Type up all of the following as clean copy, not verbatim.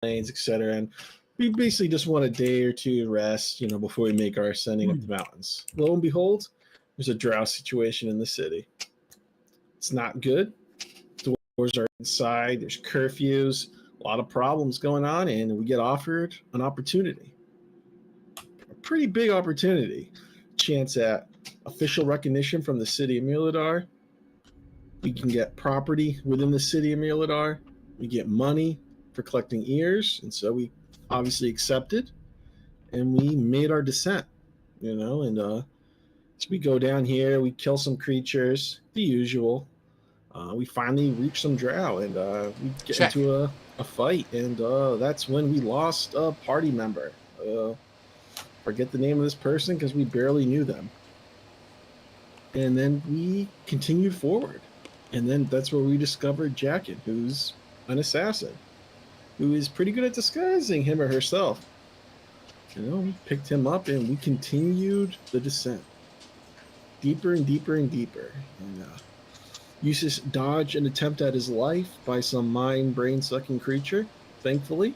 plains, etc. And we basically just want a day or two to rest, before we make our ascending up the mountains. Lo and behold, there's a drought situation in the city. It's not good. Doors are inside. There's curfews. A lot of problems going on, and we get offered an opportunity. A pretty big opportunity. Chance at official recognition from the city of Mirador. We can get property within the city of Mirador. We get money for collecting ears, and so we obviously accepted, and we made our descent, and so we go down here, we kill some creatures, the usual. We finally reach some drow, and we get into a fight, and that's when we lost a party member. Forget the name of this person because we barely knew them. And then we continued forward. And then that's where we discovered Jackin, who's an assassin, who is pretty good at disguising him or herself. We picked him up and we continued the descent. Deeper and deeper and deeper. And Eustace dodged an attempt at his life by some brain-sucking creature, thankfully.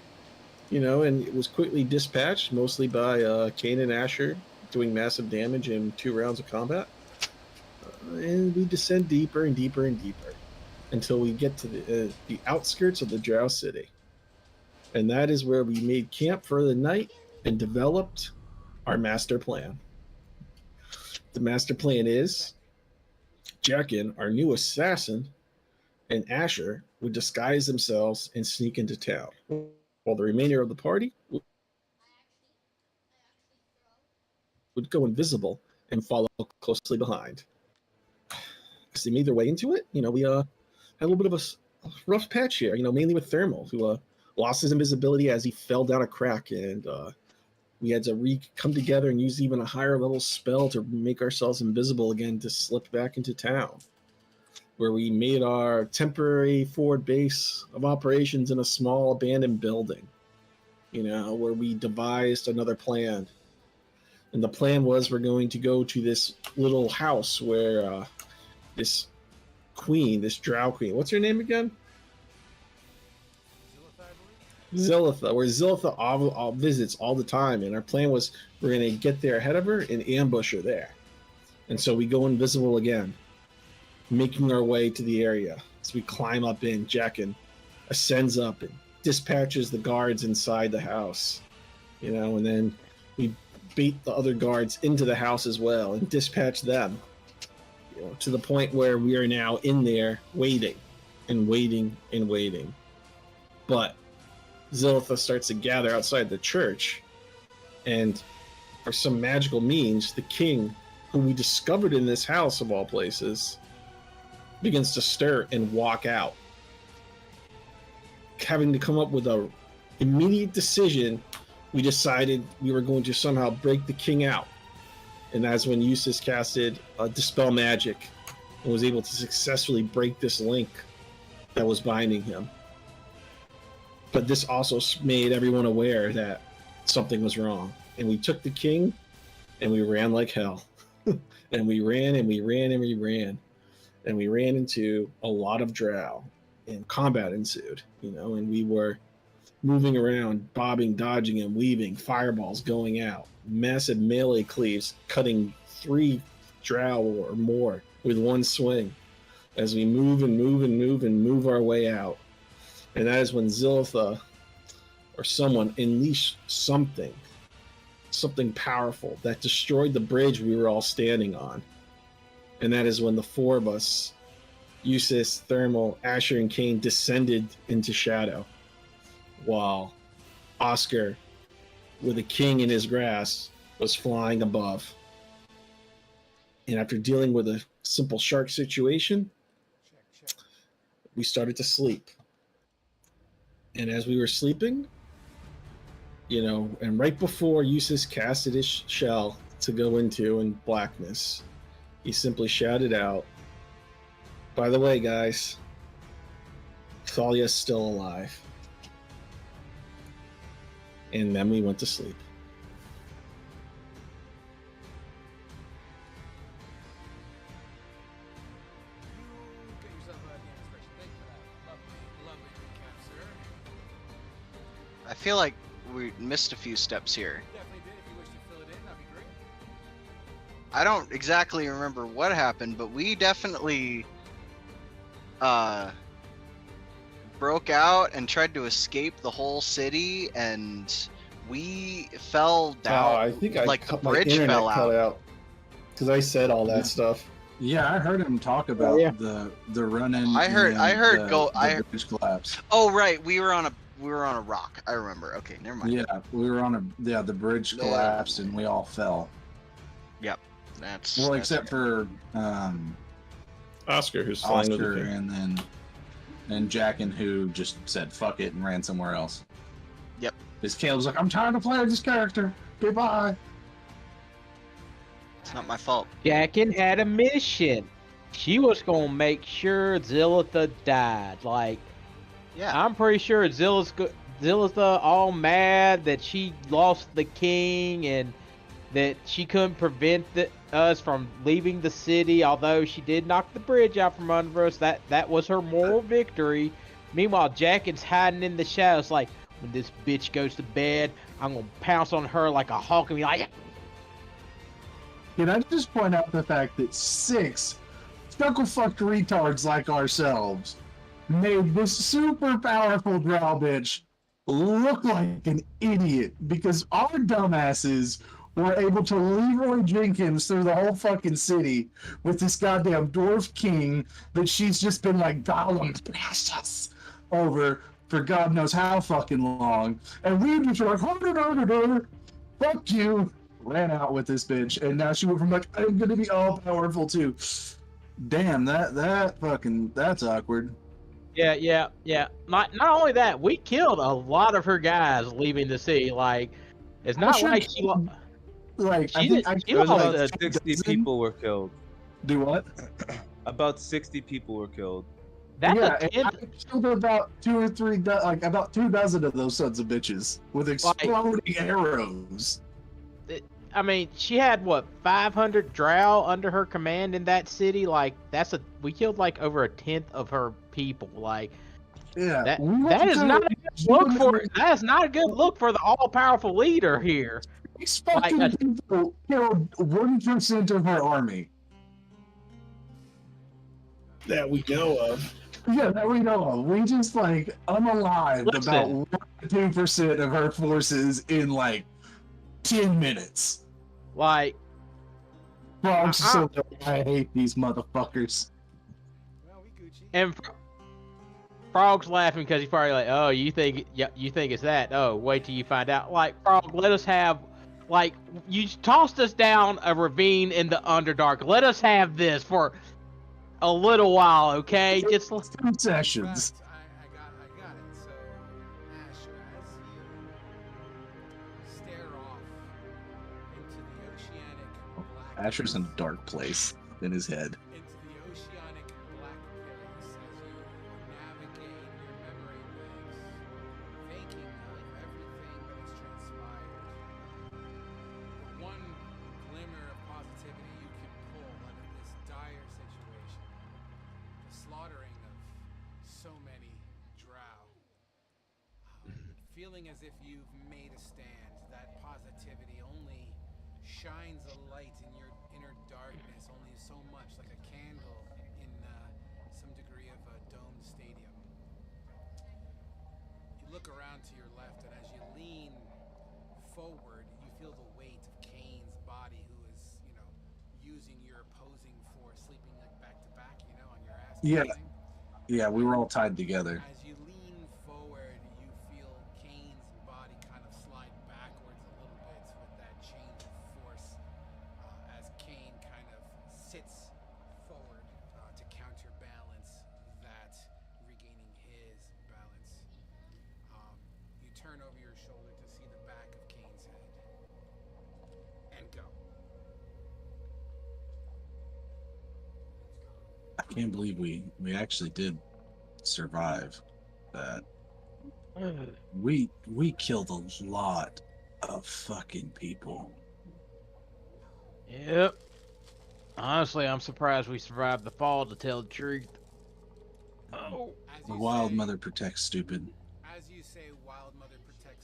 And it was quickly dispatched, mostly by Cain and Asher, doing massive damage in 2 rounds of combat. And we descend deeper and deeper and deeper until we get to the outskirts of the Drow City. And that is where we made camp for the night and developed our master plan. The master plan is Jackin, our new assassin, and Asher would disguise themselves and sneak into town, while the remainder of the party would go invisible and follow closely behind. As they made their way into it, we had a little bit of a rough patch here, mainly with Thermal, who lost his invisibility as he fell down a crack, and we had to come together and use even a higher level spell to make ourselves invisible again to slip back into town, where we made our temporary forward base of operations in a small abandoned building, where we devised another plan. And the plan was we're going to go to this little house where this queen, this drow queen, what's her name again? Zilitha, where Zilitha all visits all the time. And our plan was we're going to get there ahead of her and ambush her there. And so we go invisible again, making our way to the area. So we climb up in, Jackin ascends up and dispatches the guards inside the house, and then we bait the other guards into the house as well and dispatch them, to the point where we are now in there waiting and waiting and waiting. But Zilitha starts to gather outside the church, and for some magical means, the king, whom we discovered in this house of all places, begins to stir and walk out. Having to come up with an immediate decision, we decided we were going to somehow break the king out. And that's when Eustace casted Dispel Magic and was able to successfully break this link that was binding him. But this also made everyone aware that something was wrong. And we took the king and we ran like hell. And we ran and we ran and we ran. And we ran into a lot of drow, and combat ensued, and we were moving around, bobbing, dodging, and weaving, fireballs going out, massive melee cleaves cutting 3 drow or more with one swing as we move and move and move and move our way out. And that is when Zilitha or someone unleashed something powerful that destroyed the bridge we were all standing on. And that is when the 4 of us, Eustace, Thermal, Asher, and Cain, descended into shadow, while Oscar, with a king in his grasp, was flying above. And after dealing with a simple shark situation, we started to sleep. And as we were sleeping, and right before Eustace casted his shell to go into in blackness, he simply shouted out, "By the way, guys, Thalia's still alive." And then we went to sleep. I feel like we missed a few steps here. Definitely did. If you wish to fill it in, that'd be great. I don't exactly remember what happened, but we definitely broke out and tried to escape the whole city, and we fell down. I think I like the cut my bridge internet fell cut out. out because I said all that stuff. Yeah, I heard him talk about yeah. the run-in. I heard the bridge collapse. Oh right, we were on a rock. I remember. Okay, never mind. Yeah, we were on the bridge collapsed and we all fell. Yep, that's Except for Oscar, who's flying with Oscar, the king. and Jackin, who just said fuck it and ran somewhere else. Yep. Because Caleb's like, I'm tired of playing this character. Goodbye. It's not my fault. Jackin had a mission. She was gonna make sure Zilitha died. Like, Yeah. I'm pretty sure Zilitha all mad that she lost the king and that she couldn't prevent us from leaving the city, although she did knock the bridge out from under us. That was her moral victory. Meanwhile, Jackin's hiding in the shadows like, when this bitch goes to bed, I'm gonna pounce on her like a hawk and be like, Can I just point out the fact that 6 skunkle-fucked retards like ourselves made this super powerful drow bitch look like an idiot because our dumbasses were able to Leroy Jenkins through the whole fucking city with this goddamn dwarf king that she's just been like Gollum precious over for God knows how fucking long. And we just were like, fuck you. Ran out with this bitch, and now she went from like, I'm gonna be all powerful too. Damn, that's awkward. yeah. Not only that, we killed a lot of her guys leaving the city. Like, it's not like she. Like, She I did- think she I lost like a- 60 people were killed. do what? About 60 people were killed. That's Yeah, a and tenth. I killed about 2 or 3, like about 2 dozen of those sons of bitches with exploding arrows. I mean, she had what 500 drow under her command in that city. Like, we killed like over a tenth of her people. Like, Yeah, that is not a good look for. That is not a good look for the all-powerful leader here. These fucking like people killed 1% of her army. That we know of. Yeah, that we know of. We just like unalived Listen. about 1-2% of her forces in like 10 minutes. Like, Frogs so I hate these motherfuckers. Well, we Gucci. and Frog's laughing because he's probably like, "Oh, you think it's that? Oh, wait till you find out." Like, Frog, let us have, like, you tossed us down a ravine in the Underdark. Let us have this for a little while, okay? Just 2 sessions. Fact, I got it. So, Asher, as you stare off into the oceanic black Asher's in a dark place in his head. into the oceanic black abyss as you navigate your memory banks, thinking of everything that has transpired. The one glimmer of positivity you can pull out of this dire situation, the slaughtering of so many drow, feeling as if you've made a stand, that positivity only shines a light in your inner darkness, only so much, like a candle in some degree of a domed stadium. You look around to your left, and as you lean forward, you feel the weight of Kane's body, who is, using your opposing force, sleeping like back to back, on your ass. Yeah. grazing. Yeah, we were all tied together. As you lean forward, you feel Kane's body kind of slide backwards a little bit with that change of force as Kane kind of sits forward to counterbalance that, regaining his balance. You turn over your shoulder to see the back of Kane's head. And go. I can't believe we actually did survive that. We killed a lot of fucking people. Yep. Honestly, I'm surprised we survived the fall, to tell the truth. Oh. As The you wild say- mother protects stupid. As you say, Wild Mother protects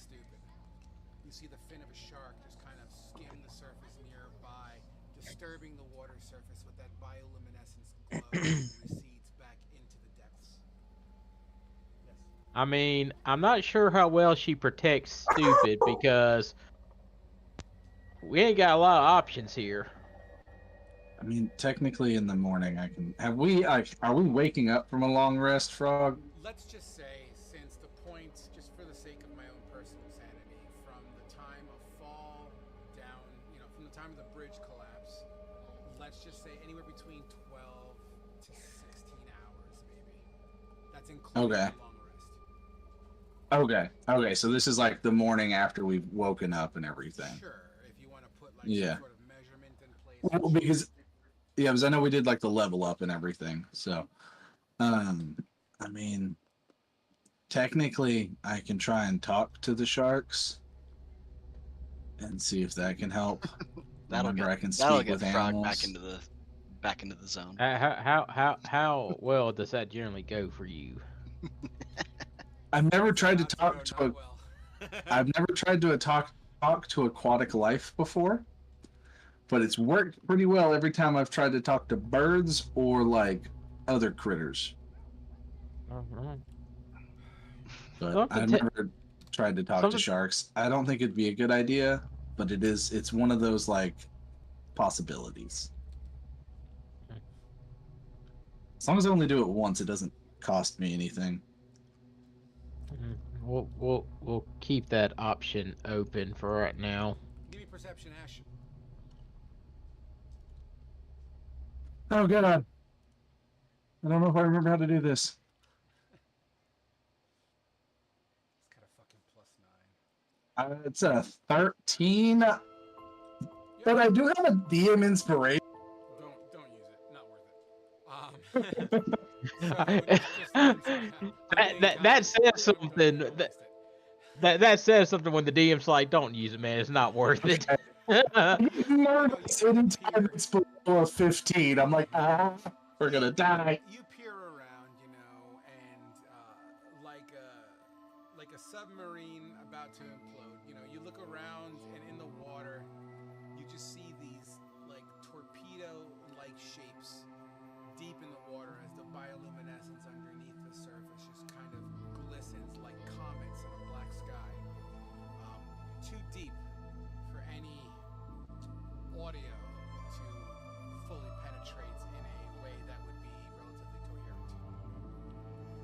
you see the fin of a shark just kind of skim the surface nearby, disturbing the water surface with that bioluminescence glow and recedes back into the depths. Yes. I mean, I'm not sure how well she protects stupid because we ain't got a lot of options here. I mean, technically in the morning I can. Have we? Are we waking up from a long rest, Frog? Let's just say, since the point, just for the sake of my own personal sanity, from the time of fall down, from the time of the bridge collapse, let's just say anywhere between 12 to 16 hours, maybe. That's including Okay. the long rest. Okay. So this is like the morning after we've woken up and everything. Sure, if you want to put like Yeah. some sort of measurement in place. Well, because I know we did like the level up and everything. So, I mean, technically, I can try and talk to the sharks and see if that can help. That'll Remember, I can that'll speak get with Frog animals. back into the zone. How well does that generally go for you? I've never tried to Odds talk go to not well. I've never tried to talk to aquatic life before, but it's worked pretty well every time I've tried to talk to birds or like other critters. Alright. But Something I've te- never tried to talk to something- sharks. I don't think it'd be a good idea, but it's one of those like possibilities. As long as I only do it once, it doesn't cost me anything. We'll keep that option open for right now. Give me perception, Ash. Oh god. I don't know if I remember how to do this. It's got a fucking +9. It's a 13, but I do have a DM inspiration. Don't use it. Not worth it. That says something. That says something when the DM's like, "Don't use it, man. It's not worth it." Nervous anytime it's below a 15. I'm like, we're gonna die. You peer around, and like a submarine about to implode. You look around, and in the water, you just see these like torpedo-like shapes deep in the water as the bioluminescence underneath the surface just kind of glistens like comets in a black sky. Too deep for any audio to fully penetrate in a way that would be relatively coherent.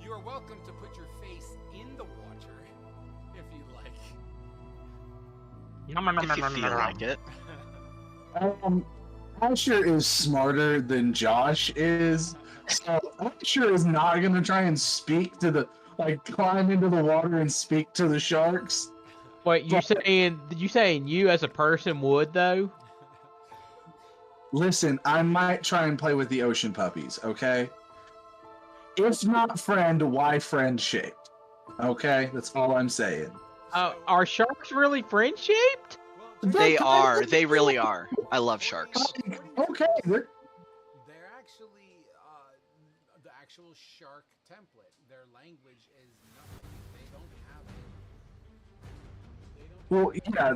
You are welcome to put your face in the water if you'd like. If you feel like it. Asher is smarter than Josh is, so Asher is not gonna try and speak to the climb into the water and speak to the sharks. Wait, you saying you as a person would though? Listen, I might try and play with the ocean puppies, okay? If not friend, why friend shaped? Okay, that's all I'm saying. Are sharks really friend shaped? They are. They really are. I love sharks. Okay, They're actually the actual shark template. Their language is nothing. They don't have it. well, yeah,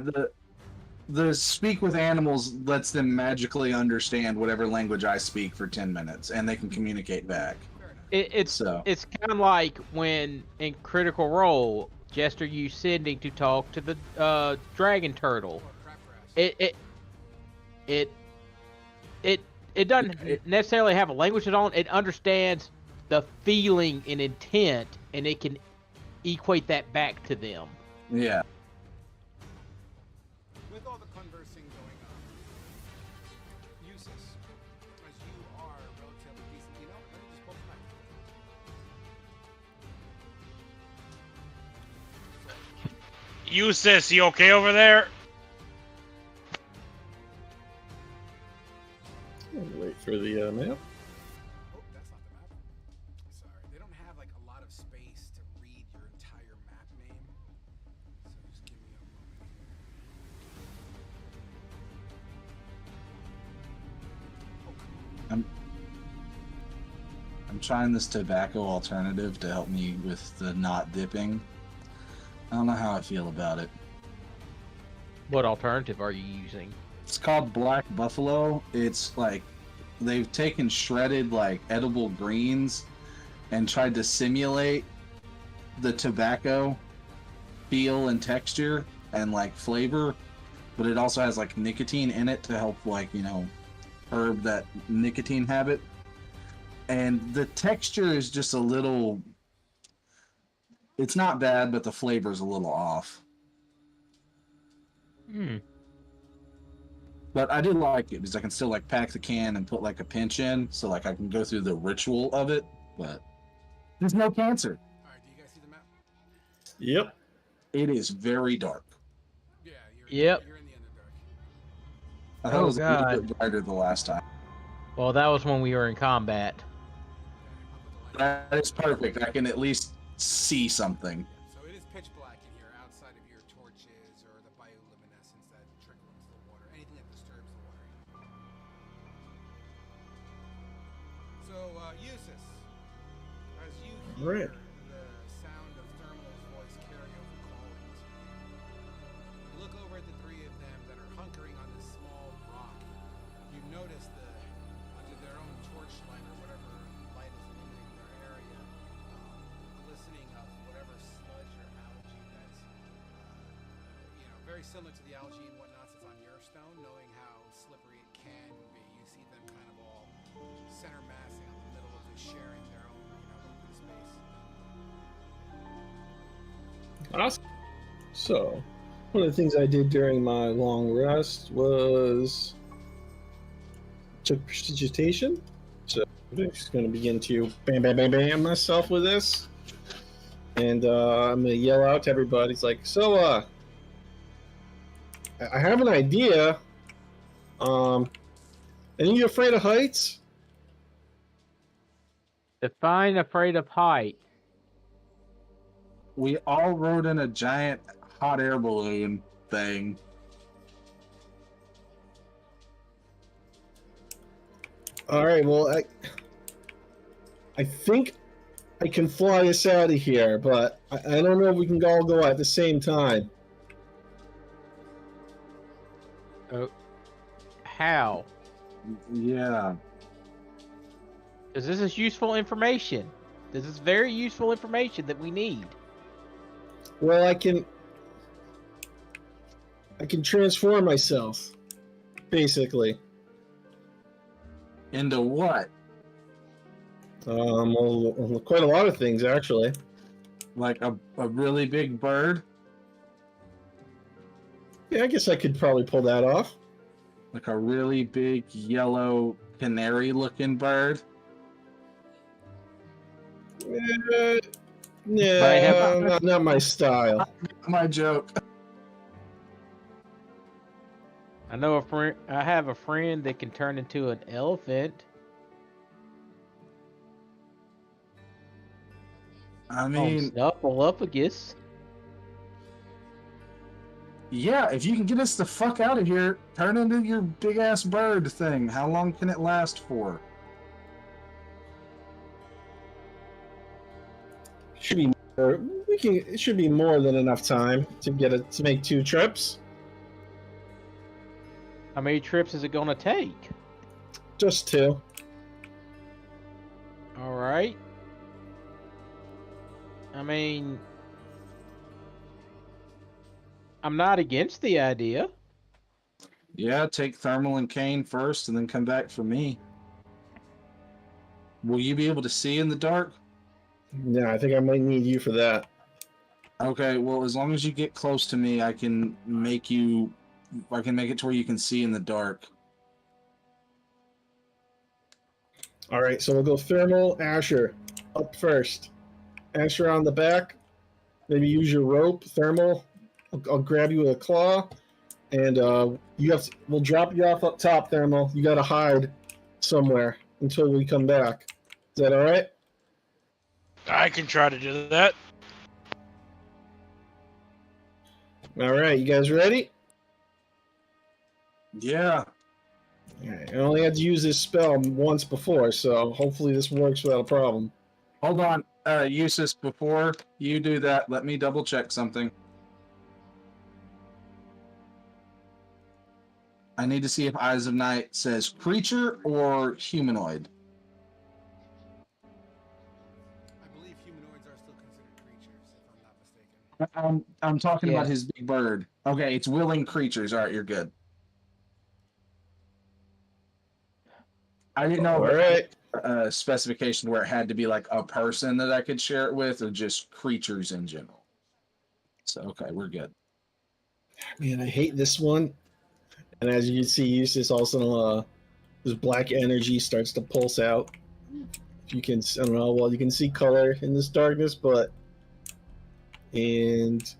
the speak with animals lets them magically understand whatever language I speak for 10 minutes, and they can communicate back. It's So. it's kind of like when in Critical Role, Jester used sending to talk to the dragon turtle. It doesn't necessarily have a language at all. It understands the feeling and intent, and it can equate that back to them. Yeah. With all the conversing going on, Eustace, as you are relatively decent, let me just pull the map. Eustace, you okay over there? Wait for the map. Oh, that's not the map. Sorry, they don't have a lot of space to read your entire map name. So just give me a moment here. Oh, come on. I'm trying this tobacco alternative to help me with the not dipping. I don't know how I feel about it. What alternative are you using? It's called Black Buffalo. It's like they've taken shredded like edible greens and tried to simulate the tobacco feel and texture and like flavor, but it also has like nicotine in it to help like, you know, curb that nicotine habit. And the texture is just a little, it's not bad, but the flavor is a little off. But I do like it because I can still like pack the can and put like a pinch in, so like I can go through the ritual of it. But there's no cancer. All right, do you guys see the map? Yep. It is very dark. Yeah, Yep. you're in the Underdark. I thought Oh, it was a little God. bit brighter the last time. Well, that was when we were in combat. Okay, I'll put the light. That is perfect. I can at least see something. So it is pitch black in here, outside of your torches or the bioluminescence that trickle into the water, anything that disturbs the water. So, Eustace, as you hear Right. the sound of Thermal's voice carry over callings, you look over at the three of them that are hunkering on this small rock. You notice under their own torchlight or whatever light is illuminating their area, glistening of whatever sludge or algae that's, very similar to the algae and whatnot that's on your stone, knowing how slippery it can be. You see them kind of all center massing on the middle of this, sharing their own, open space. Awesome. So, one of the things I did during my long rest was took prestidigitation. So I'm just going to begin to bam myself with this. And I'm going to yell out to everybody. It's like, so, I have an idea. Any of you afraid of heights? Define afraid of height. We all rode in a giant hot air balloon thing. All right, well, I think I can fly us out of here, but I don't know if we can all go at the same time. Oh, how? Yeah. Because this is useful information. This is very useful information that we need. Well, I can transform myself, basically. Into what? Well, quite a lot of things actually. Like a really big bird? Yeah, I guess I could probably pull that off. Like a really big yellow canary looking bird? Yeah, not my style. My joke. I know a friend. I have a friend that can turn into an elephant. I mean, Snuffleupagus. yeah, if you can get us the fuck out of here, turn into your big ass bird thing. How long can it last for? Should be more, it should be more than enough time to make 2 trips. How many trips is it gonna take? Just 2. All right. I mean, I'm not against the idea. Yeah, take Thermal and Kane first and then come back for me. Will you be able to see in the dark? Yeah, I think I might need you for that. Okay, well, as long as you get close to me, I can make it to where you can see in the dark. All right, so we'll go Thermal, Asher, up first. Asher on the back. Maybe use your rope, Thermal. I'll grab you with a claw, and we'll drop you off up top, Thermal. You got to hide somewhere until we come back. Is that all right? I can try to do that. All right, you guys ready? Yeah. All right, I only had to use this spell once before, so hopefully this works without a problem. Hold on, Eustace, before you do that, let me double check something. I need to see if Eyes of Night says creature or humanoid. I believe humanoids are still considered creatures, if I'm not mistaken. I'm talking about Yeah. his big bird. Okay, it's willing creatures. All right, you're good. I didn't know All if it right. had a specification where it had to be like a person that I could share it with, or just creatures in general. So okay, we're good. Man, I hate this one. And as you can see, Eustace also this black energy starts to pulse out. If you can, I don't know. Well, you can see color in this darkness, but and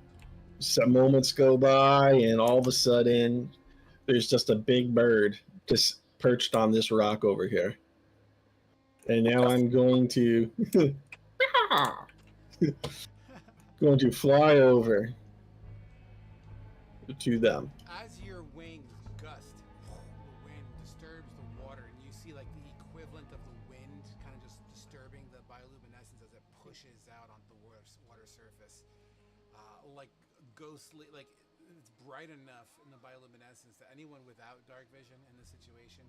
some moments go by, and all of a sudden, there's just a big bird just perched on this rock over here. And now I'm going to fly over to them. As your wings gust, the wind disturbs the water, and you see like the equivalent of the wind kind of just disturbing the bioluminescence as it pushes out onto the water surface. Like ghostly, like it's bright enough in the bioluminescence that anyone without dark vision in this situation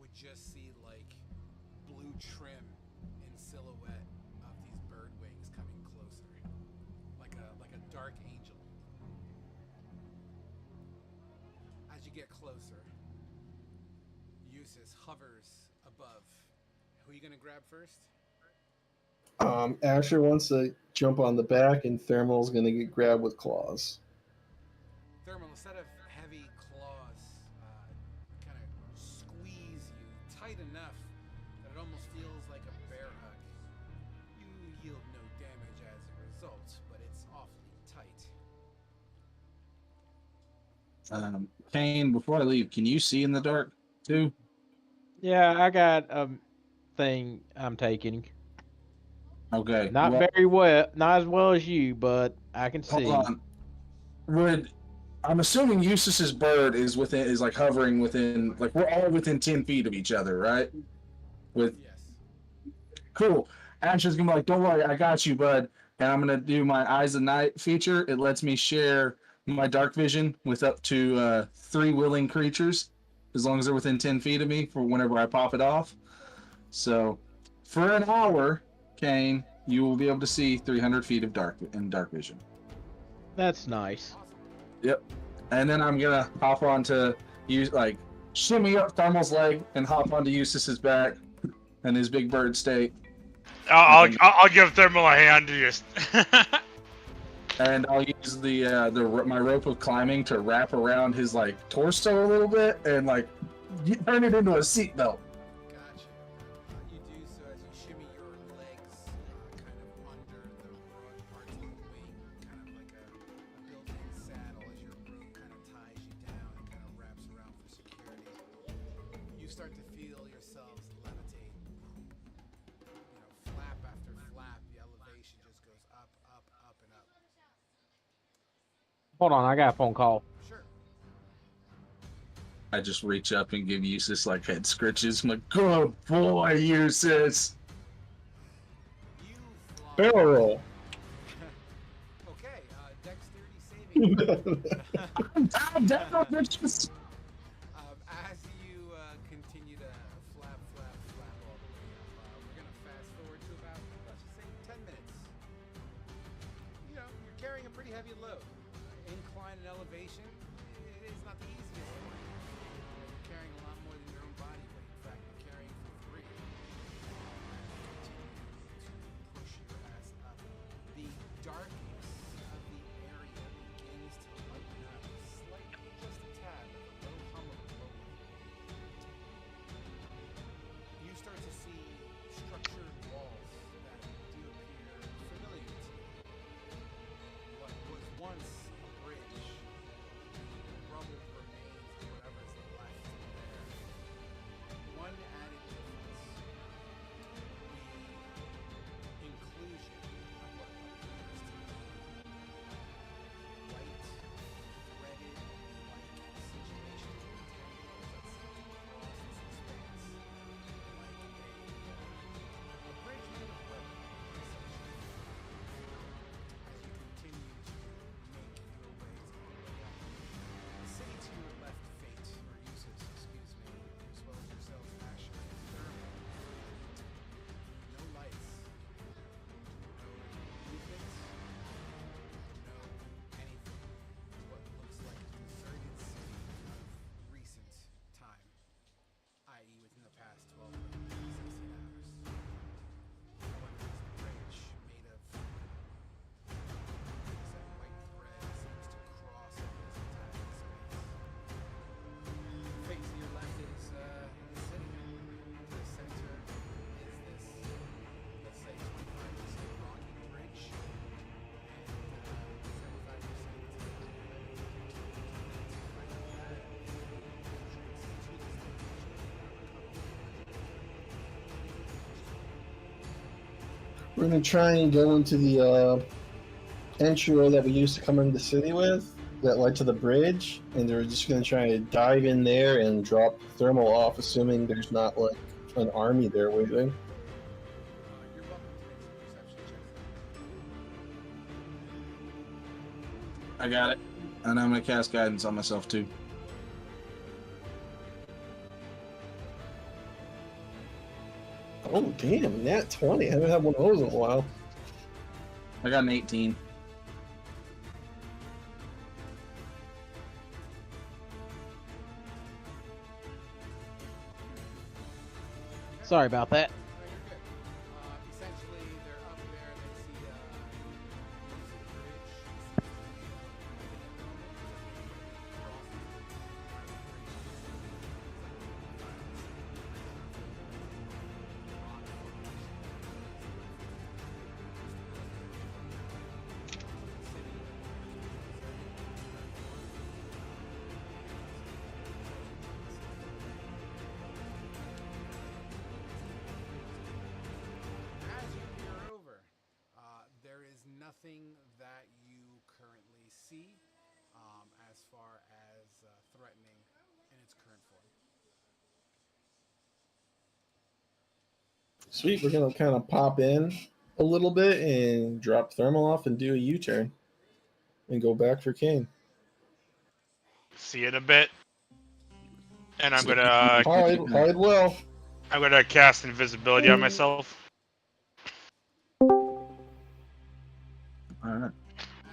would just see like blue trim in silhouette of these bird wings coming closer, like a dark angel. As you get closer, Eustace hovers above. Who are you gonna grab first? Asher wants to jump on the back, and Thermal's going to get grabbed with claws. Thermal, a set of heavy claws kind of squeeze you tight enough that it almost feels like a bear hug. You yield no damage as a result, but it's awfully tight. Kane, before I leave, can you see in the dark too? Yeah, I got a thing I'm taking. Okay. Not well, very well, not as well as you, but I can hold see. on. I'm assuming Eustace's bird is like hovering within, like we're all within 10 feet of each other, right? With Yes. cool. Asher's gonna be like, "Don't worry, I got you, bud." And I'm gonna do my Eyes of Night feature. It lets me share my dark vision with up to 3 willing creatures, as long as they're within 10 feet of me for whenever I pop it off. So, for an hour, Kane, you will be able to see 300 feet of dark vision. That's nice. Awesome. Yep. And then I'm gonna hop onto shimmy up Thermal's leg and hop onto Eustace's back and his big bird state. I'll give Thermal a hand to just. And I'll use my rope of climbing to wrap around his like torso a little bit and like turn it into a seatbelt. Gotcha. You do so as you shimmy your legs kind of under the broad parts of the wing, kind of like a built-in saddle as your rope kind of ties you down and kind of wraps around for security. You start to feel yourselves levitate. Flap after flap, the elevation just goes up, up, up, and up. Hold on, I got a phone call. Sure. I just reach up and give Eustace like head scritches. I'm like, good boy, Eustace. You fly. Barrel roll. Okay, dexterity saving. I'm down, bitches. As you continue to flap all the way up, we're going to fast forward to about, let's just say, 10 minutes. You're carrying a pretty heavy load. Incline and elevation, it is not the easiest one. You're carrying a lot more than your own body weight. In fact, you're carrying for 3. Continue to push your ass up. The darkness of the area begins to lighten up slightly, just a tad, but the We're gonna try and go into the entryway that we used to come into the city with, that led to the bridge, and they're just gonna try to dive in there and drop thermal off, assuming there's not like an army there waiting. You're welcome to make some perception checks. I got it. And I'm gonna cast guidance on myself too. Oh damn, nat 20. I haven't had one of those in a while. I got an 18. Sorry about that. No, you're good. Essentially, they're up there. They see the bridge. As you peer over, there is nothing that you currently see as far as threatening in its current form. Sweet, we're gonna kind of pop in a little bit and drop thermal off and do a U-turn and go back for Kane. See you in a bit. And I'm So- gonna Hide well. I'm gonna cast invisibility on myself. Alright.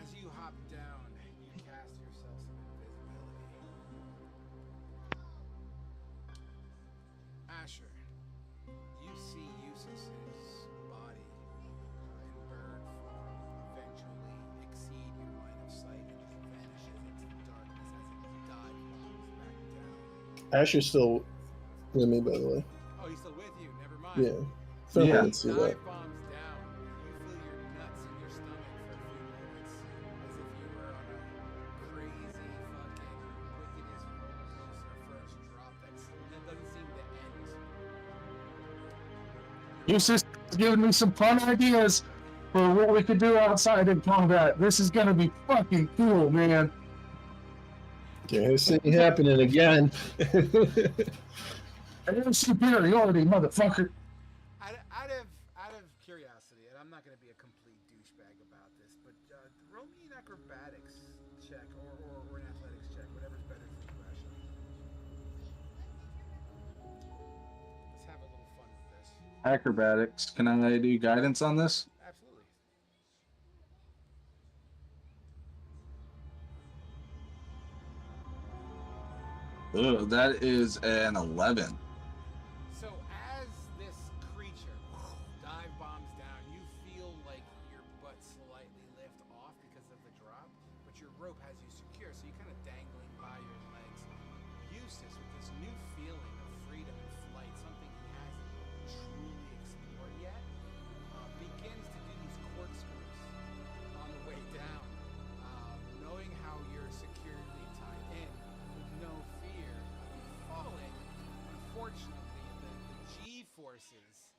As you hop down, you cast yourself some invisibility. Asher, you see Eustace's body in bird form eventually exceed your line of sight and just vanishes into the darkness as it dive bombs back down. Asher's still with me, by the way. Oh, he's still with you. Never mind. Yeah. Thermal Yeah. didn't see that. Dive bombs down. You feel your nuts in your stomach for a few moments, as if you were on a crazy fucking wickedest roller coaster first drop that doesn't seem to end. Eustace is giving me some fun ideas for what we could do outside in combat. This is gonna be fucking cool, man. Yeah, this thing happening again. I have superiority, motherfucker. Out of curiosity, and I'm not going to be a complete douchebag about this, but roll me an acrobatics check or an athletics check, whatever's better for you, Ashley. Let's have a little fun with this. Acrobatics. Can I do guidance on this? Absolutely. Ugh, that is an 11. So as this creature dive bombs down, you feel like your butt slightly lift off because of the drop, but your rope has you secure, so you're kind of dangling by your legs. Eustace, with this new feeling of freedom and flight, something he hasn't truly explored yet, begins to do these corkscrews on the way down, knowing how you're securely tied in, with no fear of you falling. Unfortunately, the G-forces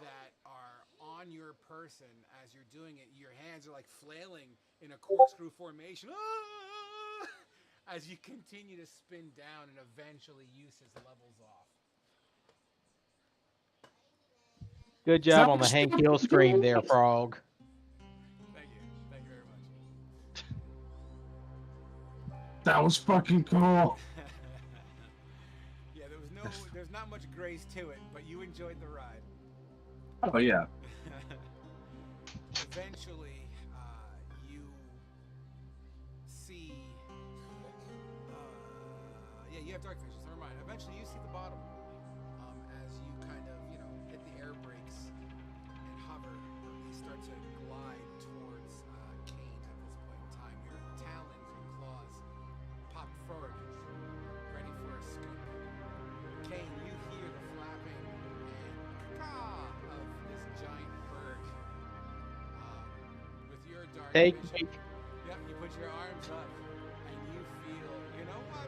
that are on your person as you're doing it, your hands are like flailing in a corkscrew formation. As you continue to spin down and eventually Eustace levels off. Good job on the Hank Hill scream there, Frog. Thank you. Thank you very much. That was fucking cool. Yeah, there's not much grace to it, but you enjoyed the ride. Oh yeah. Eventually, you see. You have dark vision. Never mind. Eventually, you see the bottom as you kind of, hit the air brakes and hover. You start to glide towards Kane at this point in time. Your talons and claws pop forward, ready for a scoop. Kane, you hear the flapping and caw of this giant bird. With your dark Take vision, me. yep, you put your arms up and you feel, you know what?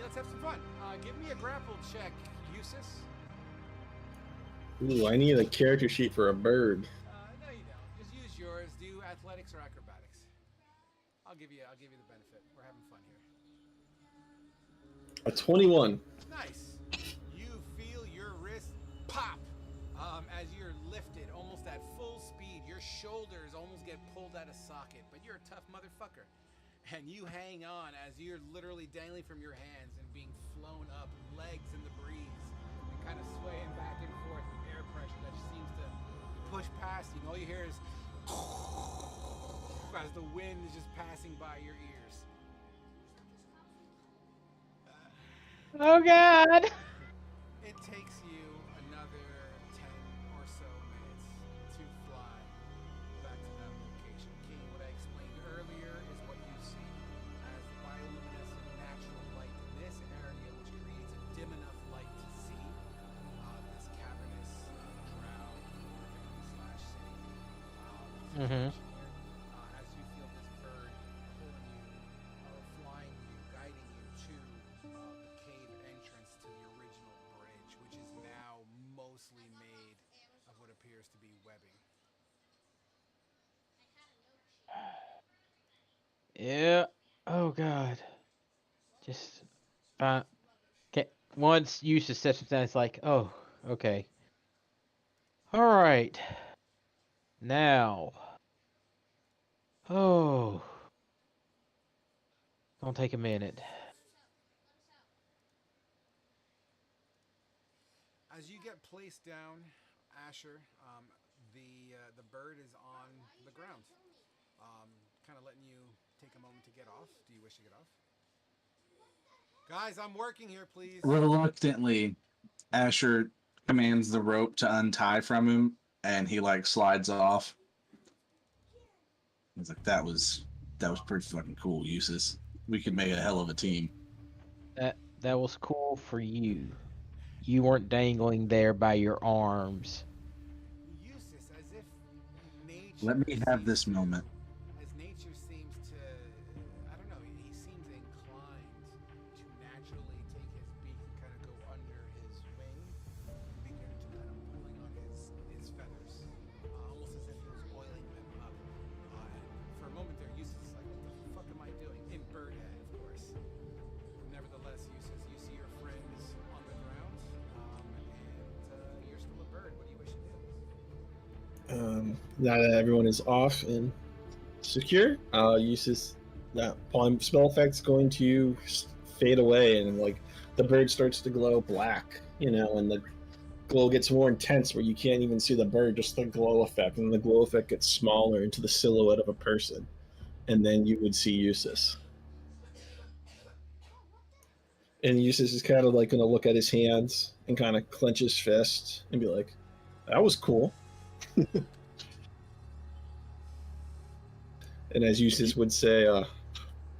Let's have some fun. Give me a grapple check, Eustace. Ooh, I need a character sheet for a bird. No, you don't. Just use yours. Do athletics or acrobatics. I'll give you the benefit. We're having fun here. A 21. Nice. You feel your wrist pop as you're lifted almost at full speed. Your shoulders almost get pulled out of socket, but you're a tough motherfucker. And you hang on as you're literally dangling from your hands and being flown up, legs in the breeze, and kind of swaying back and forth with air pressure that seems to push past you. And all you hear is as the wind is just passing by your ears. Oh God! It takes you another 10 or so minutes to fly back to that location. King, what I explained earlier is what you see as bioluminescent natural light in this area, which creates a dim enough light to see this cavernous drow slash city Mm-hmm. situation here. As you feel this bird pulling you, or flying you, guiding you to the cave entrance to the original bridge, which is now mostly made of what appears to be webbing. Yeah. Oh God. Just okay. Once used to such a it's like, oh, okay. All right. Now. Oh. Gonna take a minute. As you get placed down, Asher, the bird is on the ground, kind of letting you take a moment to get off. Do you wish to get off? Guys, I'm working here, please. Reluctantly, Asher commands the rope to untie from him, and he like slides off. He's like, that was pretty fucking cool, Usus. We could make a hell of a team. That was cool for you. You weren't dangling there by your arms. Useless, as if nature Let me have seems this to, moment. as nature seems to, I don't know, he seems inclined to naturally take his beak and kind of go under his wing and begin to kind of pulling on his feathers, almost as if he was oiling them up. And for a moment there, Useless is like, what the fuck am I doing? In bird head, of course. Nevertheless, Useless, you see your friends on the ground, and you're still a bird. What do you wish to do? Now that everyone is off and secure, uses that palm spell effect's going to fade away, and like the bird starts to glow black, and the glow gets more intense where you can't even see the bird, just the glow effect, and the glow effect gets smaller into the silhouette of a person, and then you would see Eustace. And Eustace is kind of like going to look at his hands and kind of clench his fist and be like, "That was cool." And as Eustace would say,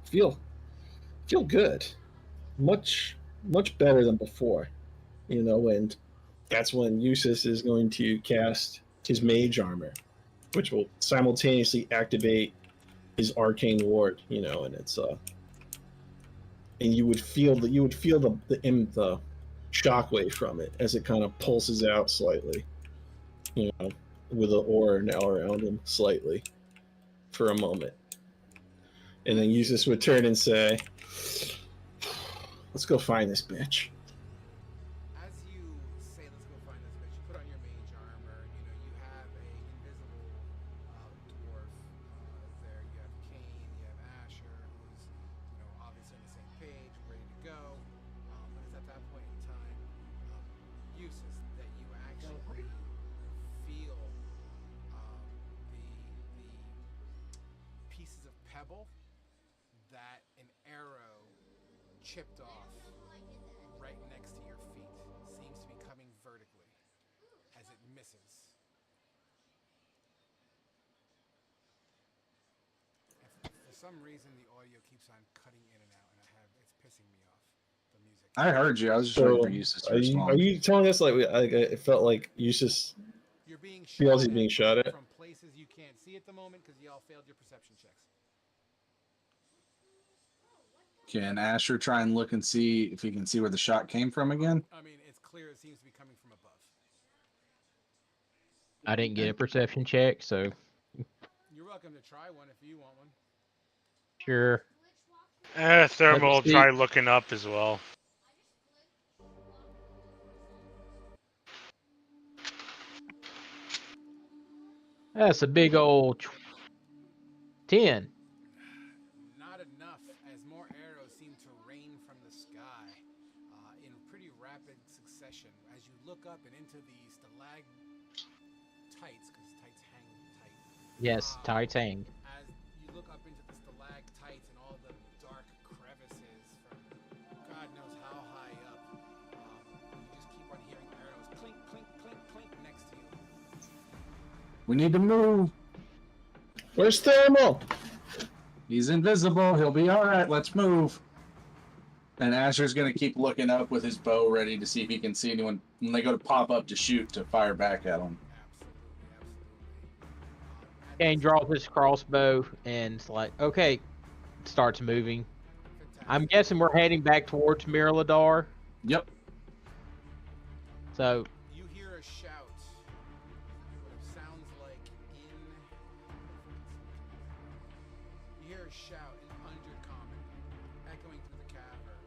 "Feel good, much better than before," And that's when Eustace is going to cast his mage armor, which will simultaneously activate his arcane ward, and it's and you would feel the shockwave from it as it kind of pulses out slightly, with an aura now around him slightly for a moment. And then Eustace would turn and say, "Let's go find this bitch." As you say, let's go find this bitch, you put on your mage armor. You have a invisible dwarf there. You have Kane, you have Asher, who's, obviously on the same page, ready to go. But it's at that point in time, Eustace, that you actually feel the pieces of pebble that an arrow chipped off right next to your feet seems to be coming vertically as it misses. And for some reason, the audio keeps on cutting in and out, and it's pissing me off. The music. I heard you. I was just waiting for So, Usus to are respond. you telling us like it felt like Eustace You're being feels shot he's being at shot at? from places you can't see at the moment because y'all failed your perception checks. Can Asher try and look and see if he can see where the shot came from again? I mean, it's clear it seems to be coming from above. I didn't get a perception check, so You're welcome to try one if you want one. sure. Thermal will Let's see. try looking up as well. That's a big old 10. Not enough, as more arrows seem to rain from the sky in pretty rapid succession. As you look up and into the stalagmites, because tights hang tight. Yes, Titan. As you look up into the stalactites and all the dark crevices from God knows how high up, you just keep on hearing arrows clink, clink, clink, clink next to you. We need to move. Where's Thermal? He's invisible. He'll be all right. Let's move. And Asher's going to keep looking up with his bow ready to see if he can see anyone when they go to pop up to shoot, to fire back at them. Absolutely. Kane draws his crossbow and it's like, okay, starts moving. I'm guessing we're heading back towards Miraladar. Yep. So You hear a shout. What sounds like you hear a shout in Undercommon, echoing through the cavern.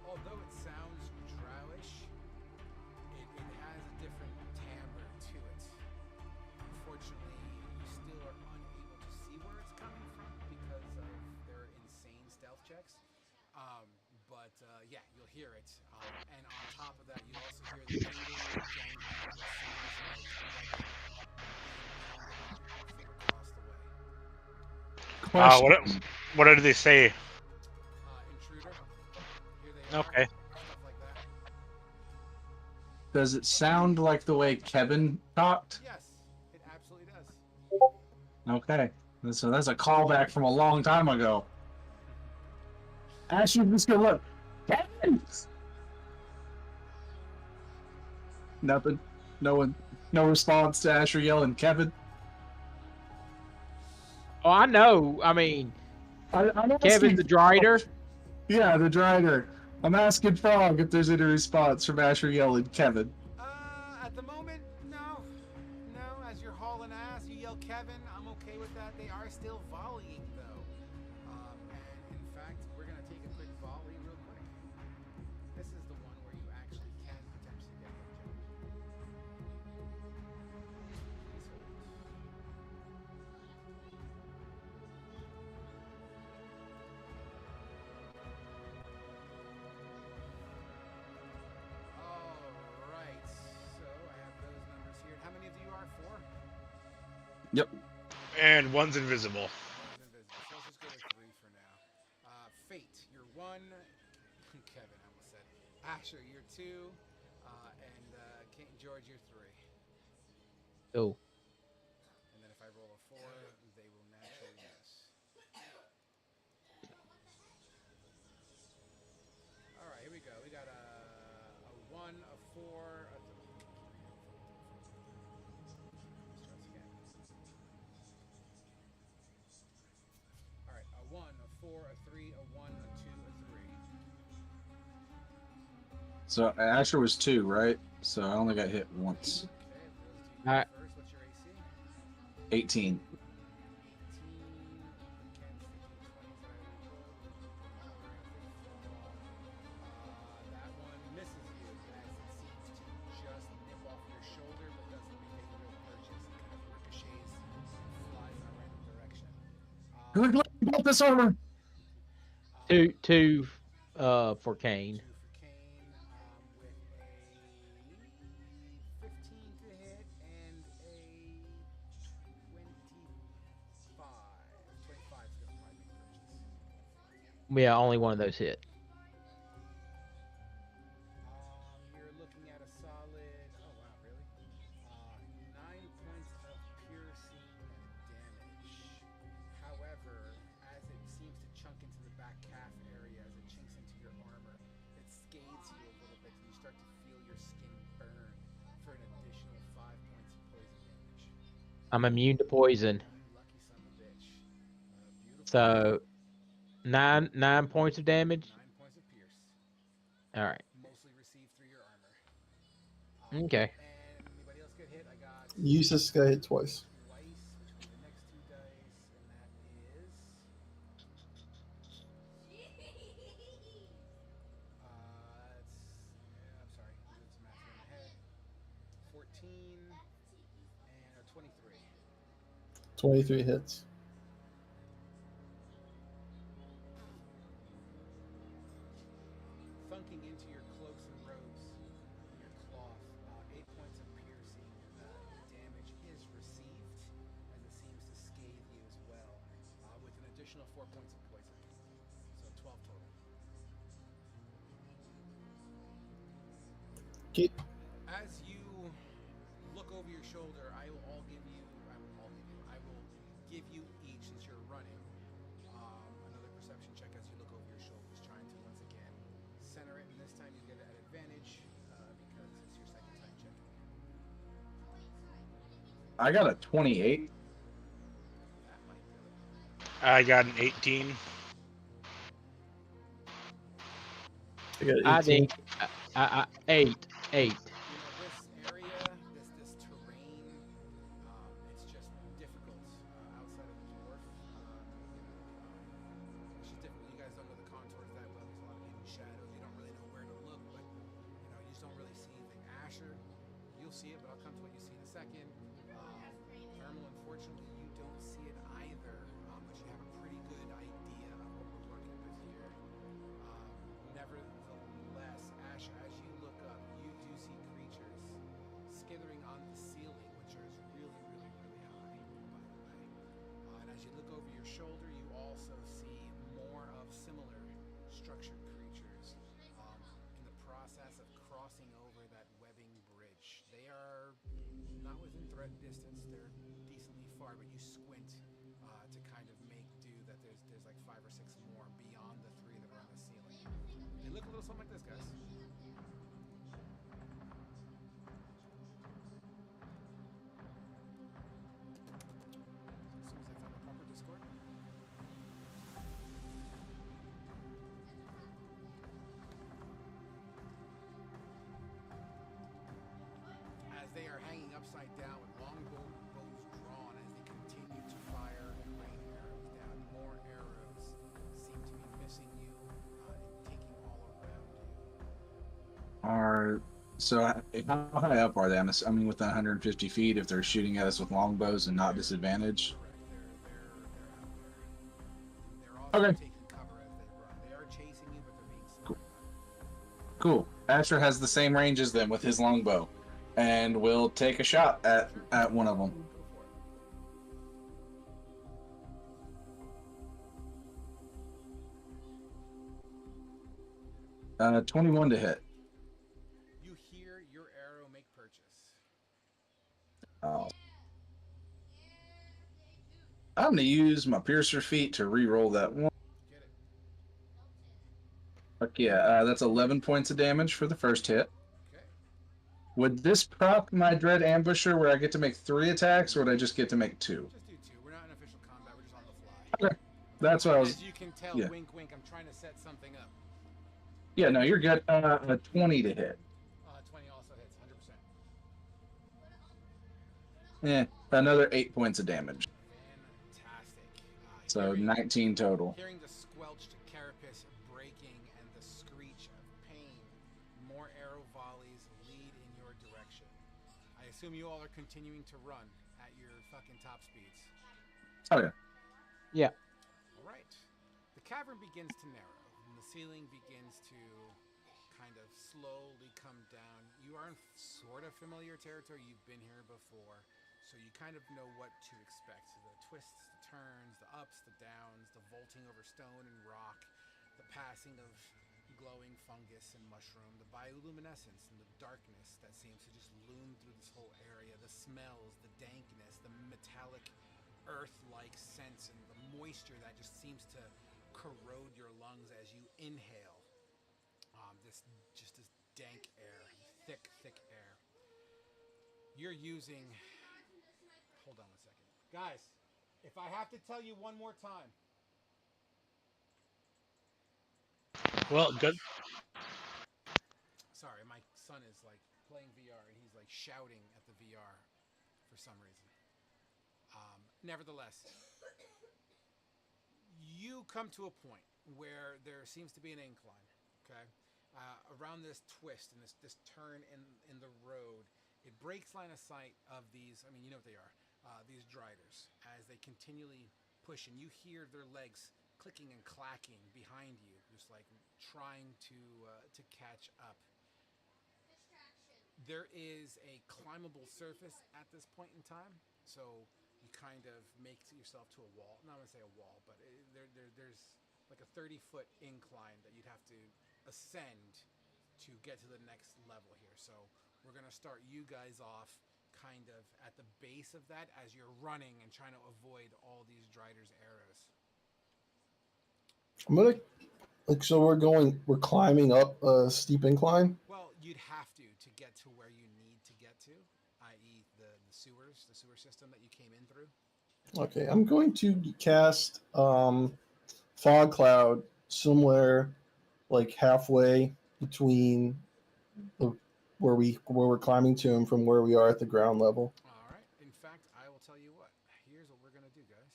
Although it sounds drowish, it has a different timbre to it. Unfortunately, you still are unable to see where it's coming from because of their insane stealth checks. But yeah, you'll hear it. And on top of that, you also hear the jingling, jangling, what sounds like webbing from across the way. Question. What did they say? Intruder. Here they are. Okay. Stuff like that. Does it sound like the way Kevin talked? Yes, it absolutely does. Okay. So that's a callback from a long time ago. Asher's just going to look. Kevin! Nothing. No one. No response to Asher yelling, Kevin. oh, I know. I mean, I'm Kevin's the Drider. Yeah, the Drider. I'm asking Frog if there's any response from Asher yelling, Kevin. At the moment, no. No, as you're hauling ass, you yell Kevin. I'm okay with that. They are still volleying, though. And in fact, we're going to take a quick volley real quick. This is the one where you actually can potentially get hit, Joe. Please hold. Alright, so I have those numbers here. How many of you are? 4? Yep. And one's invisible. One's invisible. So let's just go with 3 for now. Fate, you're 1. Kevin, I almost said. Asher, you're 2. And George, you're 3. Oh, And then if I roll a 4, they will naturally miss. Alright, here we go. We got a 1, a 4, Alright, a 1, a 4, a 3, a 1, a 2, a 3. So Asher was 2, right? So I only got hit once. Okay, those 2 Alright. first. What's your AC? 18. 18 against that one misses you as it seems to just nip off your shoulder but doesn't make any real purchase. It kind of ricochets and flies in a random direction. Good luck about this armor. two for Kane. 2 for Kane with a 15 to hit and a 25. 25 is going to probably make purchase. Yeah, only one of those hit. You're looking at a solid, oh wow, really? 9 points of piercing damage. However, as it seems to chunk into the back calf area, as it chinks into your armor, it scathes you a little bit and you start to feel your skin burn for an additional 5 points of poison damage. I'm immune to poison. You lucky son of a bitch. Beautiful. So 9 points of damage. 9 points of pierce. All right. Mostly received through your armor. Okay. And anybody else get hit? I got Usus got hit twice. twice, which will be the next two dice, and that is I'm sorry, I'm doing some math here in my head. 14 and 23. 23 hits. Thunking into your cloaks and robes and your cloth. 8 points of piercing damage is received as it seems to scathe you as well, with an additional 4 points of poison. So 12 total. Okay. As you look over your shoulder, I will give you each, since you're running, another perception check as you look over your shoulders, trying to once again center it, and this time you get it at advantage because it's your second time checking it. I got a 28. That might do it. I got an 18. I got 18. I think 8. You know, this area, this terrain, it's just difficult outside of the dwarf. It's just difficult. You guys don't know the contours that well. There's a lot of hidden shadows. You don't really know where to look, but you just don't really see anything. Asher, you'll see it, but I'll come to what you see in a second. Thermal, unfortunately, you don't see it either, but you have a pretty good idea of what we're working with here. Nevertheless, Ash, as you look up, you do see creatures skithering on the ceiling, which is really, really, really high, by the way. And as you look over your shoulder, you also see more of similar structured creatures in the process of crossing over that webbing bridge. They are not within threat distance. They're decently far, but you squint to kind of make do that there's like 5 or 6 more beyond the 3 that are on the ceiling. They look a little something like this, guys. As soon as I find the proper Discord. As they are hanging upside down with long bows drawn as they continue to fire and rain arrows down. More arrows seem to be missing you and taking all around you. How high up are they? I mean, within 150 feet, if they're shooting at us with longbows and not disadvantage. Correct. They're out there. They're also Okay. taking cover as they run. They are chasing you, but they're being slow. Cool. Asher has the same range as them with his longbow, and will take a shot at one of them. Go for it. 21 to hit. You hear your arrow make purchase. Oh. I'm going to use my Piercer feat to re-roll that one. Get it. Fuck yeah, that's 11 points of damage for the first hit. Okay. Would this proc my Dread Ambusher where I get to make 3 attacks, or would I just get to make 2? Just do 2. We're not in official combat. We're just on the fly. Okay. That's what I was... As you can tell, yeah. wink, wink, I'm trying to set something up. Yeah, no, you're good. A 20 to hit. 20 also hits, 100%. Another 8 points of damage. Fantastic. So Hearing- 19 total. Hearing the squelched carapace breaking and the screech of pain, more arrow volleys lead in your direction. I assume you all are continuing to run at your fucking top speeds. Oh, yeah. Yeah. All right. The cavern begins to narrow, and the ceiling begins to kind of slowly come down. You are in sort of familiar territory. You've been here before, so you kind of know what to expect. The twists, the turns, the ups, the downs, the vaulting over stone and rock, the passing of glowing fungus and mushroom, the bioluminescence and the darkness that seems to just loom through this whole area, the smells, the dankness, the metallic earth-like sense, and the moisture that just seems to corrode your lungs as you inhale this dank air, thick air. You're using... Hold on a second. Guys, if I have to tell you one more time. Well, good. Sorry, my son is like playing VR and he's like shouting at the VR for some reason. Nevertheless, you come to a point where there seems to be an incline. Okay, around this twist and this turn in the road, it breaks line of sight of these. I mean, you know what they are. These driders, as they continually push, and you hear their legs clicking and clacking behind you, just like trying to catch up. There is a climbable surface at this point in time, so you kind of make yourself to a wall. Not going to say a wall, but there's like a 30-foot incline that you'd have to ascend to get to the next level here. So we're going to start you guys off kind of at the base of that as you're running and trying to avoid all these driders' arrows. I'm gonna so we're climbing up a steep incline. Well, you'd have to get to where you need to get to, i.e. the sewer system that you came in through. Okay, I'm going to cast fog cloud somewhere like halfway between where we're climbing to and from where we are at the ground level. All right. In fact, I will tell you what. Here's what we're gonna do, guys.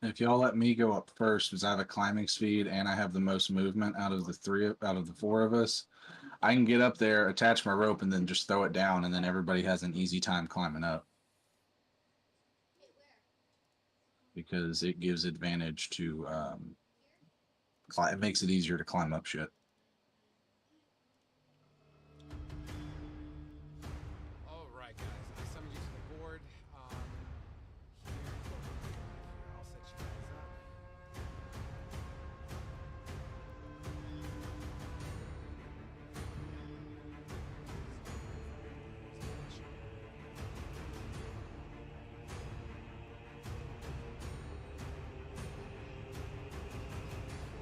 If y'all let me go up first, because I have a climbing speed and I have the most movement out of the four of us, I can get up there, attach my rope, and then just throw it down, and then everybody has an easy time climbing up. Because it gives advantage to it makes it easier to climb up shit. All right, guys. I summoned you to the board. Here, I'll set you guys up.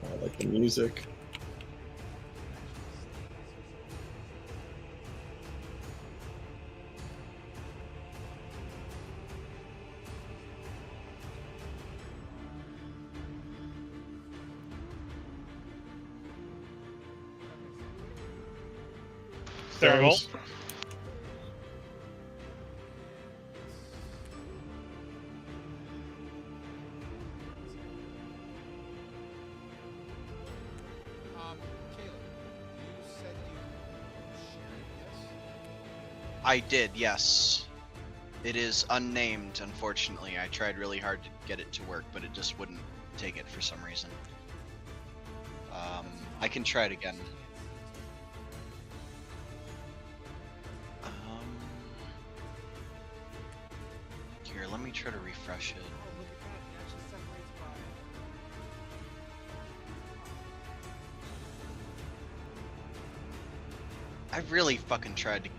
I like the music. Terrible. Caleb, you said you shared this. I did, yes. It is unnamed, unfortunately. I tried really hard to get it to work, but it just wouldn't take it for some reason. I can try it again. Here, let me try to refresh it. Oh, look at that. It actually separates by. I really fucking tried to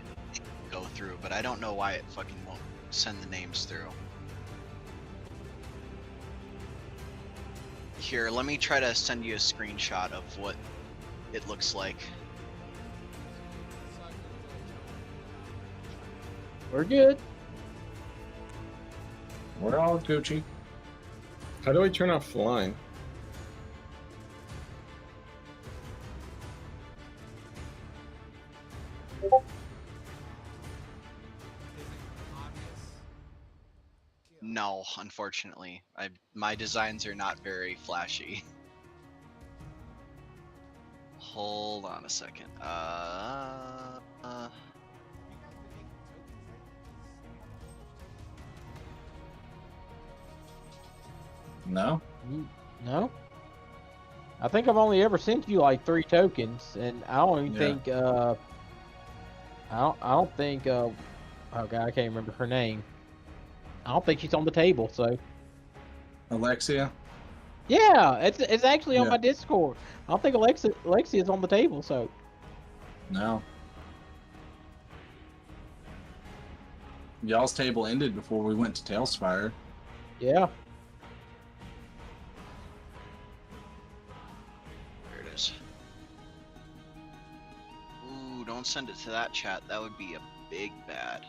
go through, but I don't know why it fucking won't send the names through. Here, let me try to send you a screenshot of what it looks like. We're good. We're all Gucci. How do I turn off flying? No, unfortunately. My designs are not very flashy. Hold on a second. No? No. I think I've only ever sent you like 3 tokens, and I don't even think. I don't think. Oh god, I can't remember her name. I don't think she's on the table. So. Alexia? Yeah, it's actually on Yeah. my Discord. I don't think Alexia is on the table. So. No. Y'all's table ended before we went to Tailspire. Yeah. There it is. Ooh, don't send it to that chat. That would be a big bad.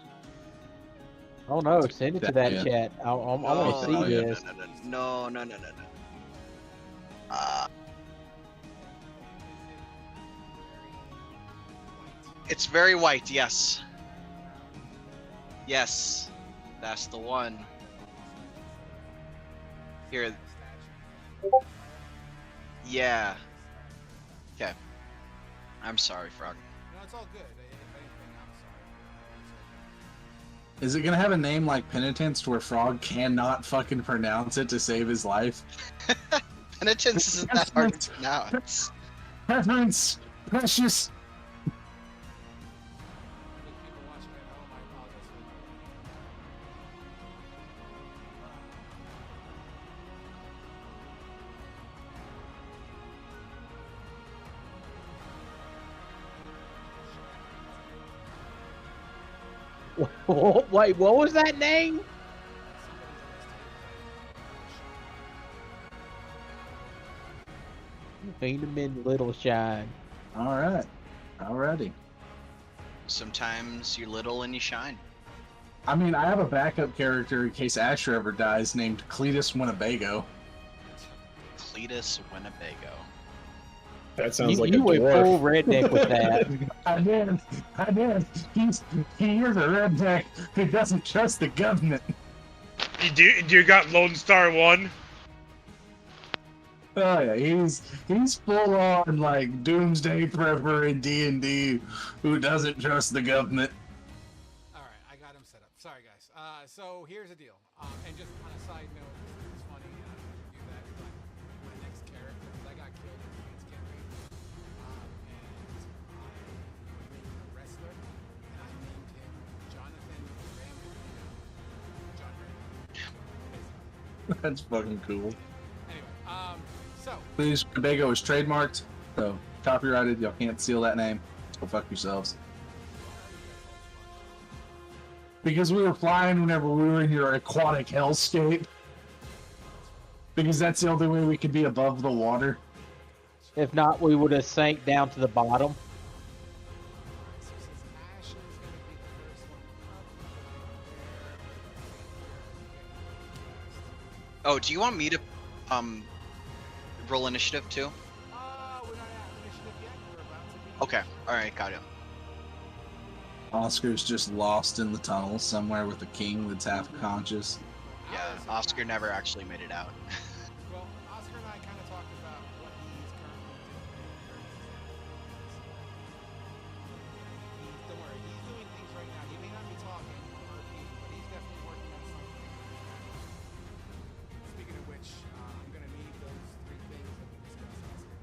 Oh no! Send it to that Yeah. chat. I want to see no, this. No. It's very white, yes. Yes. That's the one. Here. Yeah. Okay. I'm sorry, Frog. No, it's all good. If anything, I'm sorry. Is it gonna have a name like Penitence to where Frog cannot fucking pronounce it to save his life? Penitence isn't that hard to pronounce. Penitence, precious. People watching at home, I apologize for Wait, what was that name? Feynman Little Shine. All right, alrighty. Sometimes you're little and you shine. I mean, I have a backup character in case Asher ever dies named Cletus Winnebago. Cletus Winnebago. That sounds like a You went full dwarf. redneck with that. I did. He is a redneck who doesn't trust the government. Do you got Lone Star 1? Oh yeah, he's full on like doomsday prepper in D&D who doesn't trust the government. All right, I got him set up. Sorry, guys. So here's the deal. And just on a side note, it's funny. I don't have to do that, but my next character, because I got killed in the Queen's campaign, and I made him a wrestler, and I named him Jonathan Raymond. John Raymond. That's fucking cool. Anyway, so Please, Winnebago is trademarked, so copyrighted. Y'all can't steal that name. Go fuck yourselves. Because we were flying whenever we were in your aquatic hellscape. Because that's the only way we could be above the water. If not, we would have sank down to the bottom. so since Ash is going to be the first one up, Oh, do you want me to roll initiative too? we're not at initiative yet. We're about to be. Okay. All right, got it. Oscar's just lost in the tunnel somewhere with a king that's half conscious. Yeah, Oscar never actually made it out. Well, Oscar and I kind of talked about what he's currently doing. Don't worry, he's doing things right now. He may not be talking or but he's definitely working on something. Speaking of which, I'm gonna need those 3 things that we discussed, Oscar.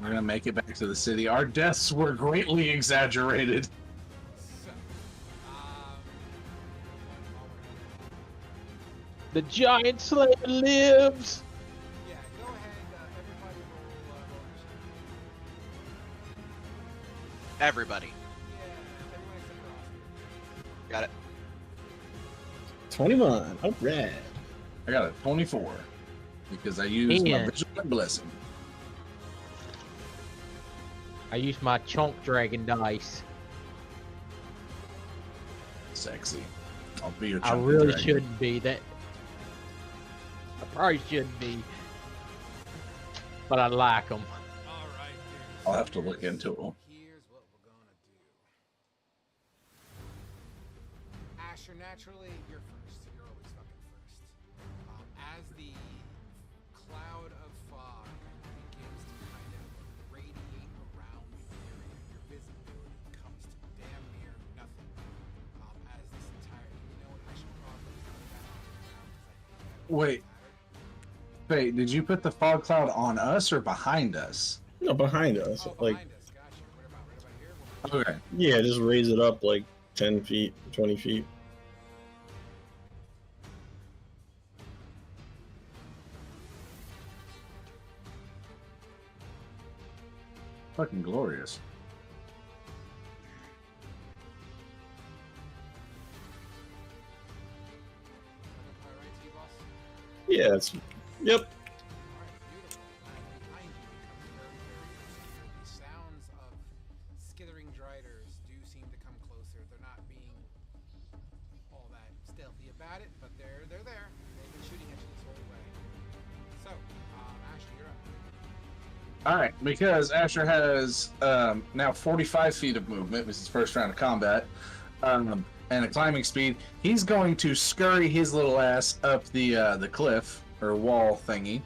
We're gonna make it back to the city. Our deaths were greatly exaggerated. So, while we're The giant slayer lives. yeah, go ahead. Everybody roll initiative. Everybody. Yeah, everyone except for Oscar. Got it. 21. All right. I got a 24 because I used my Man. vigilant blessing. I used my chunk dragon dice. Sexy. I'll be your I chunky really dragon. shouldn't be that. I probably shouldn't be. But I like them. All right, dude. I'll have to look into it. Here's what we're gonna do. Asher, naturally, you're first. You're always fucking first. As the cloud of fog begins to kind of radiate around the area, your visibility comes to damn near nothing. As this entire, you know what, I should probably turn that on now because I think that Wait. Fate, did you put the fog cloud on us or behind us? No, behind us. Oh, Like, behind us. Gotcha. What about here? Okay. yeah, just raise it up like 10 feet, 20 feet. Fucking glorious. All right, to you, boss. Yeah, it's. Yep. Alright, beautiful. And behind you becomes very, very obscure. The sounds of skithering driders do seem to come closer. They're not being all that stealthy about it, but they're there. They've been shooting at you this whole way. So, Ashley, you're up. All right, because Asher has now 45 feet of movement, this is his first round of combat, and a climbing speed. He's going to scurry his little ass up the cliff or wall thingy,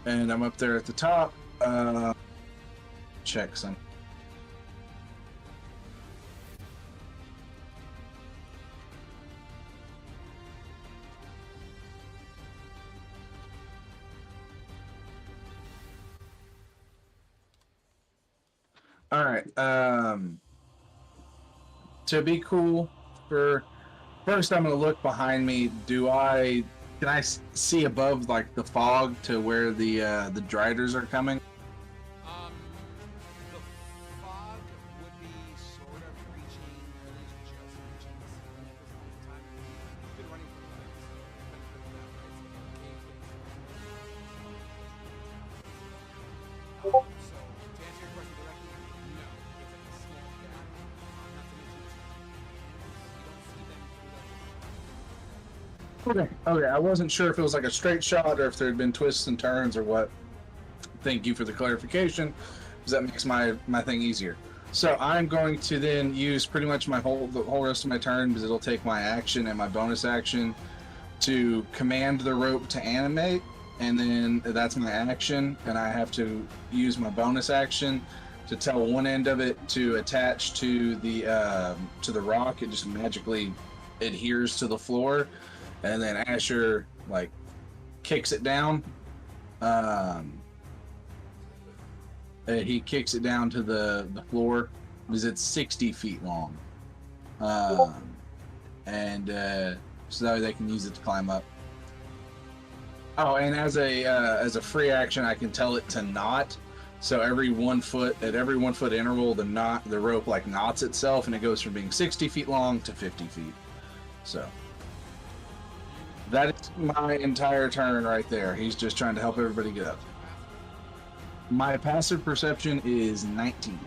and I'm up there at the top. Check some. All right. To be cool, for first, I'm gonna look behind me. Can I see above like the fog to where the driders are coming? The fog would be sort of reaching, or at least just reaching the ceiling at this point in time. You've been running for the legs. Benefit of that, right? It's like a cave thing. So, to answer your question directly, no. It's like a small gap. Not to mention it's you don't see them through the Okay. I wasn't sure if it was like a straight shot or if there had been twists and turns or what. Thank you for the clarification, because that makes my thing easier. So I'm going to then use pretty much the whole rest of my turn, because it'll take my action and my bonus action to command the rope to animate, and then that's my action, and I have to use my bonus action to tell one end of it to attach to the rock. It just magically adheres to the floor, and then Asher like kicks it down. He kicks it down to the floor because it's 60 feet long, and so that way they can use it to climb up. Oh, and as a free action, I can tell it to knot. So at every 1 foot interval, the rope like knots itself, and it goes from being 60 feet long to 50 feet. So that is my entire turn right there. He's just trying to help everybody get up. My passive perception is 19.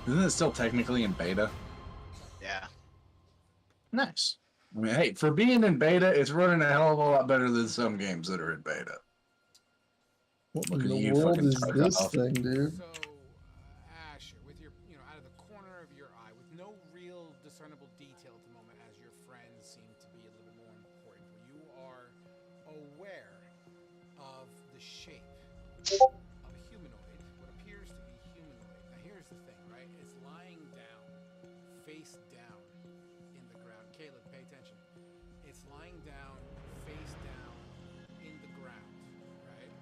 Isn't it still technically in beta? Yeah. Nice. I mean, hey, for being in beta, it's running a hell of a lot better than some games that are in beta. What Look in at the you world fucking is tuck this off. thing, dude? So, Asher, with your, out of the corner of your eye, with no real discernible detail at the moment, as your friends seem to be a little bit more important, you are aware of the shape of a humanoid, what appears to be humanoid. Now, here's the thing, right? It's lying down, face down in the ground. Caleb, pay attention. It's lying down, face down in the ground, right?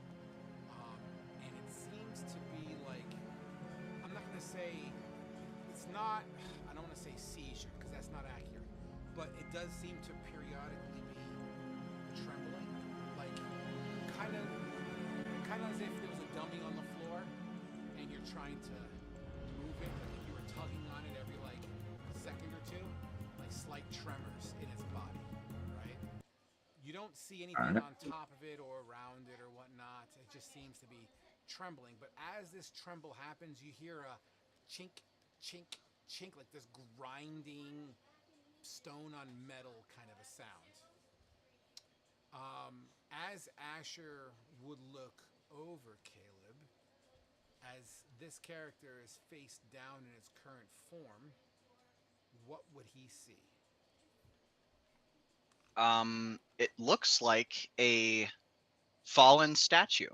And it seems to be like, I'm not going to say, it's not, I don't want to say seizure, because that's not accurate, but it does seem to periodically be trembling, like kind of as if there was a dummy on the floor, and you're trying to move it, like if you were tugging on it every like second or two, like slight tremors in its body, right? You don't see anything on top of it or around it or whatnot. It just seems to be trembling. But as this tremble happens, you hear a chink, chink, chink, like this grinding stone on metal kind of a sound. As Asher would look over Caleb, as this character is face down in its current form, what would he see? It looks like a fallen statue,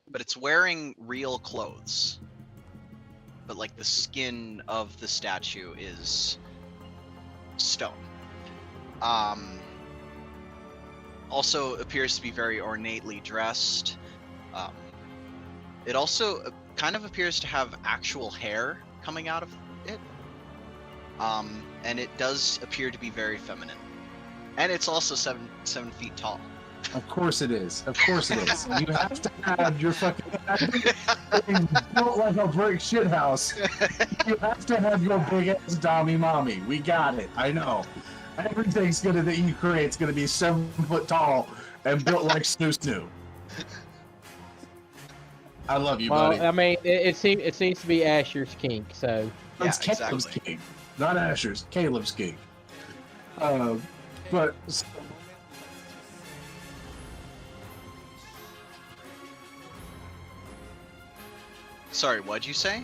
but it's wearing real clothes. But like the skin of the statue is stone. Also appears to be very ornately dressed. It also kind of appears to have actual hair coming out of it. And it does appear to be very feminine. And it's also seven feet tall. Of course it is. Of course it is. You have to have your fucking thing built like a brick shithouse. You have to have your big ass dommy mommy. We got it. I know. Everything's that you create's gonna be 7 foot tall and built like Snoo. I love you, Well, buddy. I mean, it seems to be Asher's kink, so Yeah, It's Caleb's exactly. king, not Asher's. Caleb's king. But Sorry, what'd you say?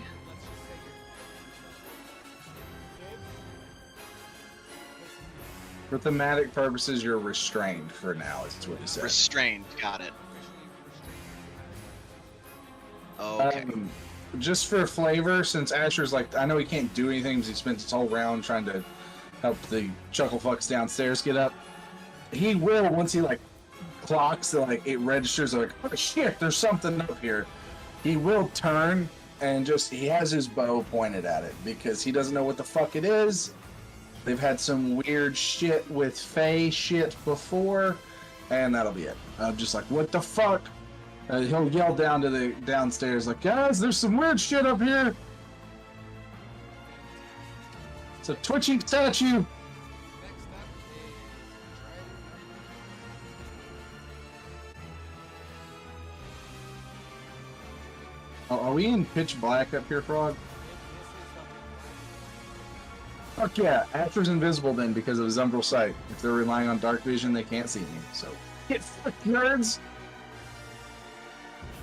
for thematic purposes, you're restrained for now. Is what he said. Restrained. Got it. Okay. Just for flavor, since Asher's like, I know he can't do anything because he spends his whole round trying to help the chuckle fucks downstairs get up. He will, once he like clocks, like it registers, like, oh shit, there's something up here. He will turn and just, he has his bow pointed at it because he doesn't know what the fuck it is. They've had some weird shit with Fae shit before, and that'll be it. I'm just like, what the fuck? He'll yell down to the downstairs, like, guys, there's some weird shit up here. It's a twitching statue. Oh, are we in pitch black up here, Frog? Fuck yeah, Asher's invisible then because of his umbral sight. If they're relying on dark vision, they can't see me. So, get fucked, nerds!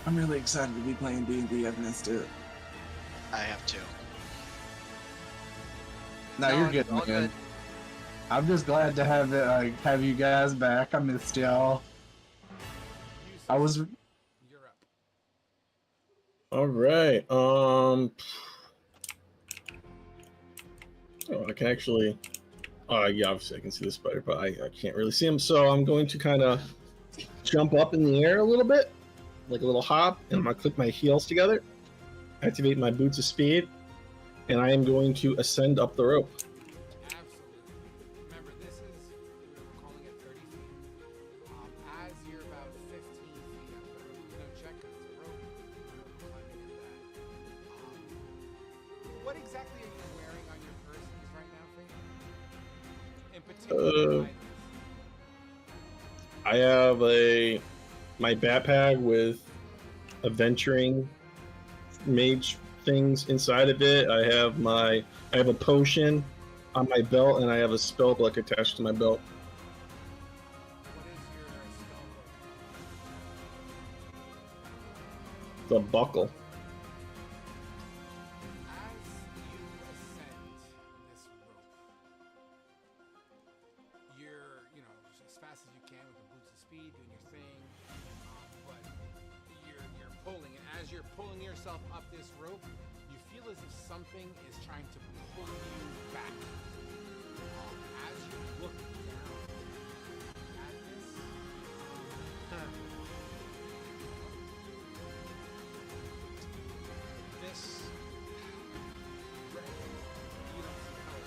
I'm really excited to be playing D&D. I've missed it. I have to. No, you're good, all man. good. I'm just glad to have you guys back. I missed y'all. I was. You're up. All right. Oh, I can actually. Yeah, obviously I can see the spider, but I can't really see him. So I'm going to kind of jump up in the air a little bit, like a little hop, and I'm gonna click my heels together, activate my boots of speed, and I am going to ascend up the rope. Absolutely. Remember, this is, we're calling it 30 feet. As you're about 15 feet up the rope, you know, check it's a rope, climbing in that. What exactly are you wearing on your persons right now, Faye? In particular, I have my backpack with adventuring mage things inside of it. I have a potion on my belt, and I have a spell book attached to my belt. what is your spell book? The buckle. As you ascend this rope, you're, as fast as you can with the boots of speed, doing your thing, but you're pulling, and as you're pulling yourself up this rope, you feel as if something is trying to pull you back. As you look down at this, this red, you don't see how it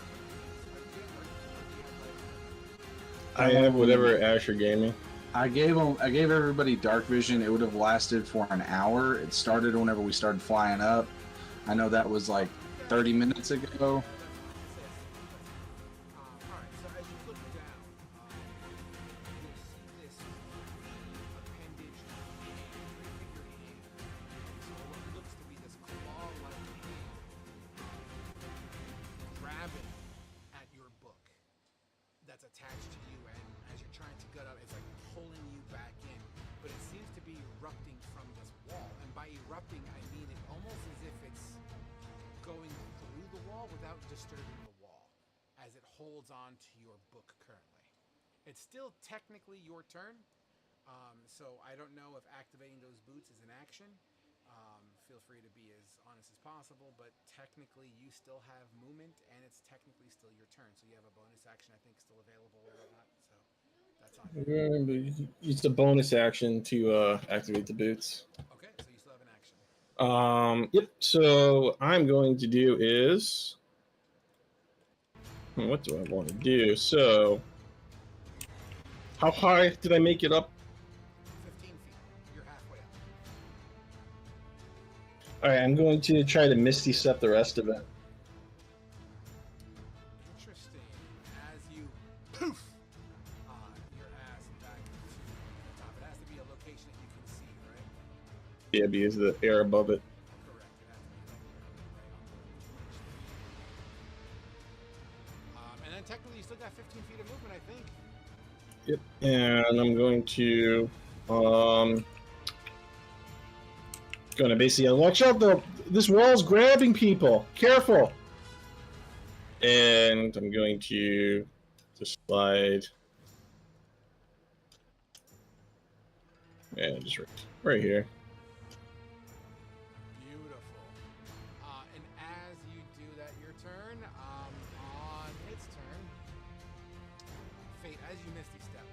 is. I have whatever Asher gave me. I gave everybody dark vision. It would have lasted for an hour. It started whenever we started flying up. I know that was like 30 minutes ago. Alright, so as you look down, you'll see this appendage of a three-fingered hand. So what looks to be this claw-like hand grabbing at your book that's attached to you, and as you're trying to gut out, it's like pulling you back in. But it seems to be erupting from this wall. And by erupting, I mean it almost as if it's going through the wall without disturbing the wall, as it holds on to your book currently. It's still technically your turn, so I don't know if activating those boots is an action. Feel free to be as honest as possible, but technically you still have movement, and it's technically still your turn, so you have a bonus action I think still available or whatnot, so that's on you. Use the bonus action to activate the boots. Okay, so you still have an action. Yep. So I'm going to do is, what do I want to do? So, how high did I make it up All right, I'm going to try to Misty Step the rest of it. Interesting. As you poof your ass back to the top. It has to be a location that you can see, right? Yeah, because the air above it. Correct. It has to be like right on the and then technically you still got 15 feet of movement, I think. Yep. And I'm going to basically watch out though. This wall's grabbing people. Careful. And I'm going to just slide. And just right here. Beautiful. And as you do that, your turn, on its turn, Fate, as you Misty Step,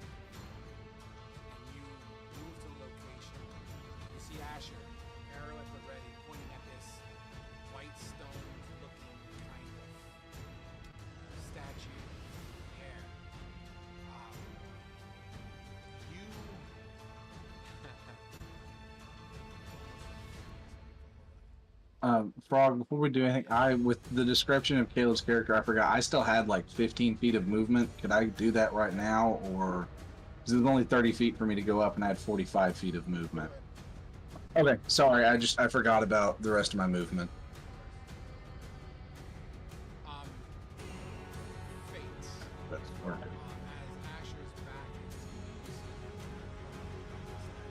and you move to the location, you see Asher, arrow at the ready, pointing at this white stone-looking kind of statue hair. You Frog, before we do anything, with the description of Caleb's character, I forgot I still had like 15 feet of movement. Could I do that right now, or because it was only 30 feet for me to go up, and I had 45 feet of movement? Okay, sorry, I forgot about the rest of my movement. Fate. That's working. As Asher's back is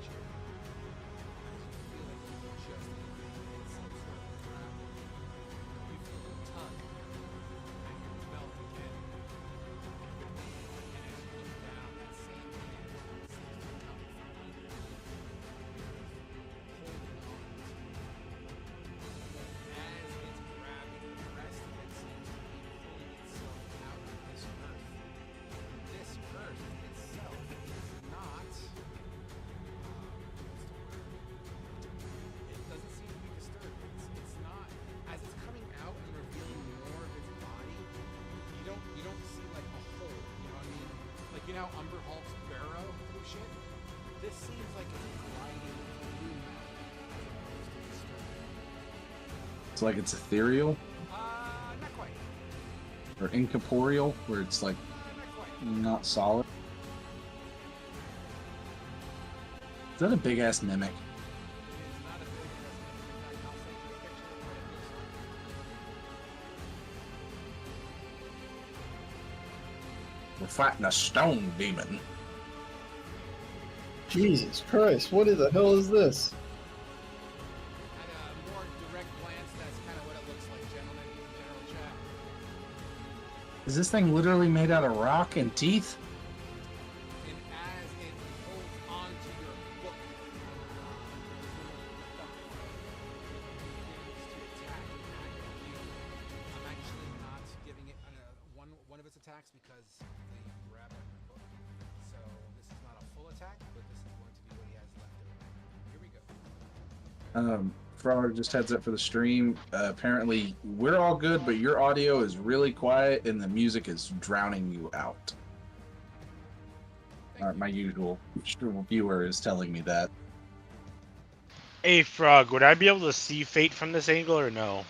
statue, as you feel like you just hit some sort of trap, you feel a tug at your belt again. And as you look down, that same hand seems to be coming from under you, holding on to you. As it's grabbing, the rest of it seems to be pulling itself out of this earth. This earth itself is not, what's the word? It doesn't seem to be disturbed. It's not, as it's coming out and revealing more of its body, you don't see like a hole, you know what I mean? Like, you know how Umber Hulk's barrow through shit? This seems like it's gliding through that as opposed to disturbing. It's like it's ethereal Not quite. or incorporeal, where it's like Not quite. not solid. Is that a big ass mimic? It is not a big investment. In fact, I'll send you a picture of what it looks like. We're fighting a stone demon. Jesus Christ, what the hell is this? At a more direct glance, that's kind of what it looks like, gentlemen. General chat. Is this thing literally made out of rock and teeth? And as it holds onto your book, it begins to attack at you. I'm actually not giving it one of its attacks because they grab at your book. So this is not a full attack, but this is going to be what he has left of it. Here we go. Frog, just heads up for the stream. Apparently, we're all good, but your audio is really quiet and the music is drowning you out. My usual viewer is telling me that. Hey, Frog, would I be able to see Fate from this angle or no?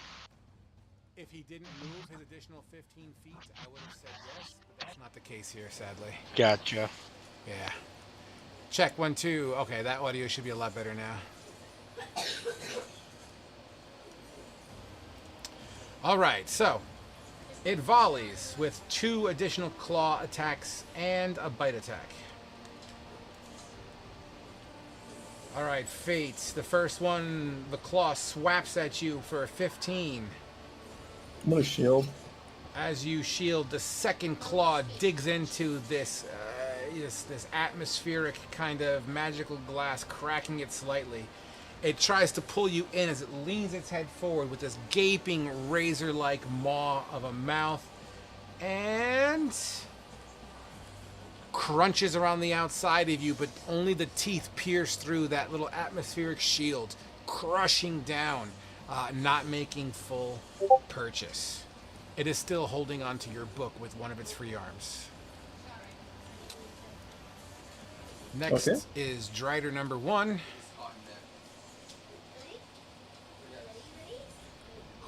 If he didn't move his additional 15 feet, I would have said yes, but that's not the case here, sadly. Gotcha. Yeah. Check 1, 2. Okay, that audio should be a lot better now. All right, so it volleys with 2 additional claw attacks and a bite attack. All right, Fate. The first one, the claw swaps at you for 15. I'm gonna shield. As you shield, the second claw digs into this this atmospheric kind of magical glass, cracking it slightly. It tries to pull you in as it leans its head forward with this gaping razor-like maw of a mouth and crunches around the outside of you, but only the teeth pierce through that little atmospheric shield, crushing down, not making full purchase. It is still holding onto your book with one of its free arms. Next is Drider number 1.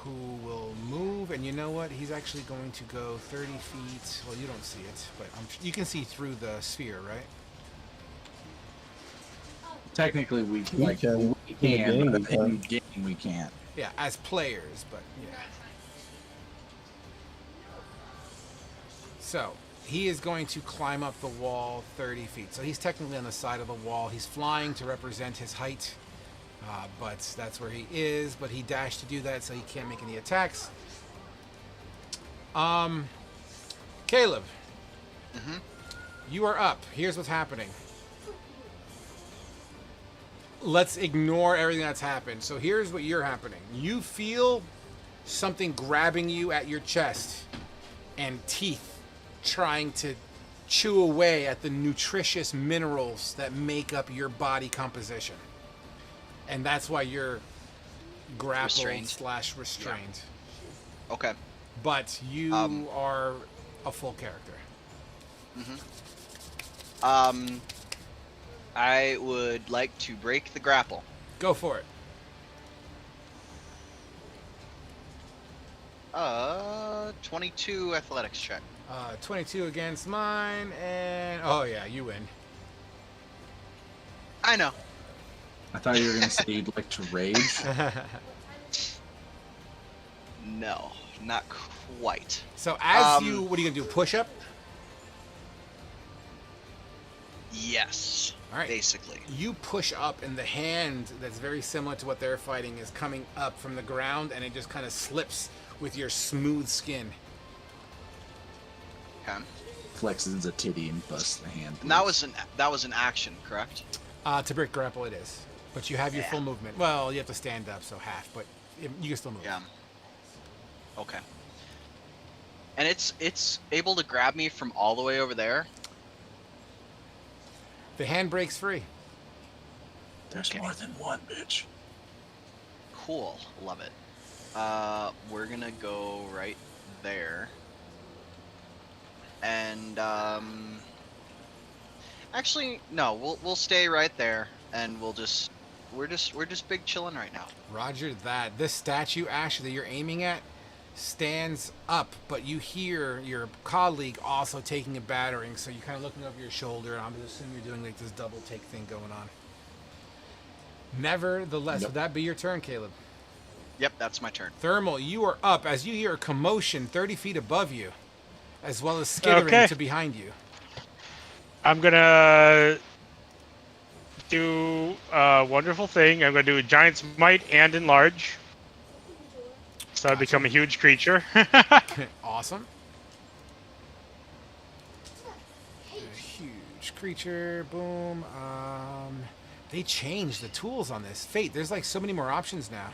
who will move, and you know what? He's actually going to go 30 feet. Well, you don't see it, but you can see through the sphere, right? Technically, we We like can. we In the can, game, but we can. in game we can't. Yeah, as players, but yeah. So, he is going to climb up the wall 30 feet. So he's technically on the side of the wall. He's flying to represent his height, but that's where he is. But he dashed to do that, so he can't make any attacks. Caleb, you are up. Here's what's happening. Let's ignore everything that's happened. So here's what you're happening. You feel something grabbing you at your chest and teeth trying to chew away at the nutritious minerals that make up your body composition. And that's why you're grappled / restrained. Yeah. Okay. But you are a full character. I would like to break the grapple. Go for it. 22 athletics check. 22 against mine, and oh yeah, you win. I know. I thought you were gonna say you'd like to rage. No, not quite. So as you, what are you gonna do? Push up? Yes. All right. Basically. You push up, and the hand that's very similar to what they're fighting is coming up from the ground, and it just kind of slips with your smooth skin. Okay. Flexes a titty and busts the hand. And that was an action, correct? To break grapple, it is. But you have your full movement. Well, you have to stand up, so half, but you can still move. Yeah. Okay. And it's able to grab me from all the way over there. The hand breaks free. There's more than one, bitch. Cool. Love it. We're gonna go right there. And actually no, we'll stay right there, and we're just big chilling right now. Roger that. This statue, Ash, that you're aiming at stands up, but you hear your colleague also taking a battering, so you're kind of looking over your shoulder, and I'm assuming you're doing like this double take thing going on. Nevertheless, would that be your turn, Caleb? Yep, that's my turn. Thermal, you are up as you hear a commotion 30 feet above you, as well as skittering to behind you. I'm gonna do a wonderful thing. I'm gonna do a giant's might and enlarge. So I become a huge creature. Awesome. A huge creature, boom. They changed the tools on this. Fate, there's like so many more options now.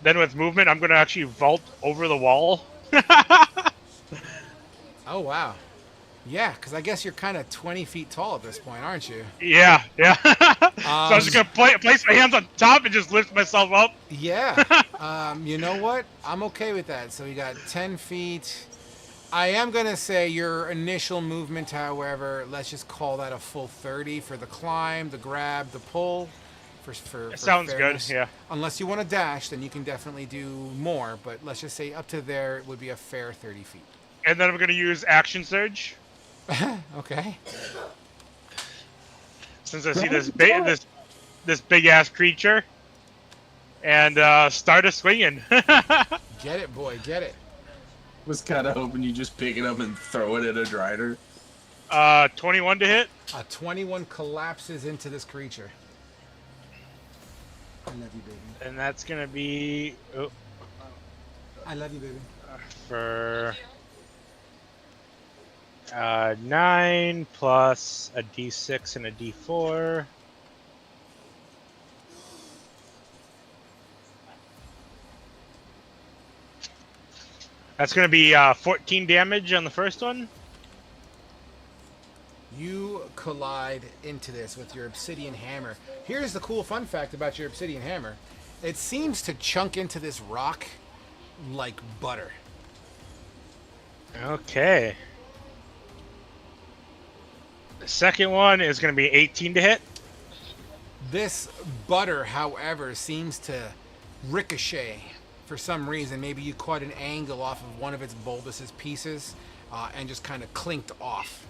Then with movement, I'm gonna actually vault over the wall. Oh, wow. Yeah, because I guess you're kind of 20 feet tall at this point, aren't you? Yeah. So I'm just gonna place my hands on top and just lift myself up. Yeah. You know what? I'm okay with that. So we got 10 feet. I am going to say your initial movement, however, let's just call that a full 30 for the climb, the grab, the pull. For sounds fairness. good, yeah. Unless you want to dash, then you can definitely do more. But let's just say up to there would be a fair 30 feet. And then I'm gonna use action surge. Okay. Since I see this big ass creature, and start a swinging. Get it, boy, get it. Was kind of hoping you just pick it up and throw it at a drider. 21 to hit. A 21 collapses into this creature. I love you, baby. And that's gonna be I love you, baby. for 9 plus a d6 and a d4. That's going to be 14 damage on the first one. You collide into this with your obsidian hammer. Here's the cool fun fact about your obsidian hammer. It seems to chunk into this rock like butter. Okay. The second one is going to be 18 to hit. This butter, however, seems to ricochet for some reason. Maybe you caught an angle off of one of its bulbous's pieces and just kind of clinked off.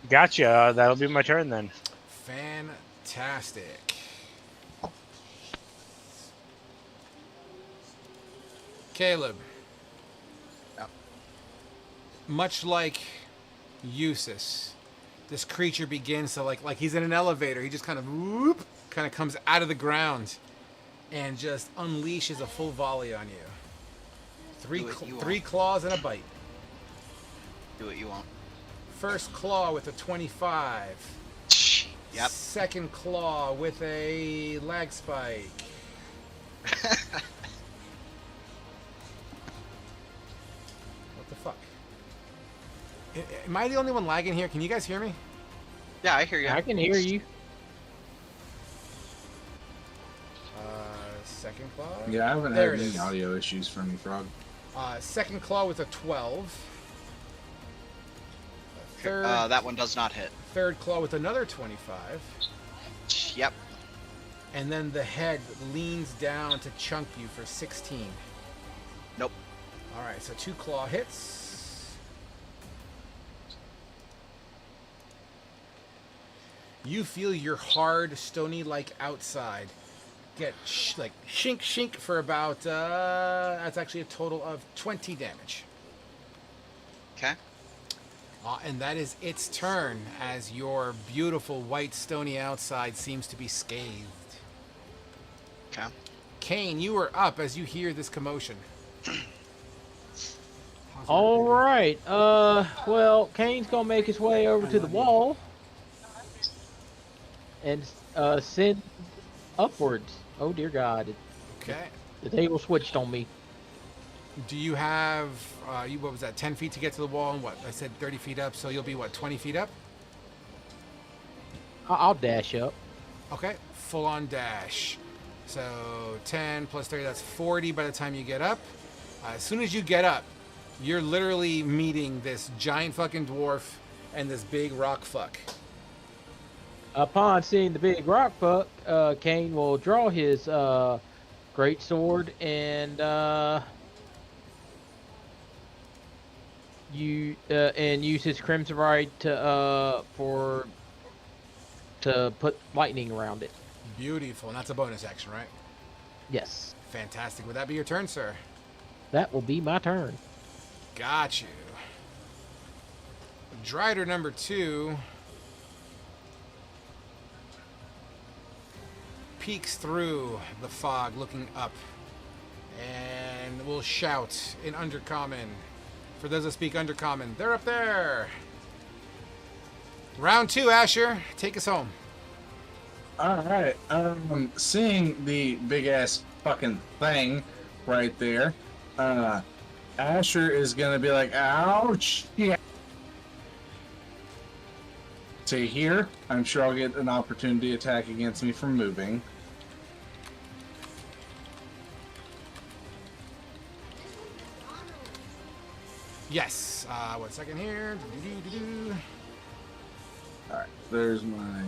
Gotcha. That'll be my turn then. Fantastic. Caleb. Yep. Much like Eustace, this creature begins to like he's in an elevator. He just kind of comes out of the ground and just unleashes a full volley on you. Three claws and a bite. Do what you want. First claw with a 25. Yep. Second claw with a lag spike. What the fuck? Am I the only one lagging here? Can you guys hear me? Yeah, I hear you. I can hear you. Second claw. Yeah, I haven't There had it any is. audio issues from you, Frog. Second claw with a 12. Third, That one does not hit. third claw with another 25. Yep. And then the head leans down to chunk you for 16. Nope. Alright, so 2 claw hits. You feel your hard, stony-like outside get shink for about, that's actually a total of 20 damage. Okay. And that is its turn as your beautiful white stony outside seems to be scathed. Okay. Kane, you are up as you hear this commotion. All right. Well, Kane's gonna make his way over to the wall and send upwards. Oh dear God! Okay. The table switched on me. Do you have, what was that, 10 feet to get to the wall? And what? I said 30 feet up, so you'll be, what, 20 feet up? I'll dash up. Okay, full on dash. So 10 plus 30, that's 40 by the time you get up. As soon as you get up, you're literally meeting this giant fucking dwarf and this big rock fuck. Upon seeing the big rock fuck, Kane will draw his great sword and use his crimson right to put lightning around it. Beautiful, and that's a bonus action, right? Yes, Fantastic. Would that be your turn, sir? that will be my turn. Got you. Drider number 2 peeks through the fog looking up and will shout in Undercommon. For those that speak Undercommon, they're up there. Round 2, Asher. Take us home. All right. Seeing the big ass fucking thing right there, Asher is gonna be like, "Ouch!" Yeah. To here, I'm sure I'll get an opportunity attack against me for moving. Yes. 1 second here. All right. There's my.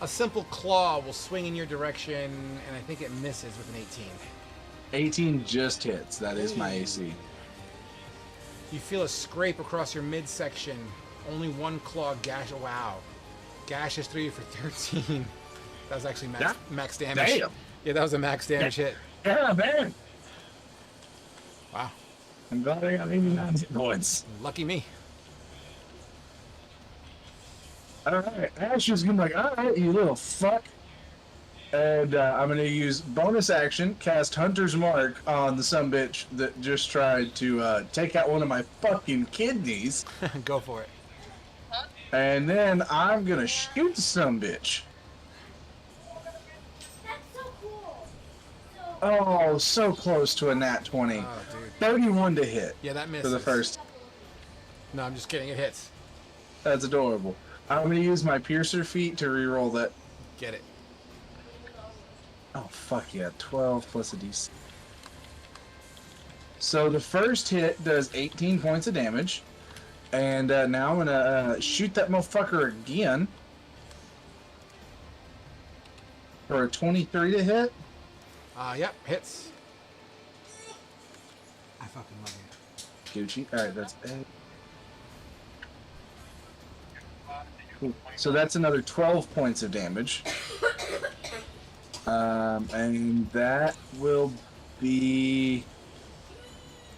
A simple claw will swing in your direction, and I think it misses with an 18. 18 just hits. That is my AC. You feel a scrape across your midsection. Only one claw gash. Oh, wow. Gashes through you for 13. That was actually max damage. Damn. Yeah, that was a max damage hit. Yeah, man. Wow. I'm glad I got 89 hit points. Lucky me. All right, Asher's gonna be like, "All right, you little fuck," and I'm gonna use bonus action, cast Hunter's Mark on the sumbitch that just tried to take out one of my fucking kidneys, Go for it. and then I'm gonna shoot the sumbitch. Oh, so close to a nat 20. Oh, dude. 31 to hit Yeah, that misses. for the first. No, I'm just kidding. It hits. That's adorable. I'm gonna use my piercer feat to reroll that. Get it. Oh, fuck yeah. 12 plus a d6. So the first hit does 18 points of damage. And now I'm going to shoot that motherfucker again. For a 23 to hit. Yep, hits. I fucking love you. Gucci. All right, that's A. Cool. So that's another 12 points of damage. And that will be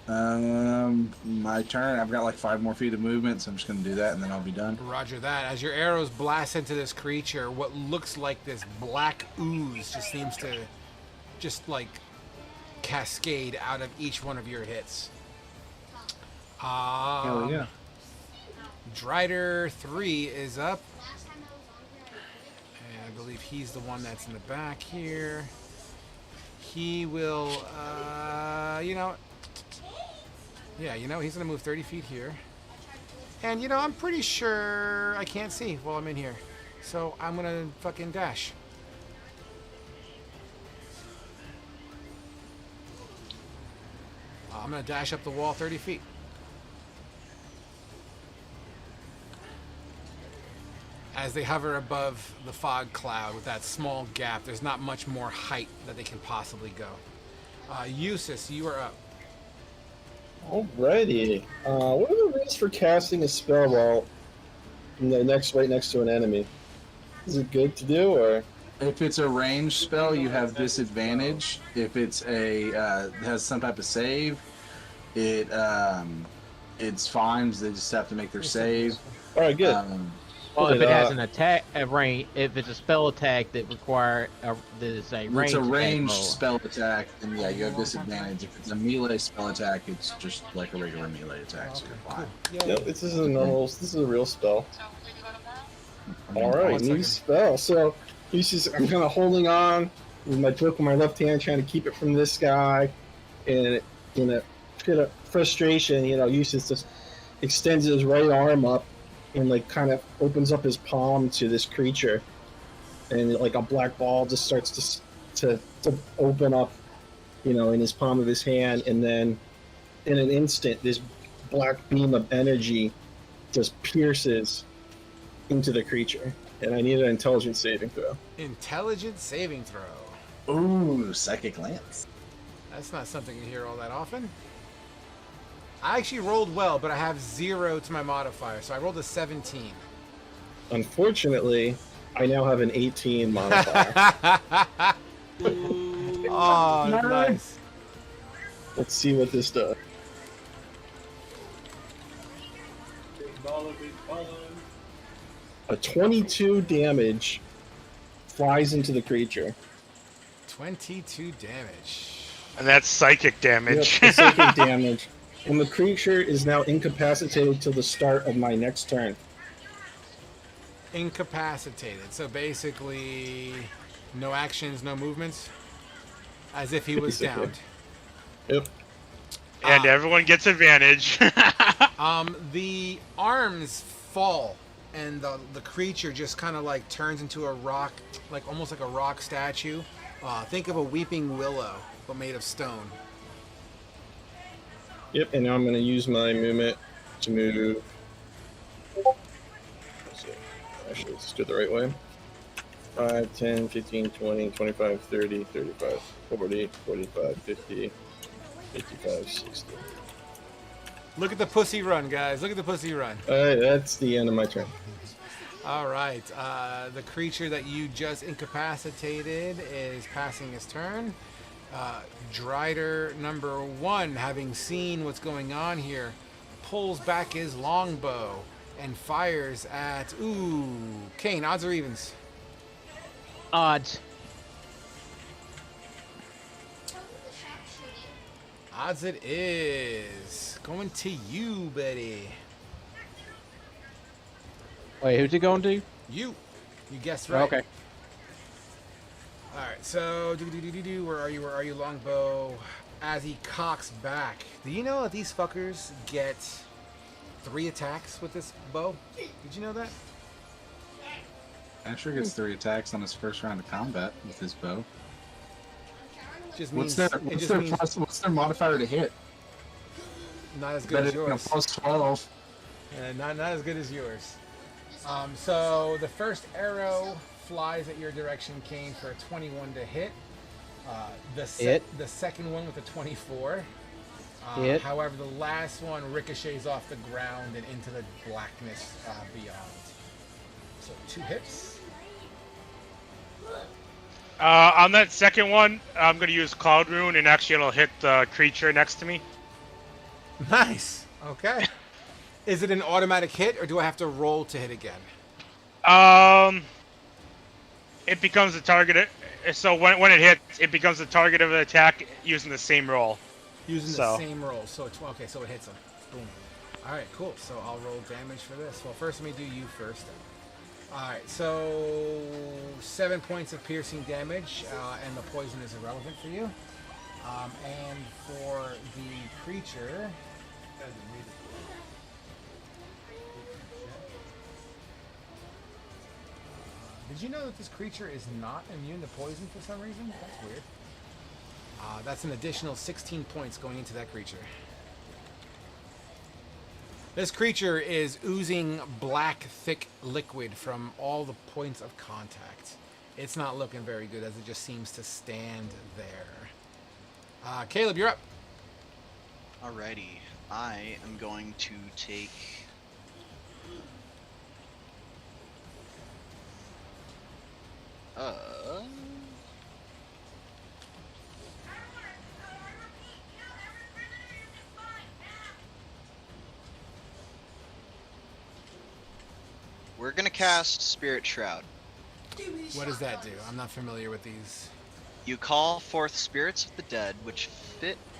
my turn. I've got like 5 more feet of movement, so I'm just gonna do that and then I'll be done. Roger that. As your arrows blast into this creature, what looks like this black ooze just seems to like cascade out of each one of your hits. Hell yeah. Drider 3 is up. And I believe he's the one that's in the back here. He will, he's going to move 30 feet here. And, I'm pretty sure I can't see while I'm in here. So I'm going to fucking dash. I'm going to dash up the wall 30 feet. As they hover above the fog cloud with that small gap, there's not much more height that they can possibly go. Eustace, you are up. Alrighty. What are the rules for casting a spell while right next to an enemy? Is it good to do, or? If it's a ranged spell, you have disadvantage. If it's has some type of save, it's fine. They just have to make their save. All right, good. Well, if it has an attack, if it's a spell attack that require that is a range. It's a ranged attack spell attack, then yeah, you have disadvantage. If it's a melee spell attack, it's just like a regular melee attack, so you're fine. Yep, this is a normal. This is a real spell. All One right, new second. spell. So I'm kind of holding on with my book in my left hand, trying to keep it from this guy, and in a fit of frustration, Eustace just extends his right arm up and like kind of opens up his palm to this creature, and like a black ball just starts to open up, in his palm of his hand, and then in an instant, this black beam of energy just pierces into the creature, and I need an intelligence saving throw. Intelligence saving throw. Ooh, psychic lance. That's not something you hear all that often. I actually rolled well, but I have 0 to my modifier, so I rolled a 17. Unfortunately, I now have an 18 modifier. Oh, nice. Let's see what this does. A 22 damage flies into the creature. 22 damage. And that's psychic damage. Yep, psychic damage. And the creature is now incapacitated till the start of my next turn. Incapacitated. So basically, no actions, no movements? As if he was Basically. downed. Yep. And everyone gets advantage. The arms fall, and the creature just kind of like turns into a rock, like almost like a rock statue. Think of a weeping willow, but made of stone. Yep, and now I'm going to use my movement to move. Let's see. Actually, let's do it the right way. 5, 10, 15, 20, 25, 30, 35, 40, 45, 50, 55, 60. Look at the pussy run, guys. Look at the pussy run. Alright, that's the end of my turn. All right. The creature that you just incapacitated is passing his turn. Drider number 1, having seen what's going on here, pulls back his longbow and fires at... Ooh, Kane, odds or evens? Odds. Odds it is. Going to you, buddy. Wait, who's it going to? You guessed right. Okay. All right, so where are you, longbow? As he cocks back, do you know that these fuckers get 3 attacks with this bow? Did you know that? Asher gets 3 attacks on his first round of combat with his bow. Just What's means what's their modifier to hit? not as good Better as than a yours. plus 12. Not as good as yours. So the first arrow flies at your direction, Kane, for a 21 to hit. The second one with a 24. Hit. However, the last one ricochets off the ground and into the blackness beyond. So 2 hits. On that second one, I'm going to use Cloud Rune, and actually it'll hit the creature next to me. Nice. Okay. Is it an automatic hit, or do I have to roll to hit again? It becomes the target. So when it hits, it becomes the target of an attack using the same roll. Using the same roll. So it's okay. So it hits him. Boom. All right. Cool. So I'll roll damage for this. Well, first let me do you first. All right. So 7 points of piercing damage, and the poison is irrelevant for you. And for the creature. Did you know that this creature is not immune to poison for some reason? That's weird. That's an additional 16 points going into that creature. This creature is oozing black, thick liquid from all the points of contact. It's not looking very good as it just seems to stand there. Caleb, you're up. Alrighty. I am going to take... We're gonna cast Spirit Shroud. What does that do? I'm not familiar with these. You call forth spirits of the dead, which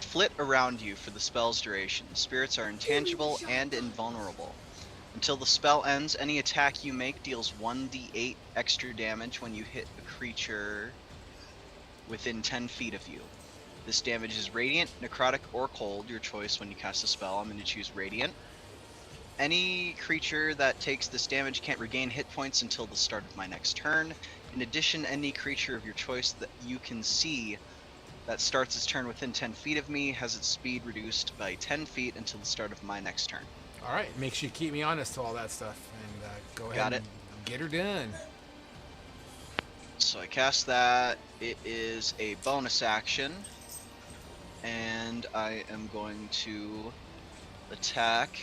flit around you for the spell's duration. Spirits are intangible and invulnerable. Until the spell ends, any attack you make deals 1d8 extra damage when you hit a creature within 10 feet of you. This damage is radiant, necrotic, or cold, your choice when you cast a spell. I'm going to choose radiant. Any creature that takes this damage can't regain hit points until the start of my next turn. In addition, any creature of your choice that you can see that starts its turn within 10 feet of me has its speed reduced by 10 feet until the start of my next turn. All right, make sure you keep me honest to all that stuff, and go ahead and get her done. So I cast that. It is a bonus action, and I am going to attack,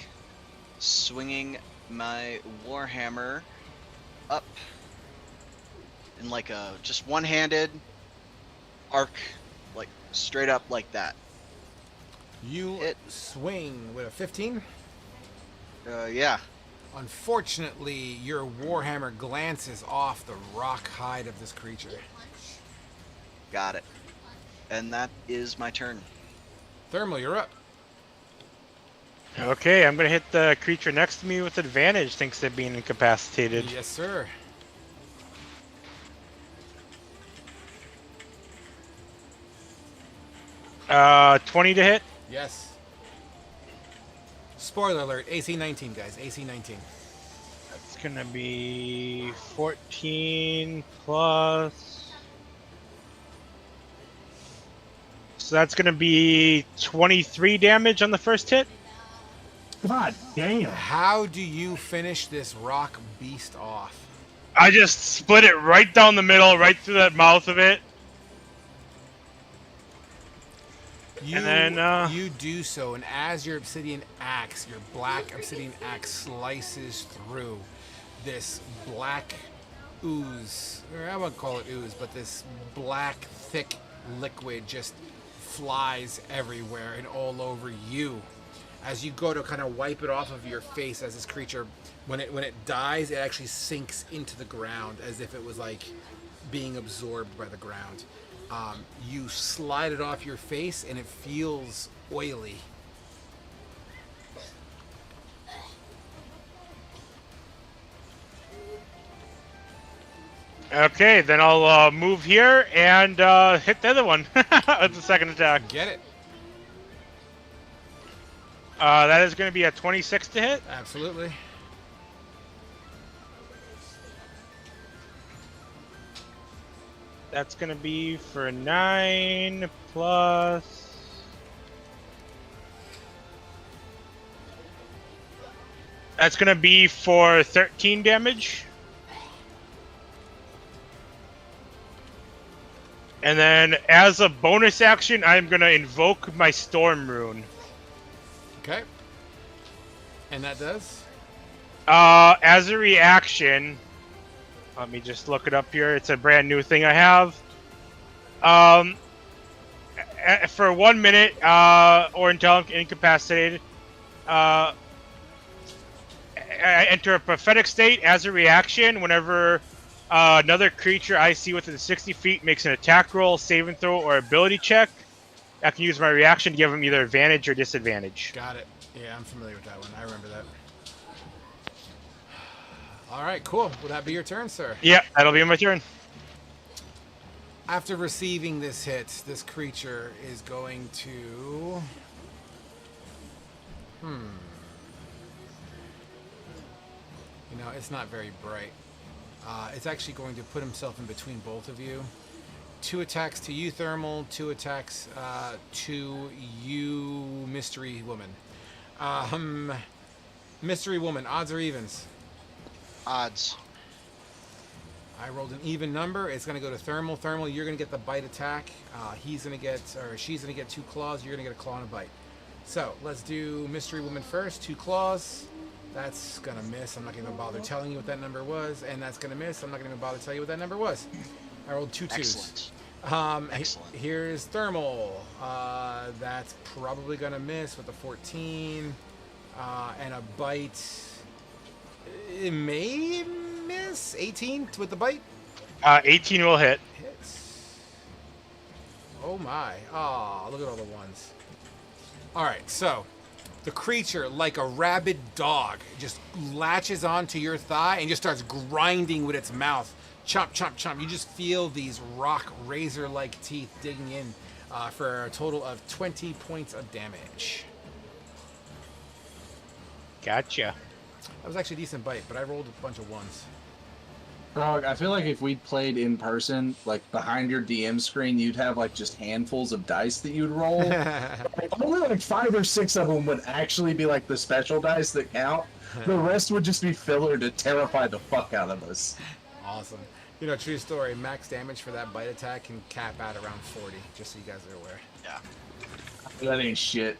swinging my warhammer up in like a just one-handed arc, like straight up like that. You swing with a 15? Yeah. Unfortunately, your warhammer glances off the rock hide of this creature. Got it. And that is my turn. Thermal, you're up. Okay, I'm gonna hit the creature next to me with advantage, thanks to being incapacitated. Yes, sir. Uh, 20 to hit. Yes. Spoiler alert, AC 19, guys. AC 19. That's gonna be 14 plus. So that's gonna be 23 damage on the first hit. God damn. How do you finish this rock beast off? I just split it right down the middle, right through the mouth of it. You do so, and as your obsidian axe, your black obsidian axe slices through this black ooze, or I won't call it ooze, but this black, thick liquid just flies everywhere and all over you. As you go to kind of wipe it off of your face, as this creature, when it dies, it actually sinks into the ground as if it was like being absorbed by the ground. You slide it off your face and it feels oily. Okay, then I'll move here and hit the other one with the second attack. Get it? That is going to be a 26 to hit. Absolutely. That's going to be for 9 plus... That's going to be for 13 damage. And then, as a bonus action, I'm gonna invoke my Storm Rune. Okay. And that does? As a reaction, let me just look it up here. It's a brand new thing I have. For 1 minute, or until I'm incapacitated, I enter a prophetic state as a reaction. Whenever another creature I see within 60 feet makes an attack roll, saving throw, or ability check, I can use my reaction to give them either advantage or disadvantage. Got it. Yeah, I'm familiar with that one. I remember that. All right, cool. Will that be your turn, sir? Yeah, that'll be my turn. After receiving this hit, this creature is going to... You know, it's not very bright. It's actually going to put himself in between both of you. 2 attacks to you, Thermal. 2 attacks to you, Mystery Woman. Mystery Woman, odds or evens? Odds. I rolled an even number. It's going to go to Thermal. Thermal, you're going to get the bite attack. He's going to get, or she's going to get 2 claws. You're going to get a claw and a bite. So let's do Mystery Woman first. 2 claws. That's going to miss. I'm not going to bother telling you what that number was. And that's going to miss. I'm not going to bother tell you what that number was. I rolled 2 twos. Excellent. Excellent. Here's Thermal. That's probably going to miss with a 14. And a bite. It may miss. 18 with the bite. 18 will hit. Hits. Oh my. Oh, look at all the ones. Alright, so the creature, like a rabid dog, just latches onto your thigh and just starts grinding with its mouth. Chomp, chomp, chomp. You just feel these rock razor-like teeth digging in for a total of 20 points of damage. Gotcha. That was actually a decent bite, but I rolled a bunch of ones. Frog, I feel like if we'd played in person, like behind your DM screen, you'd have like just handfuls of dice that you'd roll. Like, only like 5 or 6 of them would actually be like the special dice that count. The rest would just be filler to terrify the fuck out of us. Awesome. You know, true story, max damage for that bite attack can cap out around 40, just so you guys are aware. Yeah. That ain't shit.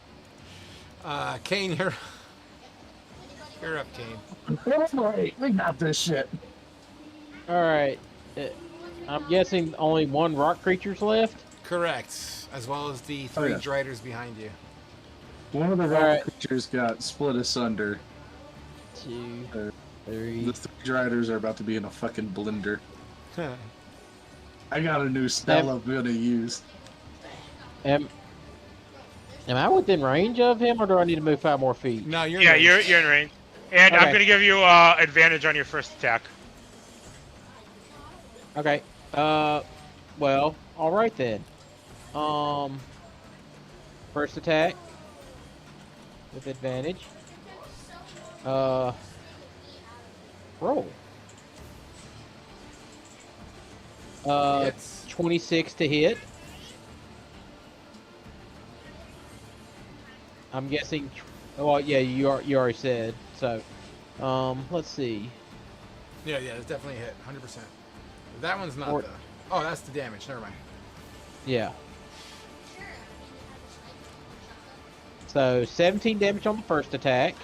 Kane, you're up, Kane. Alright, we got this shit. Alright. I'm guessing only 1 rock creature's left? Correct. As well as the 3 yeah. driders behind you. One of the rock Alright. creatures got split asunder. 2, 3. The 3 driders are about to be in a fucking blender. I got a new spell I'm gonna use. Am I within range of him, or do I need to move 5 more feet? No, you're Yeah, in you're range. in range. And Okay. I'm gonna give you advantage on your first attack. Okay. Well, alright then. First attack. With advantage. Roll. Hits. 26 to hit. I'm guessing. Well, yeah, you already said. So, let's see. Yeah, it's definitely a hit, 100%. That one's not Or- though. Oh, that's the damage. Never mind. Yeah. So 17 damage on the first attack.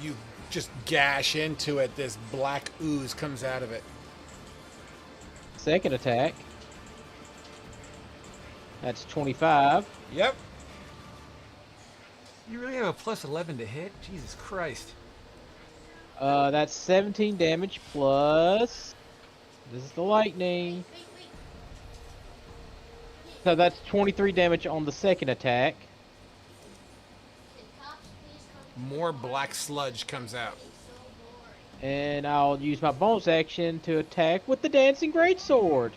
You just gash into it. This black ooze comes out of it. Second attack. That's 25. Yep. You really have a plus 11 to hit? Jesus Christ. That's 17 damage plus. This is the lightning. So that's 23 damage on the second attack. More black sludge comes out. And I'll use my bonus action to attack with the dancing greatsword.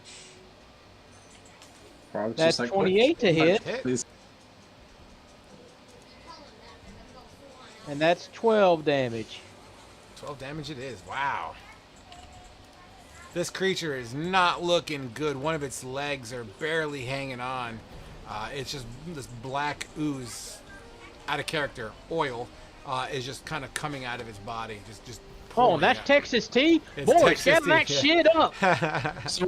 Frog's That's just like, 28 to hit. Hit. Please. And that's 12 damage. 12 damage it is. Wow. This creature is not looking good. One of its legs are barely hanging on. It's just this black ooze, out of character, oil, is just kind of coming out of its body. Just Oh, that's Yeah. Texas tea? It's Boy, Texas shut tea, that yeah. shit up.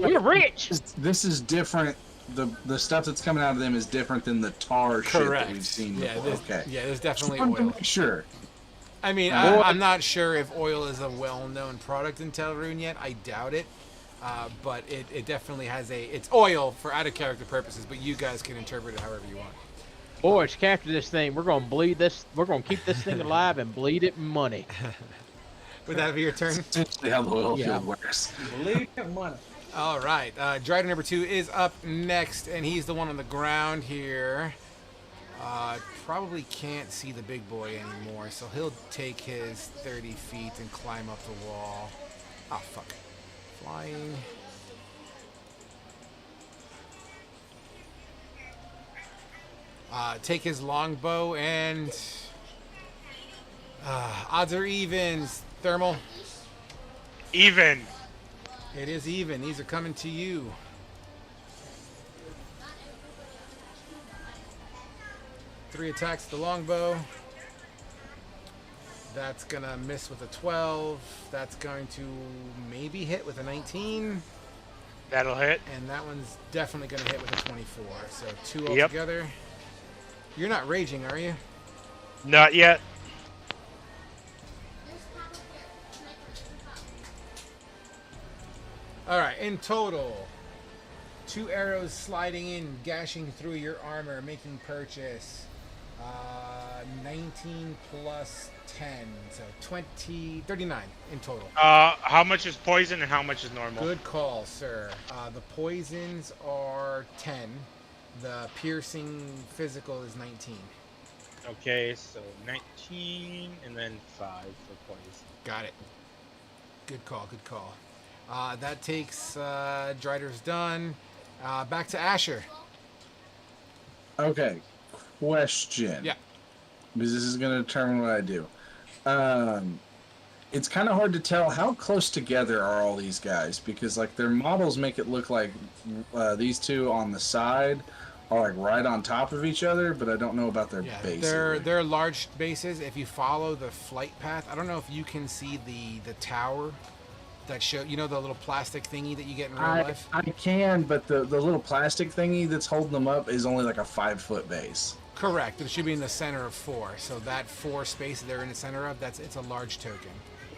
We're rich. This is different. The stuff that's coming out of them is different than the tar shit that we've seen Yeah, before. there's, Okay. yeah, there's Just definitely wanted to oil. make sure. I mean, Boy. I'm not sure if oil is a well-known product in Tal Rune yet. I doubt it. But it definitely has it's oil for out-of-character purposes, but you guys can interpret it however you want. Boys, capture this thing. We're gonna bleed this. We're gonna keep this thing alive and bleed it money. Would that be your turn? Essentially how the oil Yeah. field works. Bleed it money. All right. Drider number 2 is up next, and he's the one on the ground here. Probably can't see the big boy anymore, so he'll take his 30 feet and climb up the wall. Oh, fuck. Flying. Take his longbow and odds are evens. Thermal. Even. It is even. These are coming to you. Three attacks with the longbow. That's gonna miss with a 12. That's going to maybe hit with a 19. That'll hit. And that one's definitely gonna hit with a 24. So 2 Yep. altogether. You're not raging, are you? Not yet. Alright, in total, 2 arrows sliding in, gashing through your armor, making purchase. 19 plus 10, so 39 in total. How much is poison and how much is normal? Good call, sir. The poisons are 10. The piercing physical is 19. Okay, so 19 and then 5 for poison. Got it. Good call, good call. That takes Drider's done. Back to Asher. Okay. Question. Yeah. Because this is going to determine what I do. It's kind of hard to tell how close together are all these guys, because like their models make it look like these two on the side are like right on top of each other, but I don't know about their bases. They're large bases. If you follow the flight path, I don't know if you can see the tower that show, you know, the little plastic thingy that you get in real life. I can, but the little plastic thingy that's holding them up is only like a 5-foot base. Correct. It should be in the center of 4. So that 4 space that they're in the center of, it's a large token.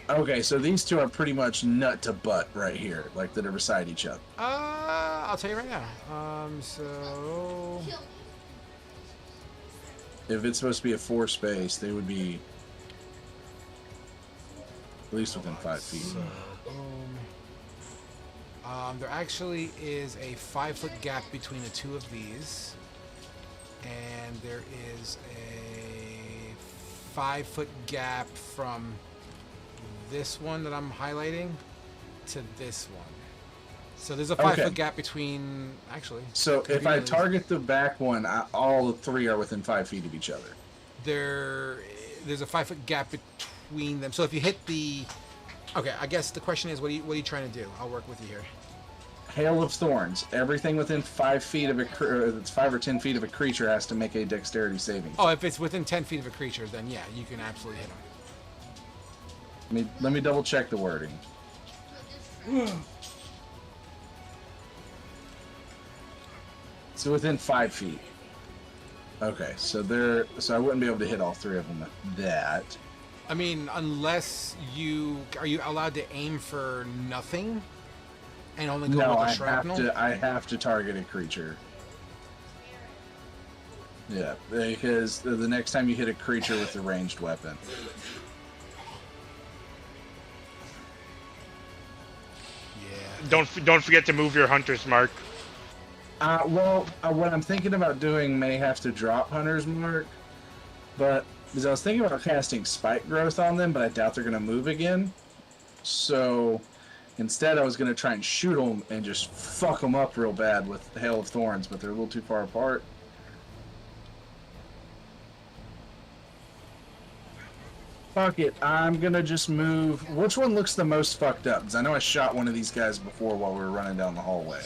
Okay, so these two are pretty much nut to butt right here, like that are beside each other. I'll tell you right now. So If it's supposed to be a 4 space, they would be at least within 5 feet. So, there actually is a 5-foot gap between the two of these, and there is a 5-foot gap from this one that I'm highlighting to this one. So there's a 5-foot gap between, actually. So if I target the back one, all 3 are within 5 feet of each other. There's a 5-foot gap between them. So if you hit the, okay, I guess the question is, what are you trying to do? I'll work with you here. Hail of Thorns. Everything within 5 feet of that's 5 or 10 feet of a creature has to make a dexterity saving. Oh, if it's within 10 feet of a creature, then yeah, you can absolutely hit him. Let me double check the wording. So within 5 feet. Okay, so I wouldn't be able to hit all 3 of them with that. I mean, unless are you allowed to aim for nothing and only go with the shrapnel? I have to target a creature. Yeah, because the next time you hit a creature with a ranged weapon. Yeah. Don't forget to move your hunter's mark. What I'm thinking about doing may have to drop Hunter's Mark, but because I was thinking about casting Spike Growth on them, but I doubt they're going to move again. So instead, I was going to try and shoot them and just fuck them up real bad with the Hail of Thorns, but they're a little too far apart. Fuck it, I'm going to just move. Which one looks the most fucked up? Because I know I shot one of these guys before while we were running down the hallway.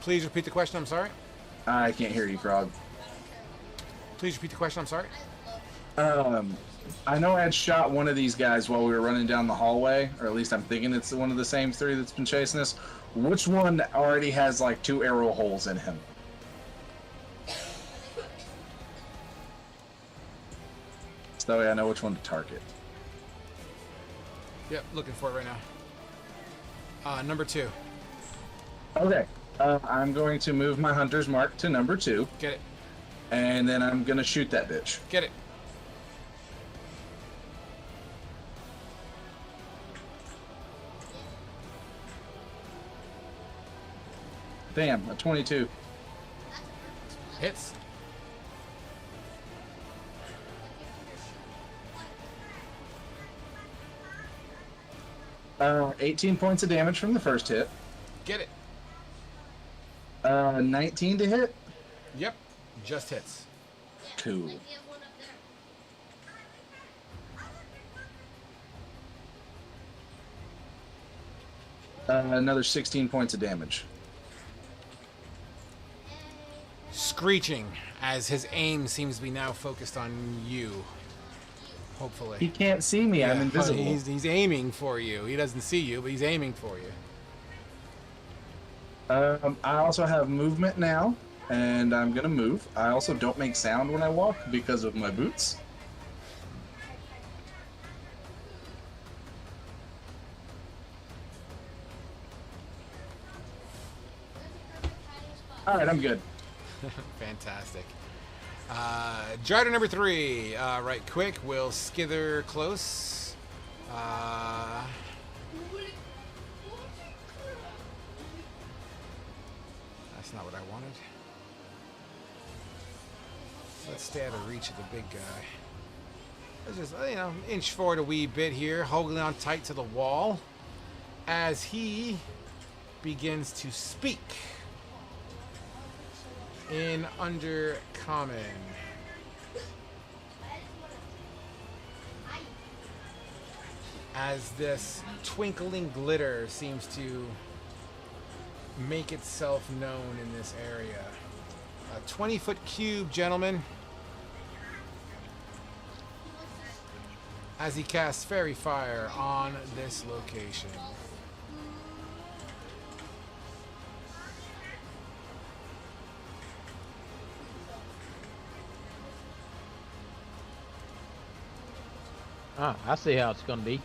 Please repeat the question, I'm sorry. I can't hear you, Frog. Please repeat the question, I'm sorry. I know I had shot one of these guys while we were running down the hallway, or at least I'm thinking it's one of the same three that's been chasing us. Which one already has like 2 arrow holes in him? So that way I know which one to target. Yep, looking for it right now. Number 2. Okay. I'm going to move my hunter's mark to number 2. Get it. And then I'm going to shoot that bitch. Get it. Damn, a 22. Hits. Uh, 18 points of damage from the first hit. Get it. 19 to hit. Yep. Just hits. Cool. Another 16 points of damage. Screeching as his aim seems to be now focused on you. Hopefully. He can't see me. I'm Yeah, invisible. He's aiming for you. He doesn't see you, but he's aiming for you. I also have movement now, and I'm gonna move. I also don't make sound when I walk because of my boots. All right, I'm good. Fantastic. Drider number 3. Right quick. Will skither close. That's not what I wanted. Let's stay out of reach of the big guy. Let's just, inch forward a wee bit here, holding on tight to the wall as he begins to speak in Undercommon. As this twinkling glitter seems to make itself known in this area. A 20-foot cube, gentlemen. As he casts Fairy Fire on this location. Ah, I see how it's going to be.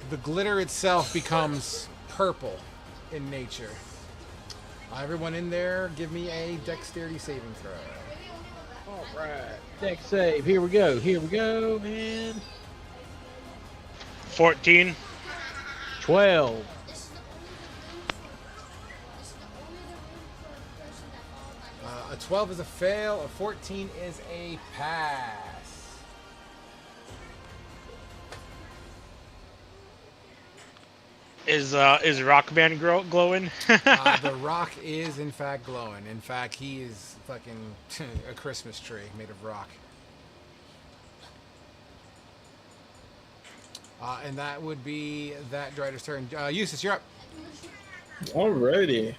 The glitter itself becomes purple in nature. Everyone in there, give me a dexterity saving throw. All right. Dex save. Here we go. Here we go. And 14. 12. A 12 is a fail. A 14 is a pass. Is Rock Band glowing? The rock is in fact glowing. In fact, he is fucking a Christmas tree made of rock. And that would be that Drider's turn. Eustace, you're up. Alrighty.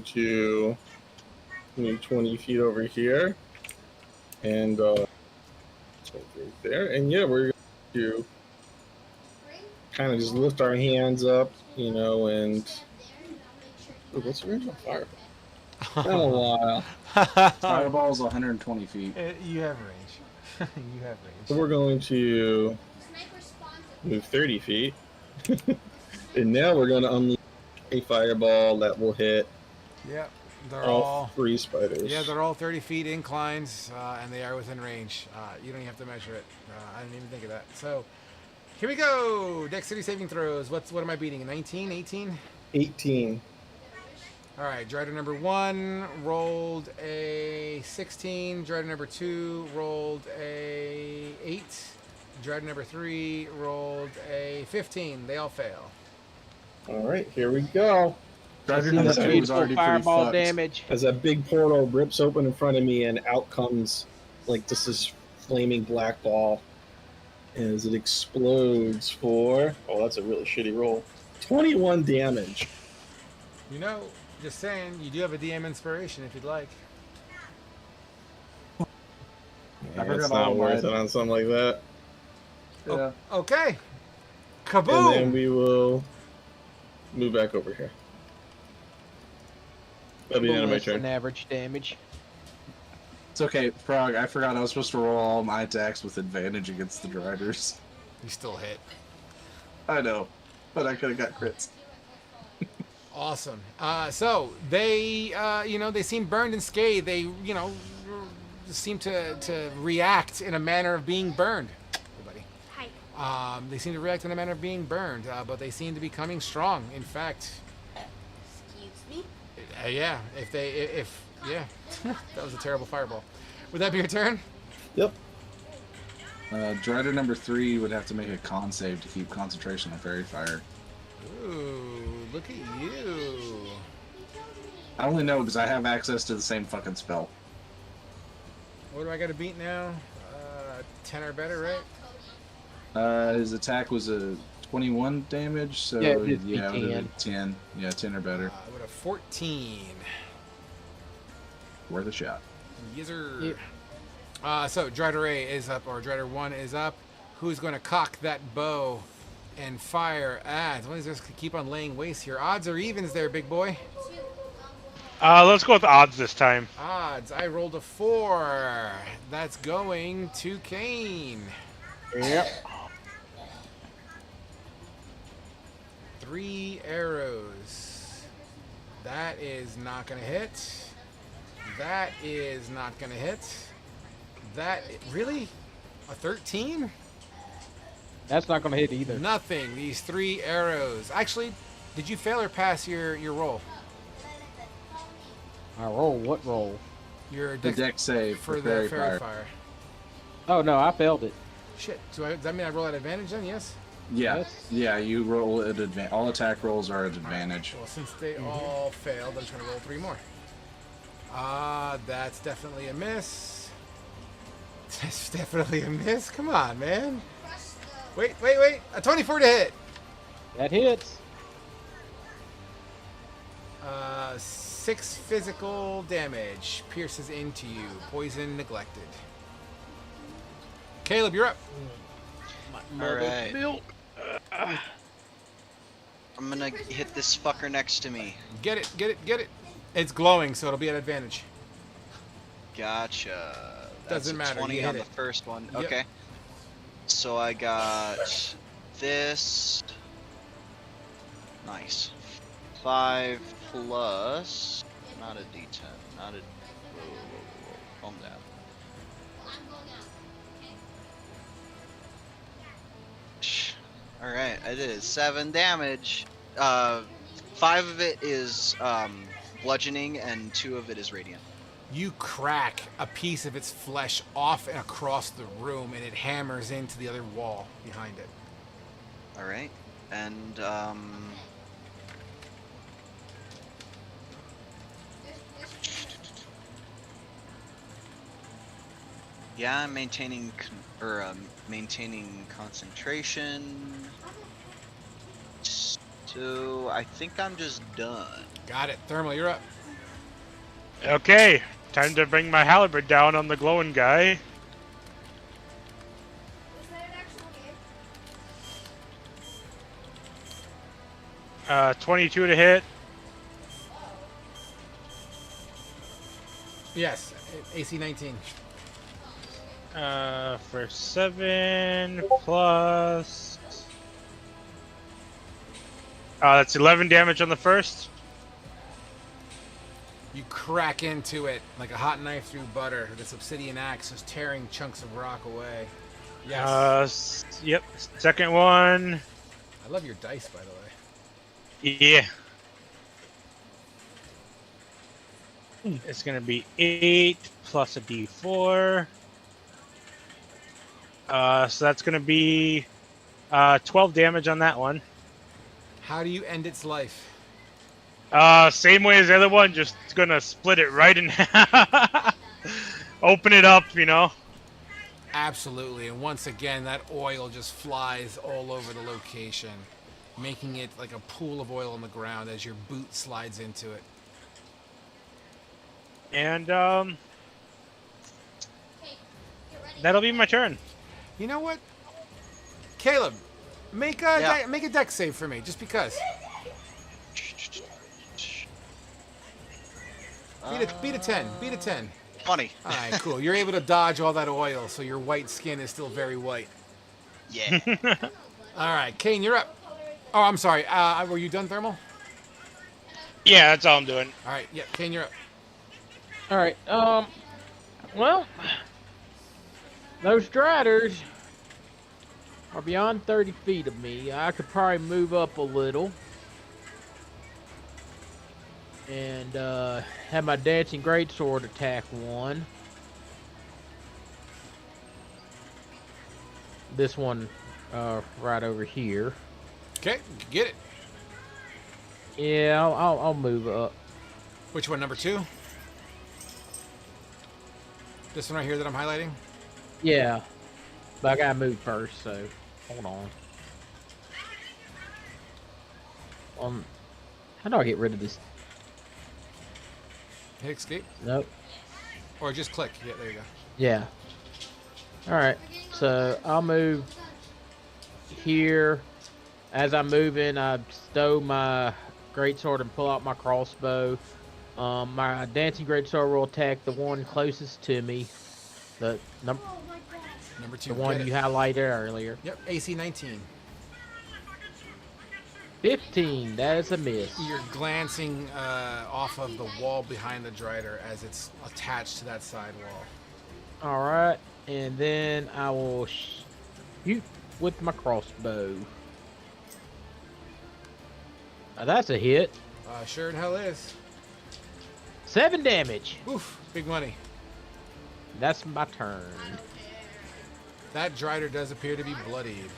To move 20 feet over here, and right there, and yeah, we're going to kind of just lift our hands up, and what's the range on fire? Been a while. Fireball's 120 feet. You have range. You have range. So we're going to move 30 feet, and now we're going to unleash a fireball that will hit. Yep, they're all 3 spiders. Yeah, they're all 30 feet inclines, and they are within range. You don't even have to measure it. I didn't even think of that. So, here we go. Dexterity saving throws. What am I beating? 19, 18? 18. All right, Drider number 1 rolled a 16. Drider number 2 rolled a 8. Drider number 3 rolled a 15. They all fail. All right, here we go. Drider number 2 was already pretty fireball fucked. damage. As that big portal rips open in front of me, and out comes like this flaming black ball as it explodes for, that's a really shitty roll, 21 damage. Just saying, you do have a DM inspiration if you'd like. Yeah, forgot it's all not worth mine. it on something like that. Yeah. Okay. And then Kaboom! we will move back over here. That'll be the end of my Less than turn. average damage. It's okay, Frog. I forgot I was supposed to roll all my attacks with advantage against the Driders. You still hit. I know, but I could have got crits. Awesome. So they, they seem burned and scathed. They, seem to react in a manner of being burned. Everybody. Hi. They seem to react in a manner of being burned, but they seem to be coming strong. In fact, Excuse me? yeah. Yeah, that was a terrible fireball. Would that be your turn? Yep. Drider number 3 would have to make a con save to keep concentration on fairy fire. Ooh, look at you. I only know because I have access to the same fucking spell. What do I got to beat now? 10 or better, right? His attack was a 21 damage, so Yeah, it'd be it would 10. have 10. Yeah, 10 or better. With a 14. Worth a shot. Yes, sir. Yep. So Drider A is up, or Drider 1 is up. Who's going to cock that bow and fire at? What is this? Keep on laying waste here. Odds or evens there, big boy? Let's go with odds this time. Odds. I rolled a 4. That's going to Kane. Yep. 3 arrows. That is not going to hit. That is not going to hit. Really? A 13? That's not going to hit either. Nothing. These 3 arrows. Actually, did you fail or pass your roll? I roll. What roll? Your The deck save for for the fairy fairy fire. fire. Oh, no, I failed it. Shit. Does that mean I roll at advantage then? Yes? Yeah, Yes. yeah, you roll at advantage. All attack rolls are at advantage. Well, since they all failed, I'm just going to roll 3 more. That's definitely a miss. That's definitely a miss. Come on, man. Wait. A 24 to hit. That hits. 6 physical damage. Pierces into you. Poison neglected. Caleb, you're up. All right. Milk. I'm gonna hit this fucker next to me. Get it. It's glowing, so it'll be at advantage. Gotcha. That's Doesn't a matter, 20 you hit on the it. first one. Yep. Okay. So I got this. Nice. 5 plus. Not a D10. Not a. Whoa. Calm down. All right, it is 7 damage. 5 of it is bludgeoning, and 2 of it is radiant. You crack a piece of its flesh off and across the room, and it hammers into the other wall behind it. All right, and yeah, I'm maintaining maintaining concentration. So I think I'm just done. Got it. Thermal, you're up. Okay, time to bring my halberd down on the glowing guy. Was that an actual game? 22 to hit. Yes, AC 19. For 7 plus. That's 11 damage on the first. You crack into it like a hot knife through butter. This obsidian axe is tearing chunks of rock away. Yes. Yep. Second one. I love your dice, by the way. Yeah. It's gonna be 8 plus a D4. So that's gonna be 12 damage on that one. How do you end its life? Same way as the other one, just gonna split it right in half. Open it up, you know. Absolutely, and once again, that oil just flies all over the location, making it like a pool of oil on the ground as your boot slides into it. And That'll be my turn. You know what? Caleb, make a make a deck save for me, just because. Beat a 10. Beat a 10. 20. All right, cool. You're able to dodge all that oil, so your white skin is still very white. Yeah. All right, Kane, you're up. Oh, I'm sorry. Were you done, Thermal? Yeah, that's all I'm doing. All right, yeah, Kane, you're up. All right. Well, those striders are beyond 30 feet of me. I could probably move up a little and have my dancing greatsword attack one. This one right over here. Okay, get it. Yeah, I'll move up. Which one, number 2? This one right here that I'm highlighting? Yeah, but I gotta move first, so hold on. How do I get rid of this? Hit escape? Nope. Or just click. Yeah, there you go. Yeah. Alright, so I'll move here. As I'm moving, I stow my greatsword and pull out my crossbow. My dancing greatsword will attack the one closest to me. The Number 2. the one get you it. highlighted earlier. Yep, AC 19. 15, that is a miss. You're glancing off of the wall behind the Drider as it's attached to that side wall. Alright, and then I will shoot with my crossbow. That's a hit. Sure in hell is. 7 damage. Oof, big money. That's my turn. That Drider does appear to be bloodied.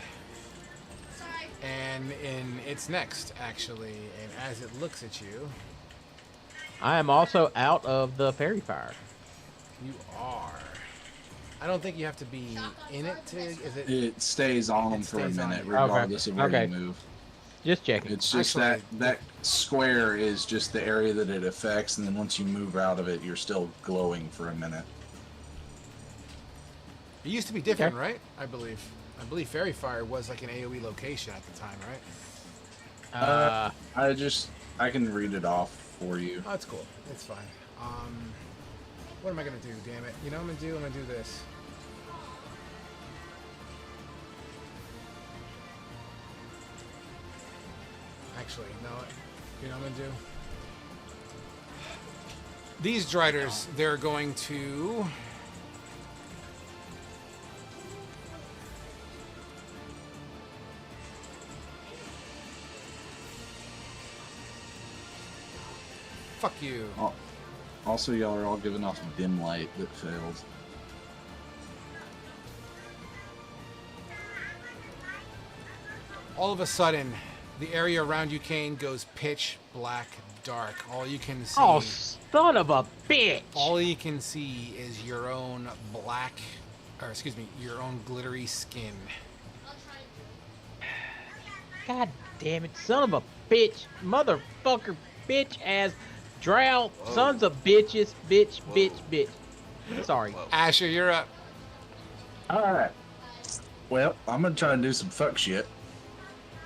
And it's next, actually. And as it looks at you, I am also out of the fairy fire. you are. I don't think you have to be in it to. Is it? It stays on them It for a stays on minute, you. regardless of where Okay. you move. Just checking. It's just Actually, that square is just the area that it affects, and then once you move out of it, you're still glowing for a minute. It used to be different, right? I believe. I believe Fairy Fire was like an AoE location at the time, right? I can read it off for you. Oh, that's cool. It's fine. What am I gonna do? Damn it! You know what I'm gonna do? I'm gonna do this. Actually, no. You know what I'm gonna do? These Driders, they're going to. Fuck you. Also, y'all are all giving off dim light that fails. All of a sudden, the area around you, Kane, goes pitch black dark. All you can see. Oh, son of a bitch! All you can see is your own black, or excuse me, your own glittery skin. God damn it, son of a bitch, motherfucker, bitch ass, drow, sons of bitches, bitch. Sorry. Asher, you're up. Alright. Well, I'm gonna try and do some fuck shit.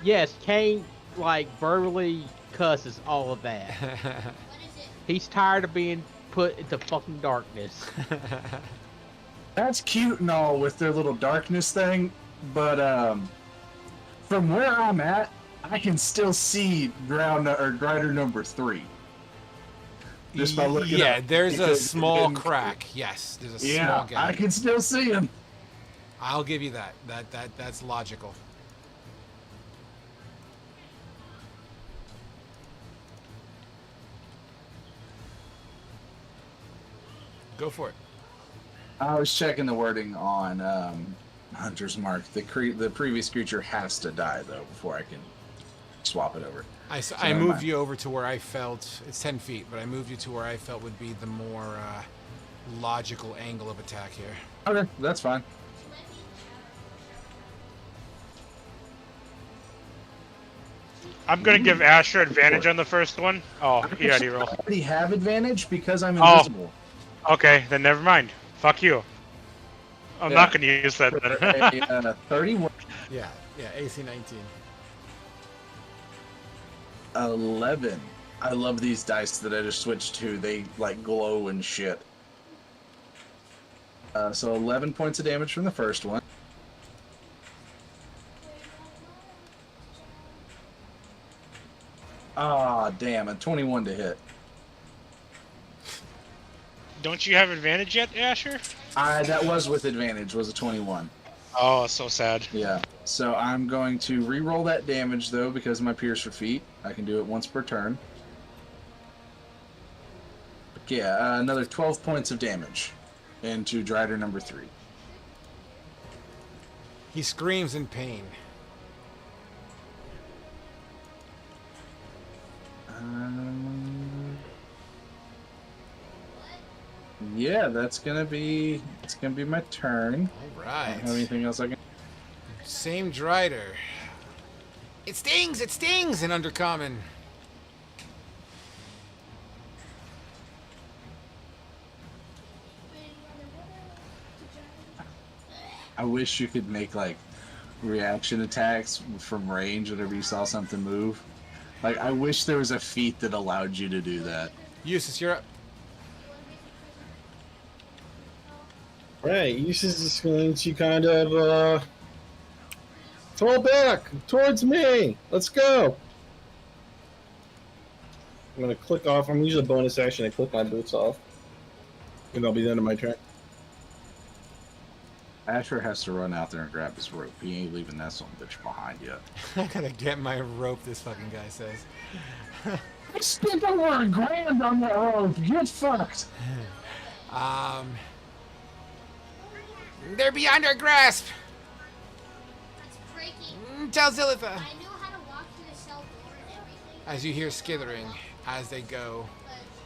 Yes, Kane, like, verbally cusses all of that. He's tired of being put into fucking darkness. That's cute and all with their little darkness thing, but from where I'm at, I can still see Grider number 3. Just by looking yeah, up. there's a Because- small crack. Yes, there's a small Yeah, gap. I can still see him. I'll give you that. That's logical. Go for it. I was checking the wording on Hunter's Mark. The previous creature has to die, though, before I can swap it over. I never moved mind. you over to where I felt, it's 10 feet, but I moved you to where I felt would be the more logical angle of attack here. Okay, that's fine. I'm gonna give Asher advantage on the first one. Oh, he already I rolled. already have advantage because I'm Oh. invisible. Okay, then never mind. Fuck you. I'm Yeah. not going to use that For then. a 31. Yeah, AC 19. 11. I love these dice that I just switched to. They like glow and shit. So 11 points of damage from the first one. Ah, damn, a 21 to hit. Don't you have advantage yet, Asher? That was with advantage, was a 21. Oh, so sad. Yeah. So I'm going to re-roll that damage though because of my Pierce for feet. I can do it once per turn. But yeah, another 12 points of damage into Drider number 3. He screams in pain. Yeah, it's gonna be my turn. All I don't right. have anything else I can. Same Drider. It stings in Undercommon. I wish you could make like reaction attacks from range whenever you saw something move. Like I wish there was a feat that allowed you to do that. Eustace, you're up. Right, Eustace is going to kind of throw back towards me. Let's go. I'm going to click off. I'm going to use a bonus action and click my boots off. And I'll be the end of my turn. Asher has to run out there and grab his rope. He ain't leaving that son of a bitch behind yet. I gotta get my rope, this fucking guy says. I spent over $1,000 on that rope. Get fucked. They're beyond our grasp. It's breaking. Tell Zilitha. I know how to walk through the cell door and everything. As you hear skithering as they go.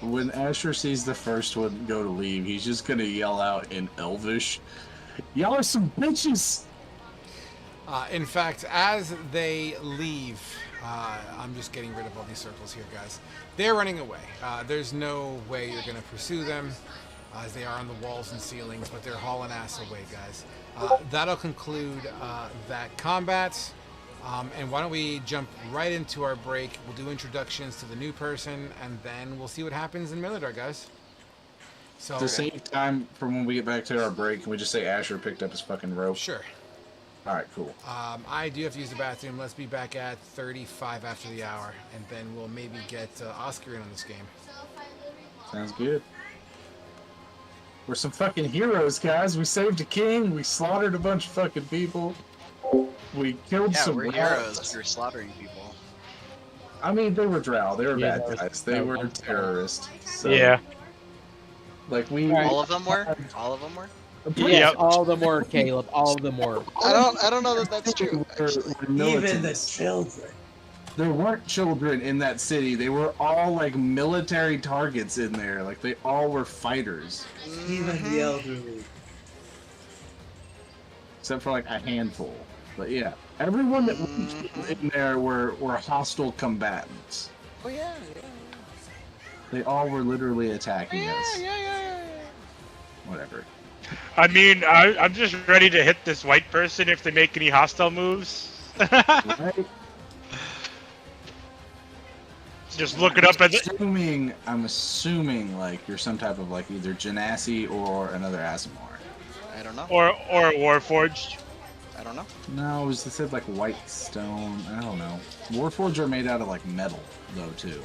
When Asher sees the first one go to leave, he's just gonna yell out in Elvish, "Y'all are some bitches!" In fact, as they leave, I'm just getting rid of all these circles here, guys. They're running away. There's no way you're going to pursue them, as they are on the walls and ceilings, but they're hauling ass away, guys. That'll conclude that combat. And why don't we jump right into our break? We'll do introductions to the new person, and then we'll see what happens in Milidar, guys. So, To save time from when we get back to our break, can we just say Asher picked up his fucking rope? sure. Alright, cool. I do have to use the bathroom. Let's be back at 35 after the hour, and then we'll maybe get Oscar in on this game. Sounds good. We're some fucking heroes, guys. We saved a king. We slaughtered a bunch of fucking people. We killed Yeah, some we're rats. heroes for slaughtering people. I mean, they were drow. They were Yeah, bad guys. They were terrorists. So, Yeah. Like we. All of them were? All of them were? Yes, Yep. all of them were, Caleb. All of them were. I don't know that that's true, actually. Even the children. There weren't children in that city. They were all like military targets in there. Like they all were fighters, Even the elderly. except for like a handful. But yeah, everyone that was in there were hostile combatants. Oh yeah, They all were literally attacking us. yeah. Whatever. I mean, I'm just ready to hit this white person if they make any hostile moves. Right? Just look it up as it. I'm assuming like you're some type of like either Genasi or another Asimar. I don't know. Or Warforged. I don't know. No, it said like white stone. I don't know. Warforged are made out of like metal though too.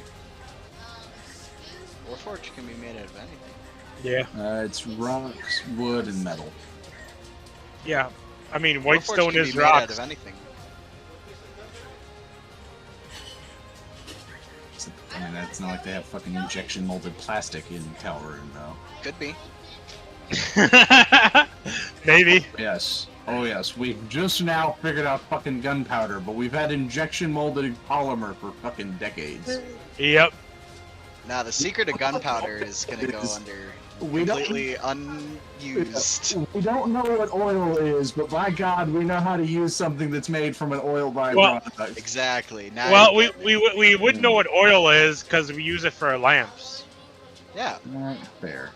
Warforged can be made out of anything. Yeah. It's rocks, wood, and metal. Yeah. I mean, white Warforged stone can is be made out rocks. of anything. I mean, it's not like they have fucking injection molded plastic in Tal Rune, though. Could be. Maybe. Yes. Oh, yes. We've just now figured out fucking gunpowder, but we've had injection molded polymer for fucking decades. Yep. Now the secret of gunpowder is gonna go under We don't- completely unused. We don't know what oil is, but by God, we know how to use something that's made from an oil Well- byproduct. Exactly. Now Well, we would know what oil is because we use it for our lamps. yeah. Fair.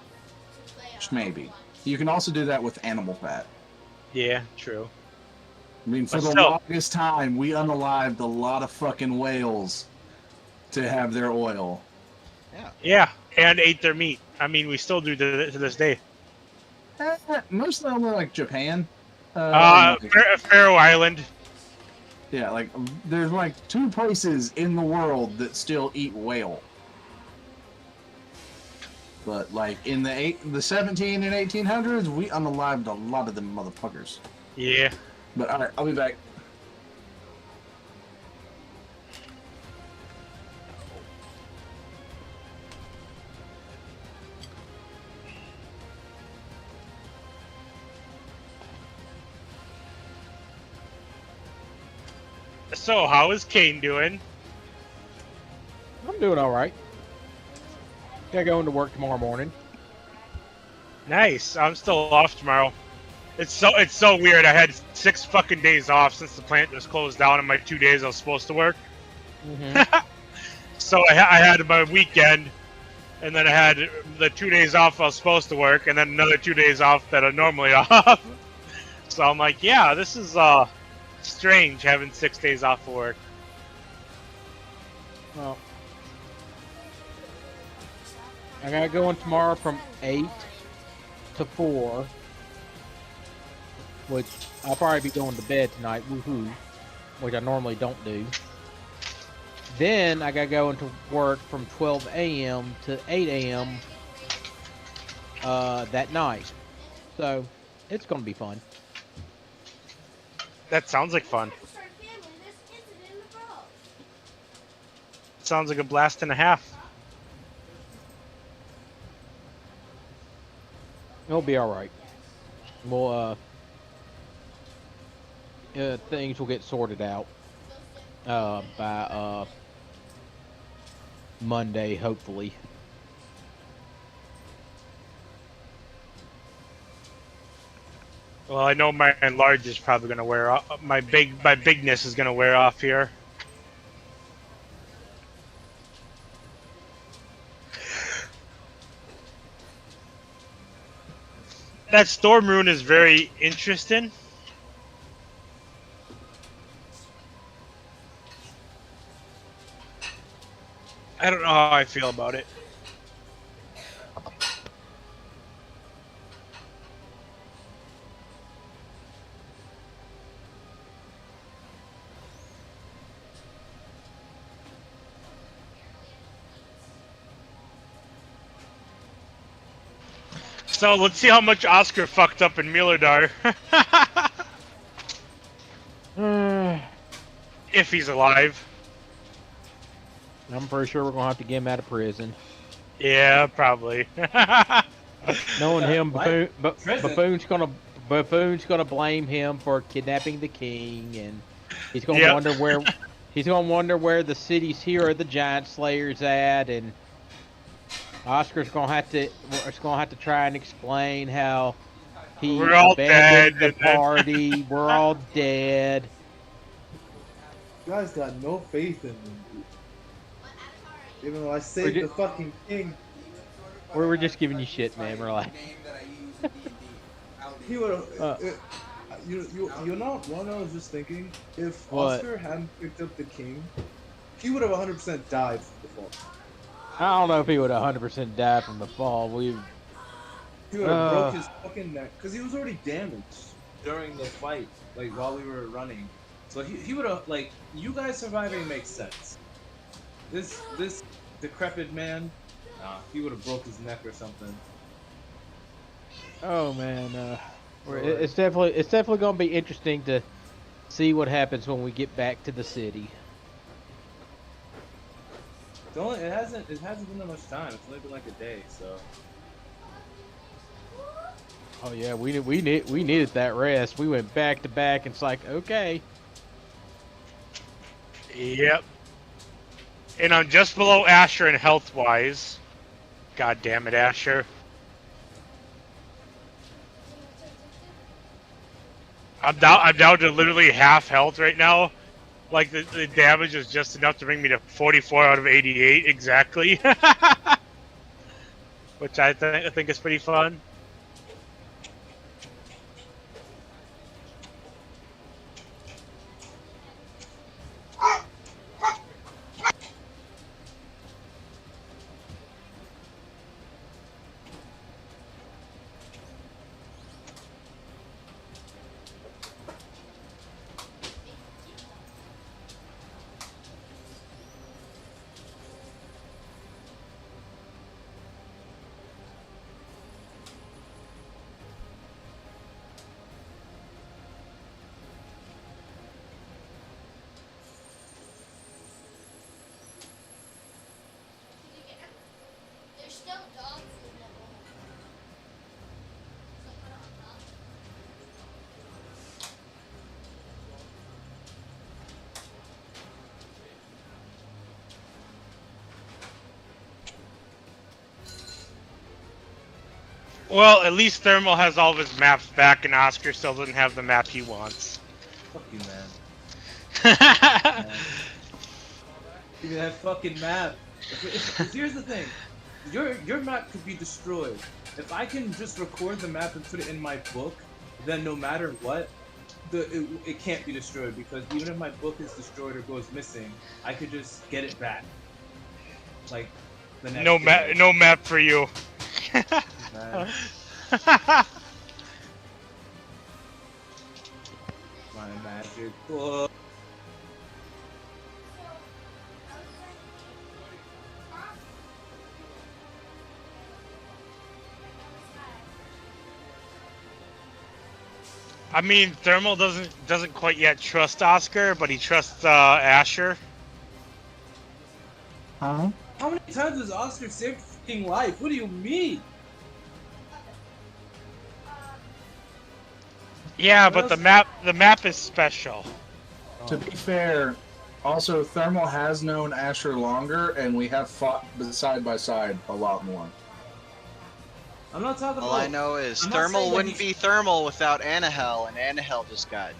Maybe. You can also do that with animal fat. Yeah, true. I mean, for But the still. longest time, we unalived a lot of fucking whales to have their oil. Yeah. Yeah, and ate their meat. I mean, we still do to this day. Most of them are like Japan. And like, Faroe Island. yeah, like there's like 2 places in the world that still eat whale. But like in the 17 and 1800s, we unalived a lot of them motherfuckers. Yeah. But all right, I'll be back. So, how is Kane doing? I'm doing all right. Gotta go into work tomorrow morning. Nice. I'm still off tomorrow. It's so weird. I had 6 fucking days off since the plant was closed down on my 2 days I was supposed to work. So I had my weekend, and then I had the 2 days off I was supposed to work, and then another 2 days off that are normally off. So I'm like, yeah, this is strange having 6 days off of work. Well, I gotta go in tomorrow from 8 to 4, which I'll probably be going to bed tonight, woohoo, which I normally don't do. Then I gotta go into work from 12 a.m. to 8 a.m. That night. So, it's gonna be fun. That sounds like fun. Sounds like a blast and a half. It'll be alright. We'll, things will get sorted out, by, Monday, hopefully. Well, I know my enlarge is probably gonna wear off. My bigness is gonna wear off here. That storm rune is very interesting. I don't know how I feel about it. So let's see how much Oscar fucked up in Miladar. If he's alive. I'm pretty sure we're gonna have to get him out of prison. Yeah, probably. Knowing him, What? Buffoon's gonna blame him for kidnapping the king, and he's gonna Yep. wonder where the city's hero of the giant slayer's at, and Oscar's gonna have to try and explain how he We're all abandoned dead, the and then- party. We're all dead. You guys got no faith in me. Even though I saved We're the fucking king, We were just giving you shit, man. We're like, he would have. Uh. You know what I was just thinking? If What? Oscar hadn't picked up the king, he would have 100% died from the fall. I don't know if he would 100% die from the fall. He would have broke his fucking neck because he was already damaged during the fight, like while we were running. So he would have, like, you guys surviving makes sense. This decrepit man, he would have broke his neck or something. Oh man, it's definitely gonna be interesting to see what happens when we get back to the city. It hasn't been that much time. It's only been like a day, so. Oh yeah, we needed that rest. We went back to back, and it's like, okay. Yep. And I'm just below Asher in health wise. God damn it, Asher. I'm down to literally half health right now. Like the damage is just enough to bring me to 44 out of 88 exactly. Which I think is pretty fun. Well, at least Thermal has all of his maps back, and Oscar still doesn't have the map he wants. Fuck you, man. Give me that fucking map. Because here's the thing, your map could be destroyed. If I can just record the map and put it in my book, then no matter what, it can't be destroyed, because even if my book is destroyed or goes missing, I could just get it back. Like the next day. No map for you. Man. My magic book. I mean, Thermal doesn't quite yet trust Oscar, but he trusts Asher. Huh? How many times has Oscar saved fucking life? What do you mean? Yeah, What but else? the map is special. To be fair, also Thermal has known Asher longer, and we have fought side by side a lot more. I'm not talking All about. I know is I'm not Thermal saying that wouldn't he- be Thermal without Anahel, and Anahel just got.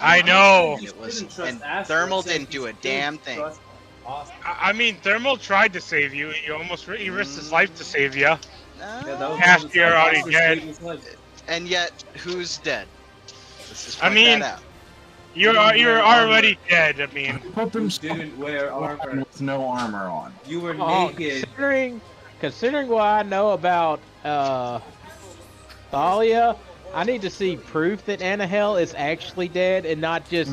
I I'm not know. saying he It was- shouldn't trust and Asher, Thermal I'm saying didn't he do a should damn thing. trust Oscar. I mean, Thermal tried to save you. He risked his life to save you. Yeah, that was Cash, one of the you're times already Oscar dead. saved his life. And yet, who's dead? Let's just I point mean, that out. You're already dead. I mean, Put them You didn't wear armor. with no armor on. You were Oh, naked. considering what I know about Thalia, I need to see proof that Anahel is actually dead and not just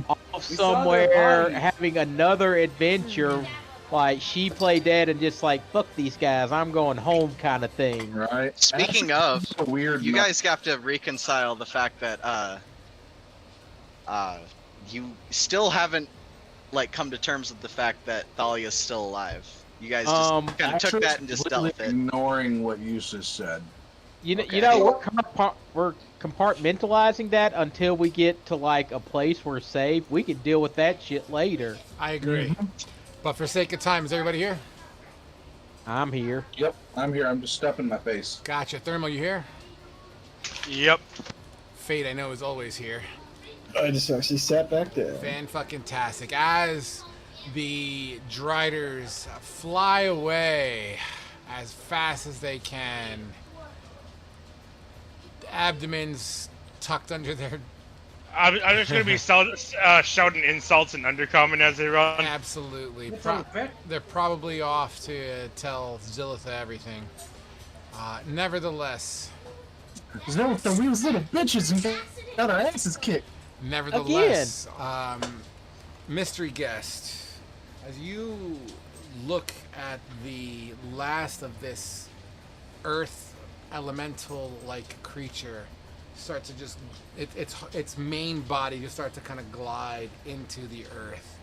off We saw their somewhere bodies. having another adventure. Like she played dead and just like fuck these guys, I'm going home kind of thing. Right. Speaking Asher's of, a weird. you guys have to reconcile the fact that you still haven't like come to terms with the fact that Thalia's still alive. You guys just kind of took that and just dealt with it. Ignoring what you just said. You Okay. know, we're compartmentalizing that until we get to like a place we're safe. We can deal with that shit later. I agree. But for sake of time, is everybody here? I'm here. Yep, I'm here. I'm just stuffing my face. Gotcha. Thermal, you here? yep. Fate, I know, is always here. I just actually sat back there. Fan-fucking-tastic. As the Driders fly away as fast as they can, abdomens tucked under their... I'm just gonna be shouting insults and undercoming as they run. Absolutely. It's unfair. They're probably off to tell Zilitha everything. Nevertheless, Zilitha, we was little bitches and got our asses kicked. Nevertheless, mystery guest, as you look at the last of this earth elemental-like creature start to just its main body just start to kind of glide into the earth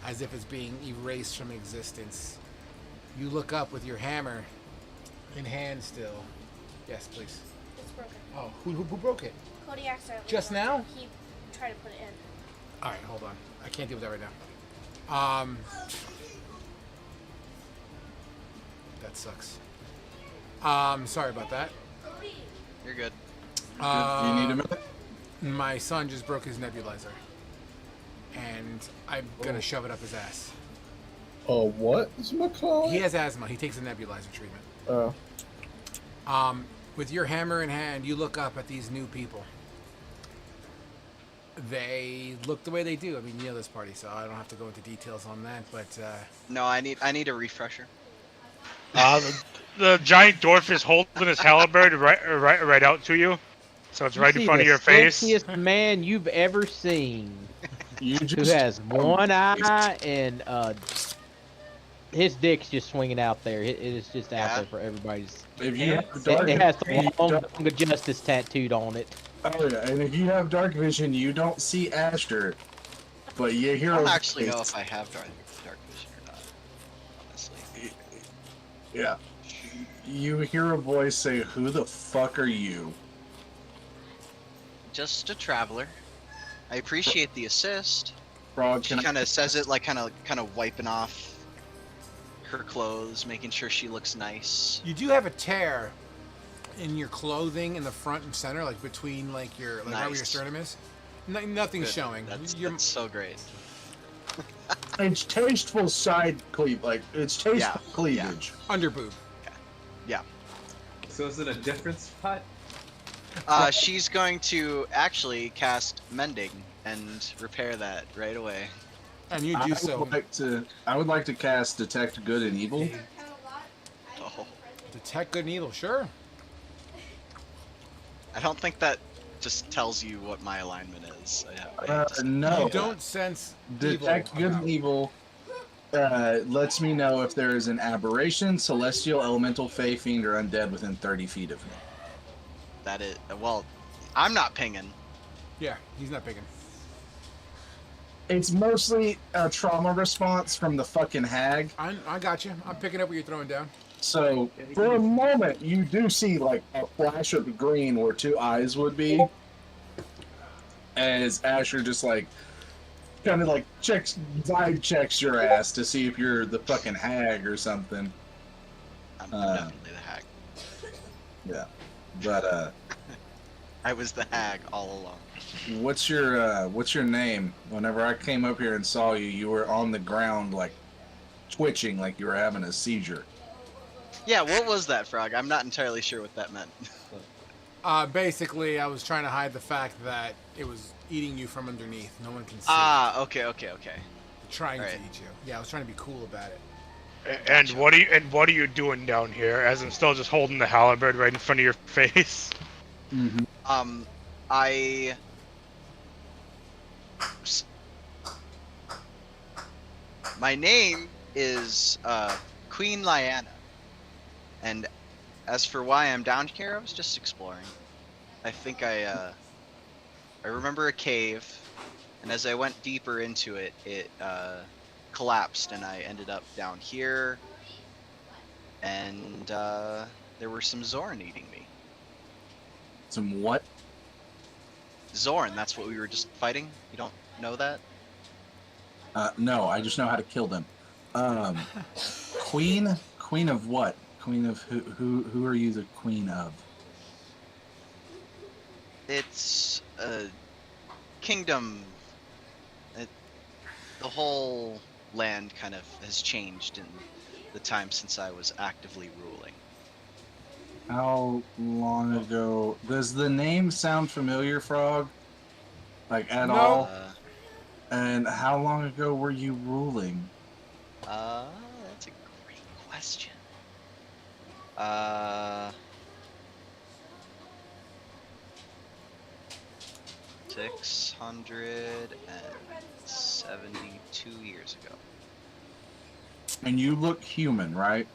as if it's being erased from existence. You look up with your hammer in hand still. Yes, please. It's broken. Oh, who broke it? Cody accidentally. Just now? He tried to put it in. All right, hold on. I can't deal with that right now. That sucks. Sorry about that. You're good. Do you need a minute? My son just broke his nebulizer, and I'm gonna shove it up his ass. Oh, what is McCall? He has asthma. He takes a nebulizer treatment. Oh. With your hammer in hand, you look up at these new people. They look the way they do. I mean, you know this party, so I don't have to go into details on that. But No, I need a refresher. The giant dwarf is holding his halberd right out to you, so it's right in front of your face. Sexiest man you've ever seen, You who just has one eye and his dick's just swinging out there. It is just out Yeah. there for everybody's. If you have It, dark, it has the you long don't- tongue of justice tattooed on it. oh yeah, and if you have dark vision, you don't see Asher, but you hear. I don't his actually know voice. if I have dark vision or not. Honestly. Yeah. You hear a voice say, "Who the fuck are you?" Just a traveler. I appreciate the assist. Frog, She can kind of says it like kind of wiping off her clothes, making sure she looks nice. you do have a tear in your clothing in the front and center, like between like your right where your Nice. sternum is. Nothing's Good. showing. That's so great. It's tasteful side cleave, like it's tasteful Yeah, cleavage. Under boob. Yeah. So is it a different spot? She's going to actually cast Mending and repair that right away. And you do so. I would like to cast Detect Good and Evil. Oh, Detect good needle, sure. I don't think that just tells you what my alignment is. No. You don't sense Detect evil Good about. and Evil lets me know if there is an aberration, celestial, elemental, fey, fiend, or undead within 30 feet of me. That is well. I'm not pinging. Yeah, he's not picking. It's mostly a trauma response from the fucking hag. I got you. I'm picking up what you're throwing down. So for a moment, you do see like a flash of green where two eyes would be, as Asher just like kind of like vibe checks your ass to see if you're the fucking hag or something. I'm definitely the hag. Yeah, but I was the hag all along. what's your name? Whenever I came up here and saw you, you were on the ground like twitching, like you were having a seizure. Yeah, what was that, Frog? I'm not entirely sure what that meant. Basically, I was trying to hide the fact that it was eating you from underneath. No one can see. Okay. Trying to Alright. eat you. Yeah, I was trying to be cool about it. And what are you doing down here? As I'm still just holding the halberd right in front of your face. Mm-hmm. My name is Queen Lyanna, and as for why I'm down here, I was just exploring. I think I remember a cave, and as I went deeper into it, it collapsed, and I ended up down here, and there were some Zorn eating me. Some what? Zorn, that's what we were just fighting? You don't know that? No, I just know how to kill them. Queen of what? Queen of who are you the queen of? It's a kingdom. The whole land kind of has changed in the time since I was actively ruling. How long ago? Does the name sound familiar, Frog? Like at No. all? And how long ago were you ruling? That's a great question. 672 years ago. And you look human, right?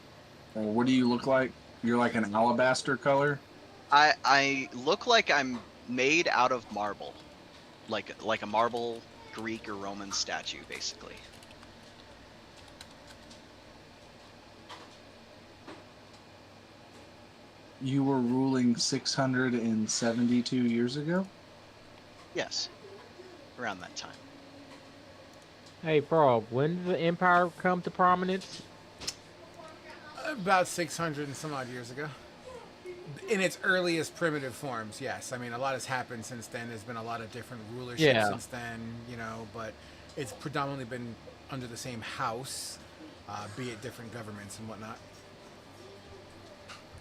Or what do you look like? You're like an alabaster color? I look like I'm made out of marble, like a marble Greek or Roman statue, basically. You were ruling 672 years ago? Yes, around that time. Hey, Frog, when did the Empire come to prominence? About 600 and some odd years ago. In its earliest primitive forms, yes. I mean, a lot has happened since then. There's been a lot of different rulerships since then, you know, but it's predominantly been under the same house, be it different governments and whatnot.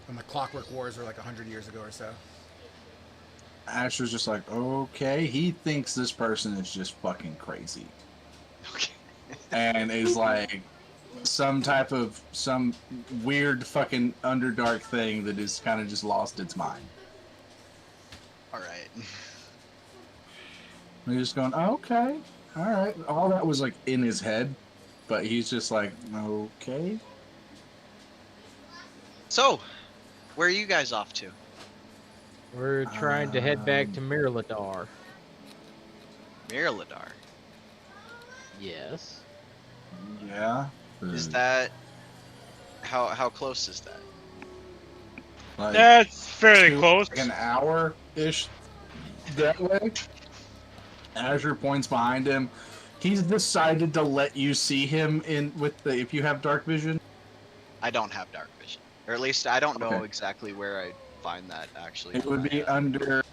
And the Clockwork Wars were like 100 years ago or so. Asher's just like, okay, he thinks this person is just fucking crazy. Okay. And is like some weird fucking underdark thing that is kind of just lost its mind. All right. And he's just going, okay, all right. All that was like in his head, but he's just like, okay. So, where are you guys off to? We're trying to head back to Mirladar. Mirladar. Yes. Yeah. Is that how close is that? Like, That's fairly close. like an hour-ish that way. Azure points behind him. He's decided to let you see him if you have dark vision. I don't have dark vision, or at least I don't know Okay. exactly where find that actually. It on would my, be under.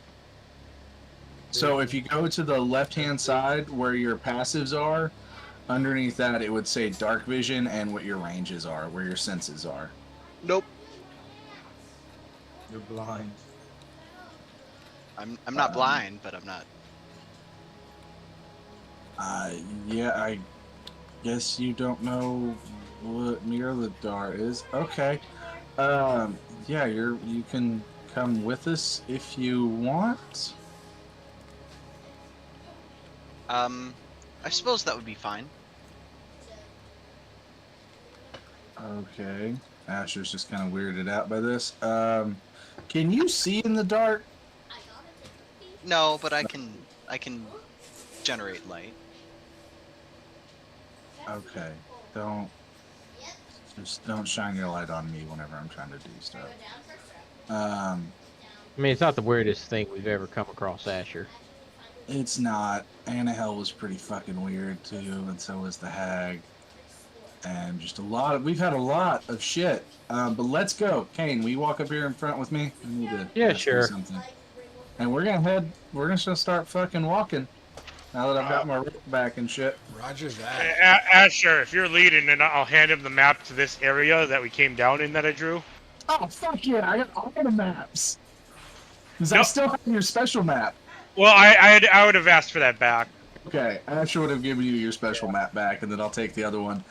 So if you go to the left-hand side where your passives are, underneath that it would say dark vision and what your ranges are, where your senses are. Nope. You're blind. I'm not blind, but I'm not. Yeah, I guess you don't know what Mirador is. Okay. Yeah, you can come with us if you want. I suppose that would be fine. Okay. Asher's just kind of weirded out by this. Can you see in the dark? No, but I can generate light. Okay. Don't shine your light on me whenever I'm trying to do stuff. I mean, it's not the weirdest thing we've ever come across, Asher. It's not. Annahel was pretty fucking weird too, and so was the hag. And just we've had a lot of shit. But let's go. Kane, will you walk up here in front with me? I need to Yeah, ask you sure. something. And we're gonna start fucking walking. Now that I've got my rope back and shit. Roger that. Asher, if you're leading, then I'll hand him the map to this area that we came down in that I drew. Oh fuck yeah, I got all the maps. Because I Nope. still have your special map. Well, I would have asked for that back. Okay, Asher would have given you your special map back, and then I'll take the other one.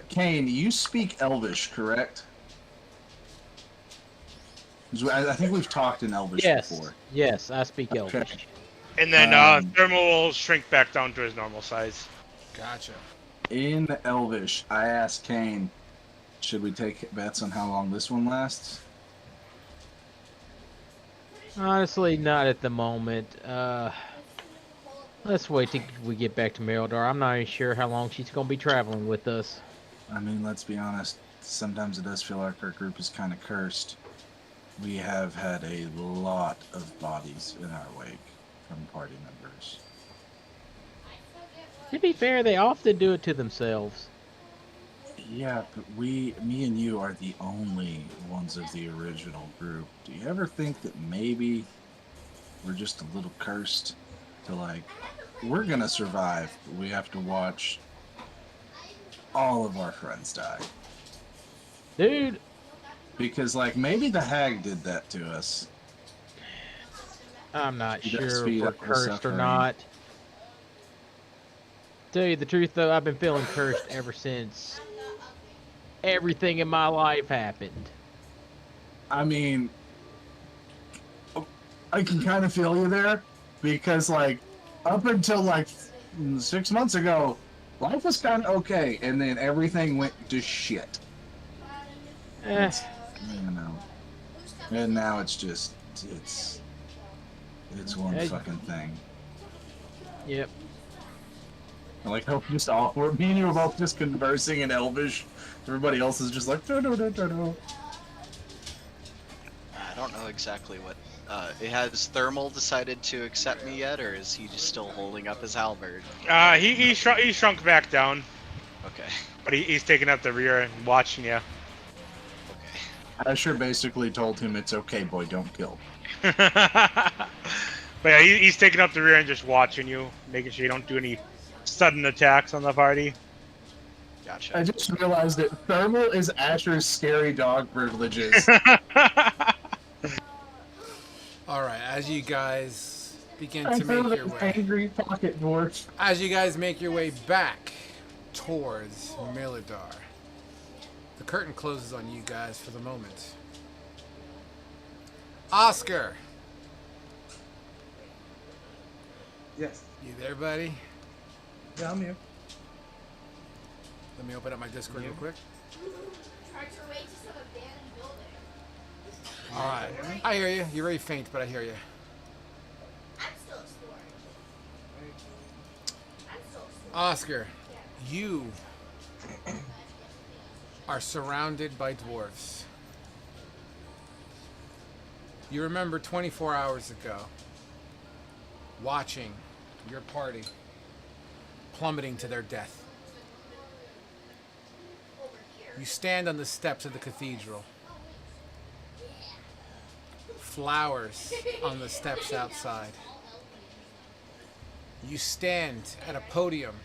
Kane, you speak Elvish, correct? 'Cause I think we've talked in Elvish before. Yes, I speak Elvish. And then Thermal will shrink back down to his normal size. Gotcha. In Elvish, I asked Kane, should we take bets on how long this one lasts? Honestly, not at the moment. Let's wait till we get back to Meldar. I'm not even sure how long she's going to be traveling with us. I mean, let's be honest. Sometimes it does feel like our group is kind of cursed. We have had a lot of bodies in our wake from party members. To be fair, they often do it to themselves. Yeah, but me and you are the only ones of the original group. Do you ever think that maybe we're just a little cursed to, like, we're gonna survive, but we have to watch all of our friends die? Dude. Because, like, maybe the hag did that to us. I'm not She does sure if speed we're up the cursed or suffering. not. Tell you the truth, though, I've been feeling cursed ever since everything in my life happened. I mean, I can kind of feel you there, because, like, up until, like, 6 months ago, life was kind of okay, and then everything went to shit. You know. And now it's just, it's one fucking thing. Yep. I like how just awkward. Me and you were both just conversing in Elvish. Everybody else is just like, I don't know exactly what. Has Thermal decided to accept me yet, or is he just still holding up his halberd? He shrunk back down. Okay. But he's taking up the rear and watching you. Asher basically told him it's okay, boy, don't kill. But yeah, he's taking up the rear and just watching you, making sure you don't do any sudden attacks on the party. Gotcha. I just realized that Thermal is Asher's scary dog privileges. All right, as you guys begin I to feel make like your an way, angry pocket dwarf. as you guys make your way back towards Miladar, the curtain closes on you guys for the moment. Oscar, Yes. you there, buddy? Yeah, I'm here. Let me open up my Discord real quick. All right, I hear you. You're very faint, but I hear you. Oscar, you are surrounded by dwarves. You remember 24 hours ago watching your party plummeting to their death. You stand on the steps of the cathedral, flowers on the steps outside. You stand at a podium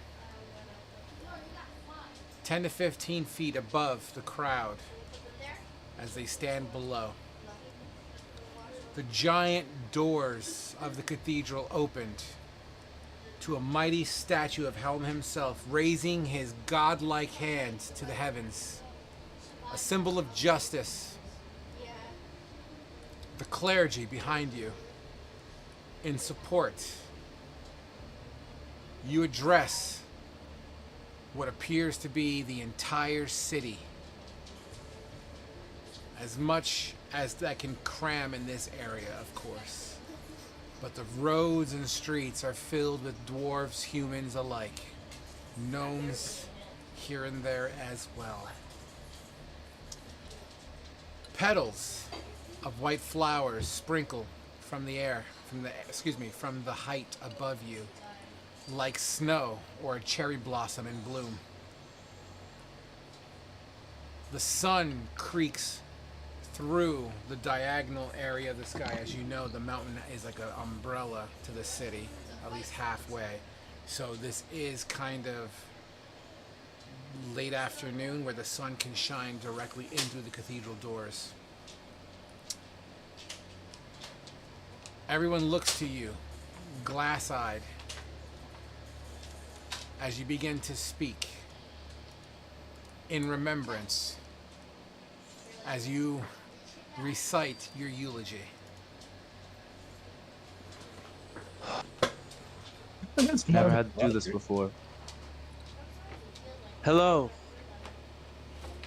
10 to 15 feet above the crowd as they stand below. The giant doors of the cathedral opened to a mighty statue of Helm himself, raising his godlike hands to the heavens, a symbol of justice. The clergy behind you, in support, you address what appears to be the entire city, as much as that can cram in this area, of course. But the roads and streets are filled with dwarves, humans alike, gnomes here and there as well. Petals of white flowers sprinkle from the air, from the height above you, like snow or a cherry blossom in bloom. The sun creaks through the diagonal area of the sky. As you know, the mountain is like an umbrella to the city, at least halfway. So this is kind of late afternoon where the sun can shine directly into the cathedral doors. Everyone looks to you, glass-eyed, as you begin to speak in remembrance, as you recite your eulogy. Never had to do this before. Hello.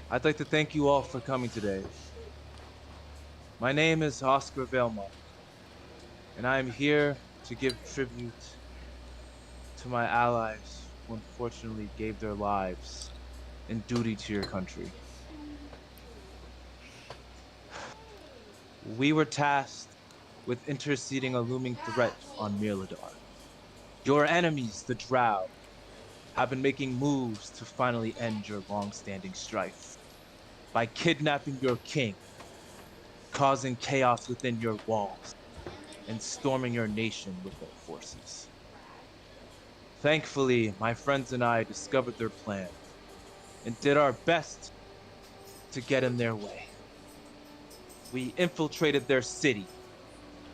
I'd like to thank you all for coming today. My name is Oscar Velmar, and I am here to give tribute to my allies who unfortunately gave their lives in duty to your country. We were tasked with interceding a looming threat on Mirladar. Your enemies, the Drow, have been making moves to finally end your long-standing strife by kidnapping your king, causing chaos within your walls, and storming your nation with their forces. Thankfully, my friends and I discovered their plan and did our best to get in their way. We infiltrated their city,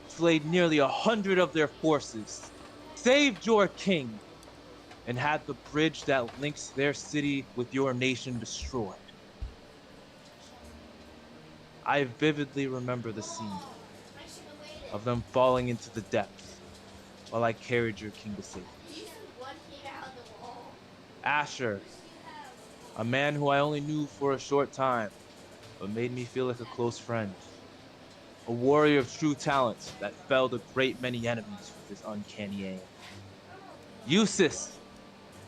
slayed nearly 100 of their forces, saved your king, and had the bridge that links their city with your nation destroyed. I vividly remember the scene of them falling into the depths while I carried your king to safety. Asher, a man who I only knew for a short time, but made me feel like a close friend. A warrior of true talent that felled a great many enemies with his uncanny aim. Eustace,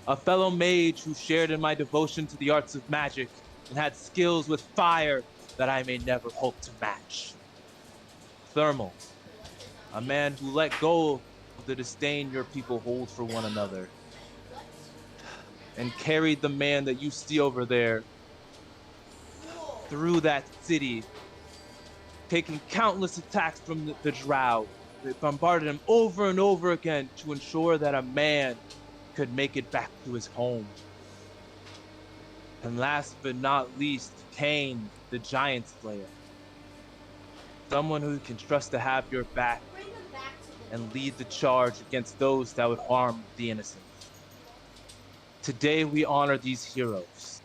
a fellow mage who shared in my devotion to the arts of magic and had skills with fire that I may never hope to match. Thermal, a man who let go of the disdain your people hold for one another and carried the man that you see over there through that city, taking countless attacks from the Drow. They bombarded him over and over again to ensure that a man could make it back to his home. And last but not least, Cain, the Giant Slayer. Someone who can trust to have your back and lead the charge against those that would harm the innocent. Today we honor these heroes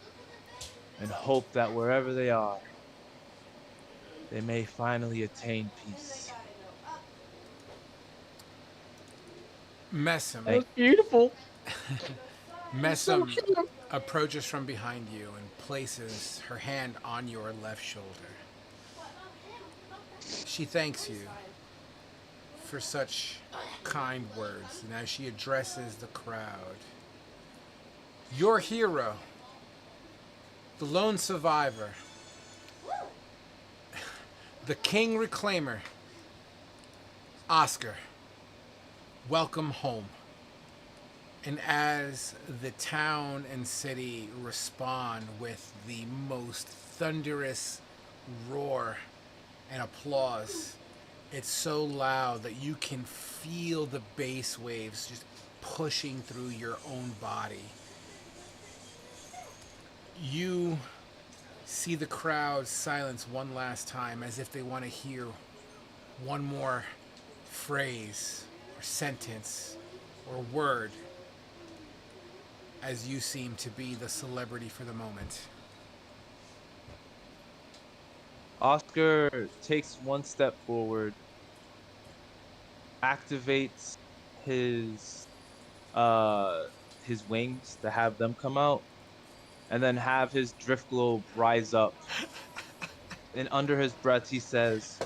and hope that wherever they are, they may finally attain peace. Messam. That was beautiful. Messam approaches from behind you and places her hand on your left shoulder. She thanks you for such kind words, and as she addresses the crowd, your hero, the lone survivor, the King Reclaimer, Oscar, welcome home. And as the town and city respond with the most thunderous roar and applause, It's so loud that you can feel the bass waves just pushing through your own body. You see the crowd silence one last time as if they want to hear one more phrase or sentence or word, as you seem to be the celebrity for the moment. Oscar takes one step forward, activates his wings to have them come out, and then have his drift globe rise up. And under his breath, he says,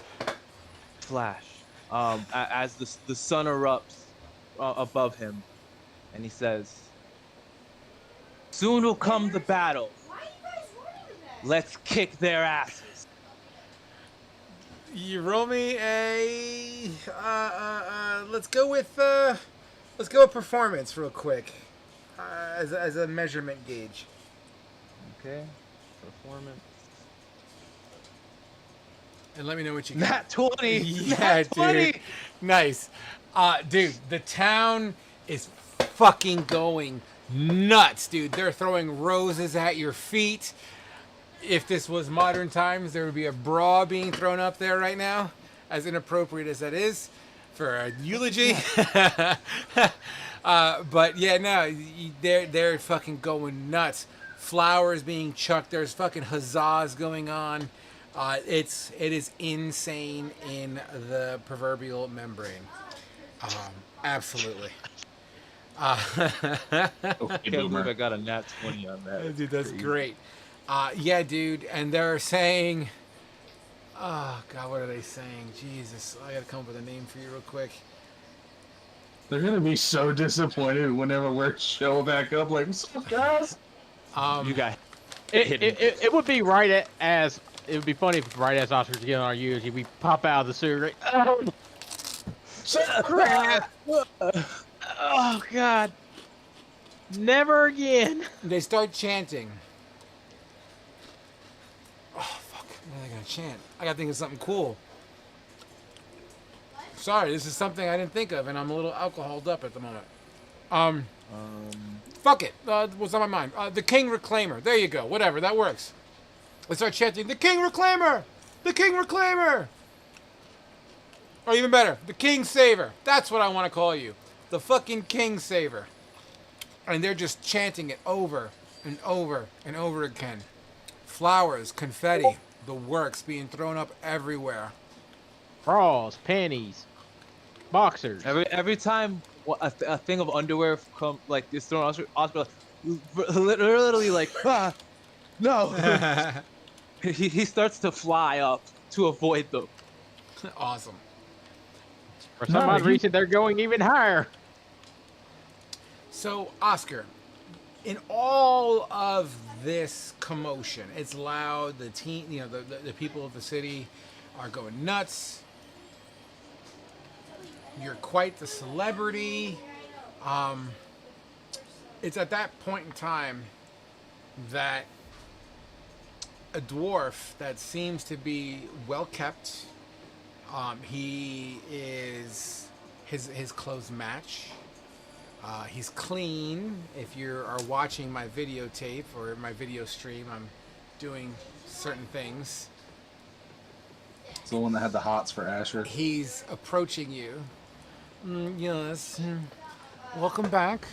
"Flash." As the sun erupts above him, and he says, "Soon will come the battle. Let's kick their asses." You roll me a let's go with performance real quick, as a measurement gauge. Okay. Performance. And let me know what you got. Nat 20. Yeah, Nat 20. dude. Nice. Dude, the town is fucking going nuts, dude. They're throwing roses at your feet. If this was modern times, there would be a bra being thrown up there right now, as inappropriate as that is for a eulogy. But yeah, no, they're fucking going nuts. Flowers being chucked. There's fucking huzzas going on. It is insane in the proverbial membrane. Absolutely. Okay, can't believe I got a nat 20 on that. Dude, that's great. Yeah, dude, and they're saying, oh God, what are they saying? Jesus, I gotta come up with a name for you real quick. They're gonna be so disappointed whenever we're show back up. Like, what's up, guys? You guys. It would be as it would be funny if right as Oscar's getting on our eulogy, we pop out of the sewer. Like, oh God! Never again. They start chanting. Oh fuck! What are they gonna chant? I gotta think of something cool. Sorry, this is something I didn't think of, and I'm a little alcoholed up at the moment. Fuck it. What's on my mind? The King Reclaimer. There you go. Whatever. That works. Let's start chanting, the King Reclaimer! The King Reclaimer! Or even better, the King Saver. That's what I want to call you. The fucking King Saver. And they're just chanting it over and over and over again. Flowers, confetti, the works being thrown up everywhere. Bras, panties, boxers. Every time a thing of underwear is thrown, Oscar literally like, no. he starts to fly up to avoid them. Awesome. For some odd reason, they're going even higher. So, Oscar, in all of this commotion, it's loud. The people of the city are going nuts. You're quite the celebrity. It's at that point in time that a dwarf that seems to be well kept. He is his clothes match. He's clean. If you are watching my videotape or my video stream, I'm doing certain things. It's the one that had the hots for Asher. He's approaching you. Yes. Welcome back.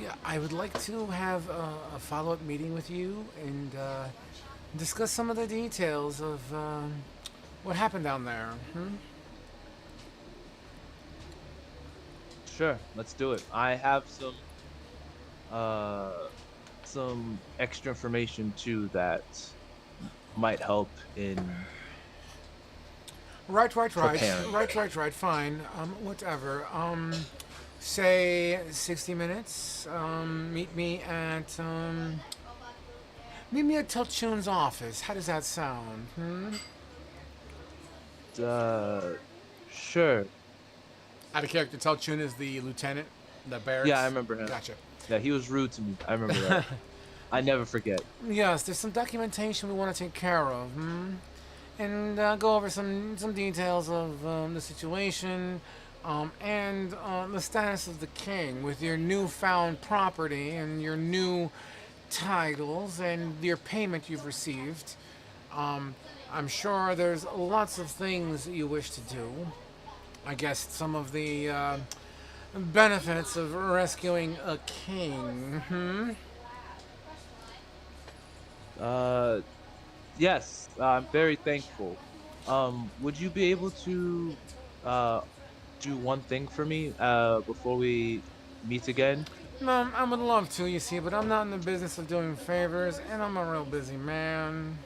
Yeah, I would like to have a follow-up meeting with you and discuss some of the details of what happened down there. Sure, let's do it. I have some extra information too that might help in Right. preparing. Right. Fine. Whatever. Say 60 minutes. Meet me at Tal Rune's office. How does that sound? Sure. Out of character, Tal Rune is the lieutenant, the barracks. Yeah, I remember him. Gotcha. Yeah, he was rude to me. I remember that. I never forget. Yes, there's some documentation we want to take care of. and go over some details of the situation and the status of the king with your newfound property and your new titles and your payment you've received. I'm sure there's lots of things that you wish to do. I guess some of the benefits of rescuing a king. Uh, yes, I'm very thankful. Would you be able to uh do one thing for me before we meet again? No, I would love to, you see, but I'm not in the business of doing favors, and I'm a real busy man.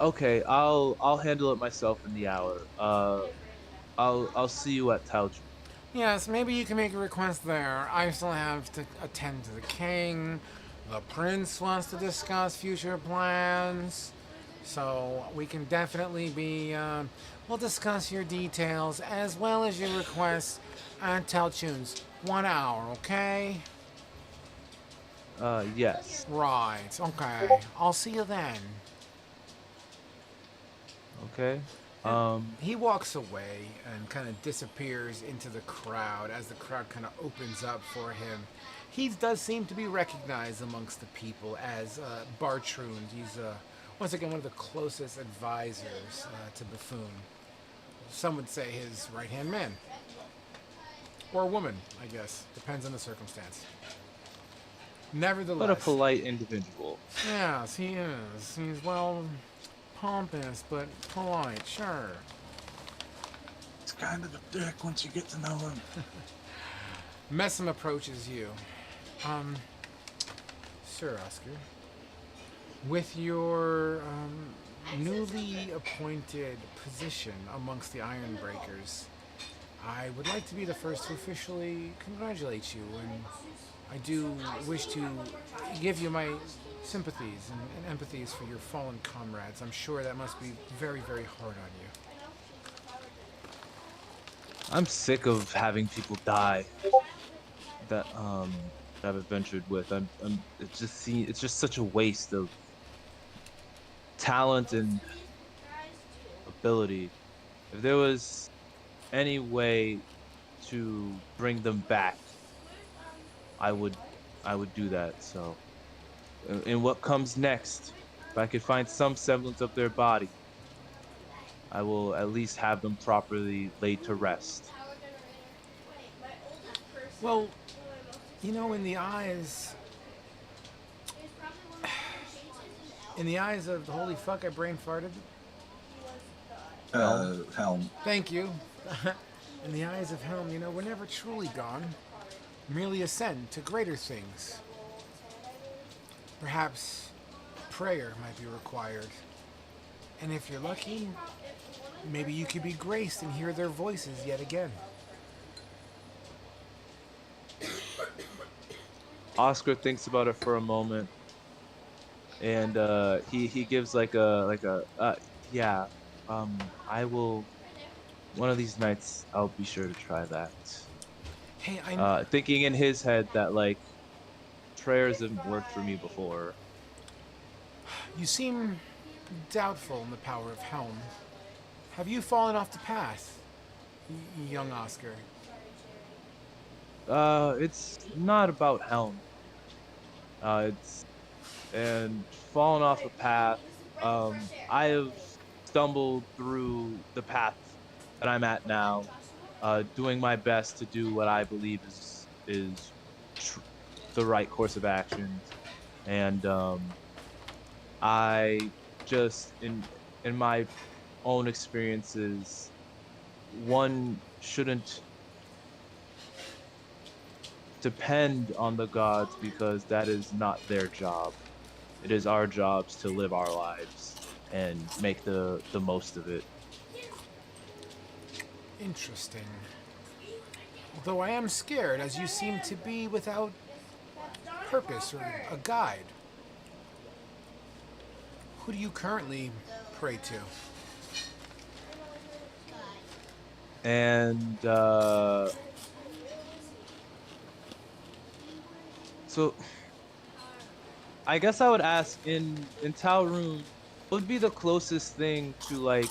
Okay, I'll handle it myself in the hour. I'll see you at Tal Rune. Yes, maybe you can make a request there. I still have to attend to the king. The prince wants to discuss future plans. So we can definitely we'll discuss your details as well as your requests at Teltunes. 1 hour, okay? Yes. Right, okay. I'll see you then. Okay. He walks away and kind of disappears into the crowd as the crowd kind of opens up for him. He does seem to be recognized amongst the people as Bartrund. He's once again one of the closest advisors to Buffoon. Some would say his right-hand man. Or woman, I guess. Depends on the circumstance. Nevertheless. But a polite individual. Yes, he is. He's, well, pompous, but polite, sure. It's kind of a dick once you get to know him. Messam approaches you. Sir Oscar, with your newly appointed position amongst the Ironbreakers, I would like to be the first to officially congratulate you, and I do wish to give you my sympathies and empathies for your fallen comrades. I'm sure that must be very, very hard on you. I'm sick of having people die that I've adventured with. It's just such a waste of talent and ability. If there was any way to bring them back, I would do that. So, in what comes next, if I could find some semblance of their body, I will at least have them properly laid to rest. Well, you know, in the eyes of the holy fuck, I brain farted. Helm. Thank you. In the eyes of Helm, you know, we're never truly gone. Merely ascend to greater things. Perhaps prayer might be required. And if you're lucky, maybe you could be graced and hear their voices yet again. Oscar thinks about it for a moment, and he gives yeah, I will. One of these nights, I'll be sure to try that. Hey, Thinking in his head that like prayers haven't worked for me before. You seem doubtful in the power of Helm. Have you fallen off the path, young Oscar? It's not about Helm. It's and fallen off a path. I have stumbled through the path that I'm at now, doing my best to do what I believe is the right course of action, and I just in my own experiences, one shouldn't depend on the gods because that is not their job. It is our jobs to live our lives and make the most of it. Interesting. Although I am scared, as you seem to be without purpose or a guide. Who do you currently pray to? And so I guess I would ask in Tal Rune, would be the closest thing to like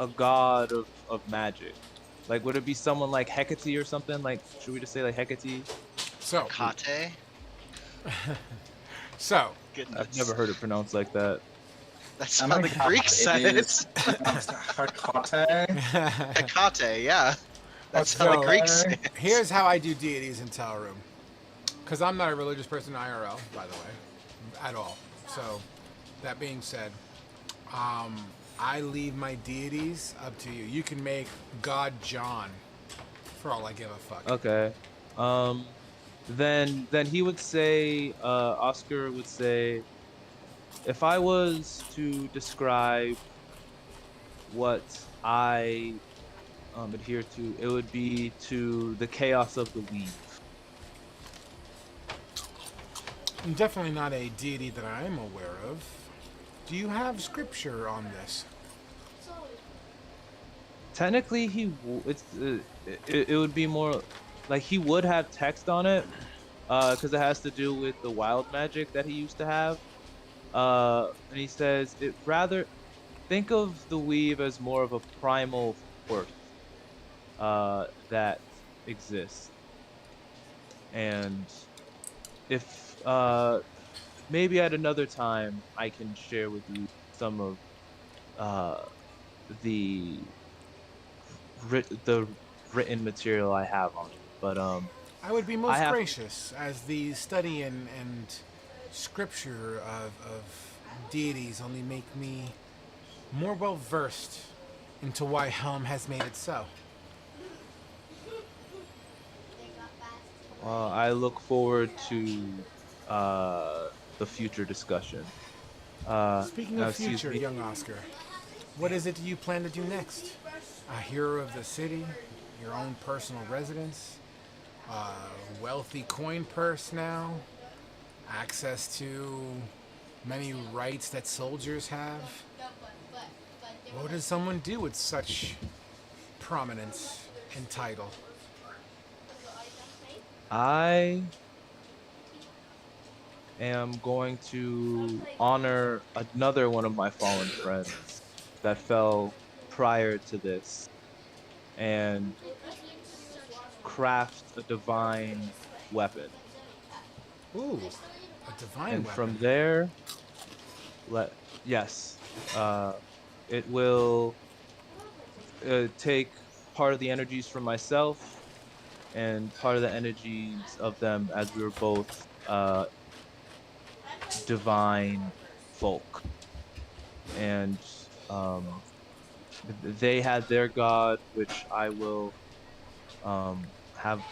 a god of magic? Like, would it be someone like Hecate or something? Like, should we just say like Hecate? So, Kate? so I've Goodness. never heard it pronounced like that. That's I how like the how Greeks it said it. is pronounced Hecate. Hecate, yeah. That's how the So, Greeks say it. here's how I do deities in Tal Rune. Because I'm not a religious person IRL, by the way, at all. So, that being said, I leave my deities up to you. You can make God John, for all I give a fuck. Okay. Then he would say, Oscar would say, if I was to describe what I adhere to, it would be to the chaos of the weave. I'm definitely not a deity that I am aware of. Do you have scripture on this? Technically, it would be more like he would have text on it, because it has to do with the wild magic that he used to have. And he says it rather think of the weave as more of a primal force that exists, and if maybe at another time I can share with you some of the the written material I have on it. But I would be I most have gracious, as the study and scripture of deities only make me more well versed into why Helm has made it so. I look forward to the future discussion. Speaking Now, of excuse future, me. young Oscar, what is it you plan to do next? A hero of the city? Your own personal residence? A wealthy coin purse now? Access to many rights that soldiers have? What does someone do with such prominence and title? I am going to honor another one of my fallen friends that fell prior to this and craft a divine weapon. Ooh, a divine And weapon. from there, yes, it will take part of the energies from myself and part of the energies of them, as we were both divine folk. And they had their god, which I will have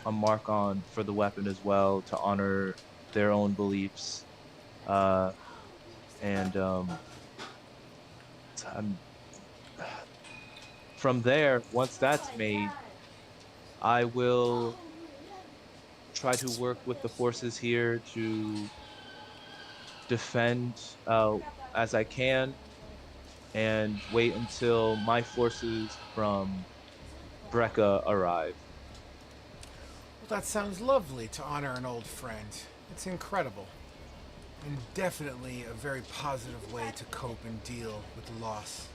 a mark on for the weapon as well to honor their own beliefs. And I'm, from there, once that's made, I will try to work with the forces here to defend as I can and wait until my forces from Brecca arrive. Well, that sounds lovely to honor an old friend. It's incredible. And definitely a very positive way to cope and deal with the loss.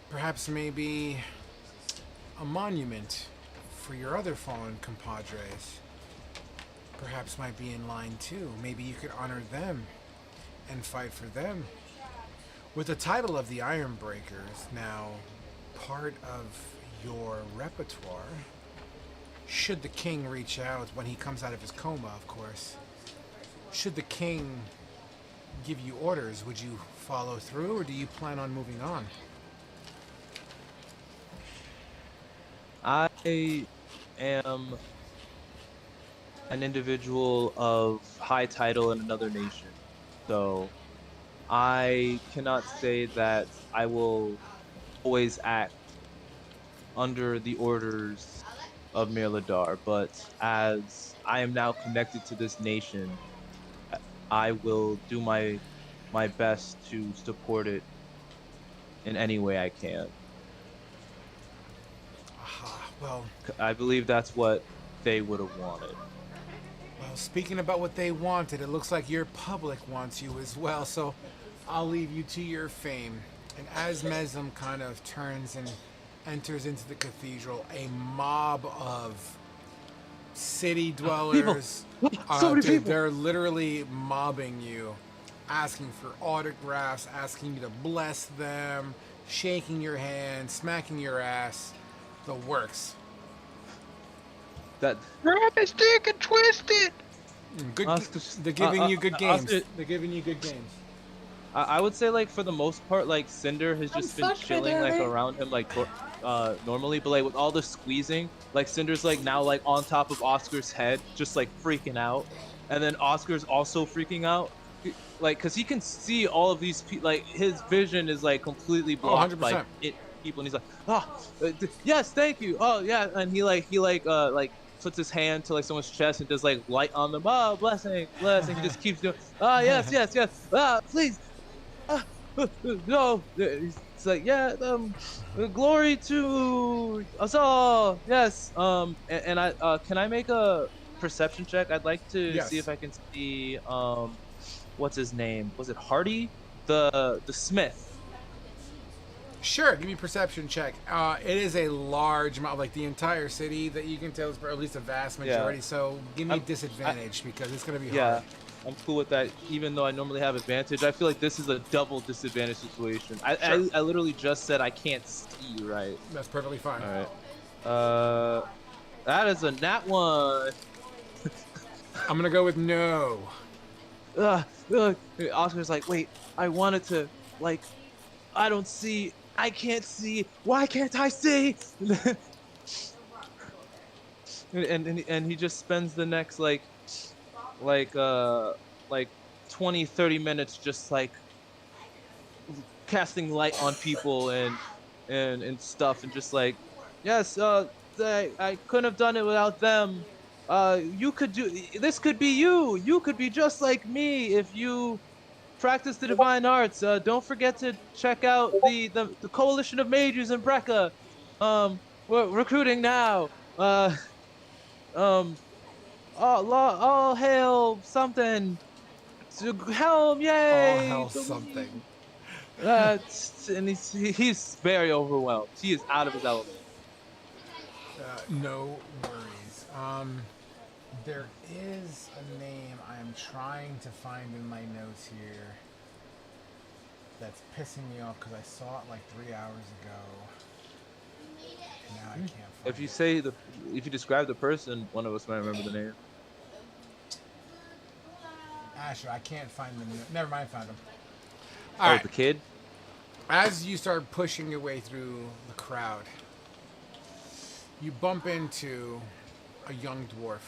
Perhaps maybe a monument for your other fallen compadres. Perhaps might be in line too. Maybe you could honor them and fight for them. With the title of the Iron Breakers now part of your repertoire, should the king reach out when he comes out of his coma, of course, should the king give you orders, would you follow through or do you plan on moving on? I am an individual of high title in another nation, so I cannot say that I will always act under the orders of Mirladar, but as I am now connected to this nation, I will do my best to support it in any way I can. Aha, well, I believe that's what they would have wanted. speaking about what they wanted, it looks like your public wants you as well, so I'll leave you to your fame. And as Mesm kind of turns and enters into the cathedral, a mob of city dwellers, So many dude, people. they're literally mobbing you, asking for autographs, asking you to bless them, shaking your hand, smacking your ass, the works. That Grab his dick and twist it. Good. Oscar's- They're giving you good games. Oscar- They're giving you good games. I would say like for the most part, like Cinder has just been chilling like around him like normally, but like with all the squeezing, like Cinder's like now like on top of Oscar's head, just like freaking out, and then Oscar's also freaking out, like because he can see all of these people, like his vision is like completely Oh, blocked by 100%. people, and he's like, yes, thank you, oh yeah, and he like puts his hand to like someone's chest and does like light on them, oh blessing, blessing, he just keeps doing, yes, yes, yes, please. Ah, no, it's like yeah, glory to us all. Yes. And I can I make a perception check? I'd like to see if Yes. I can see what's his name? Was it Hardy? The Smith. Sure, give me a perception check. It is a large amount, like the entire city that you can tell is, or at least a vast majority. Yeah. So give me I'm- disadvantage because it's gonna be Yeah. hard. I'm cool with that, even though I normally have advantage. I feel like this is a double disadvantage situation. Sure. I literally just said I can't see, right? That's perfectly fine. All right. That is a nat one. I'm gonna go with no. Oscar's like, wait, I wanted to, like, I don't see, I can't see, why can't I see? and he just spends the next like 20, 30 minutes just like casting light on people and stuff, and just like, yes, I couldn't have done it without them. You could do this. Could be you. You could be just like me if you practice the divine arts. Don't forget to check out the coalition of mages in Brecca. We're recruiting now. Um, all hail something. Helm, All yay! hell something. And he's very overwhelmed. He is out of his element. No worries. There is a name I am trying to find in my notes here that's pissing me off because I saw it like 3 hours ago. And now I can't find If you it. say if you describe the person, one of us might remember the name. Asher, I can't find them. Never mind, found them. Oh, All right. the kid. As you start pushing your way through the crowd, you bump into a young dwarf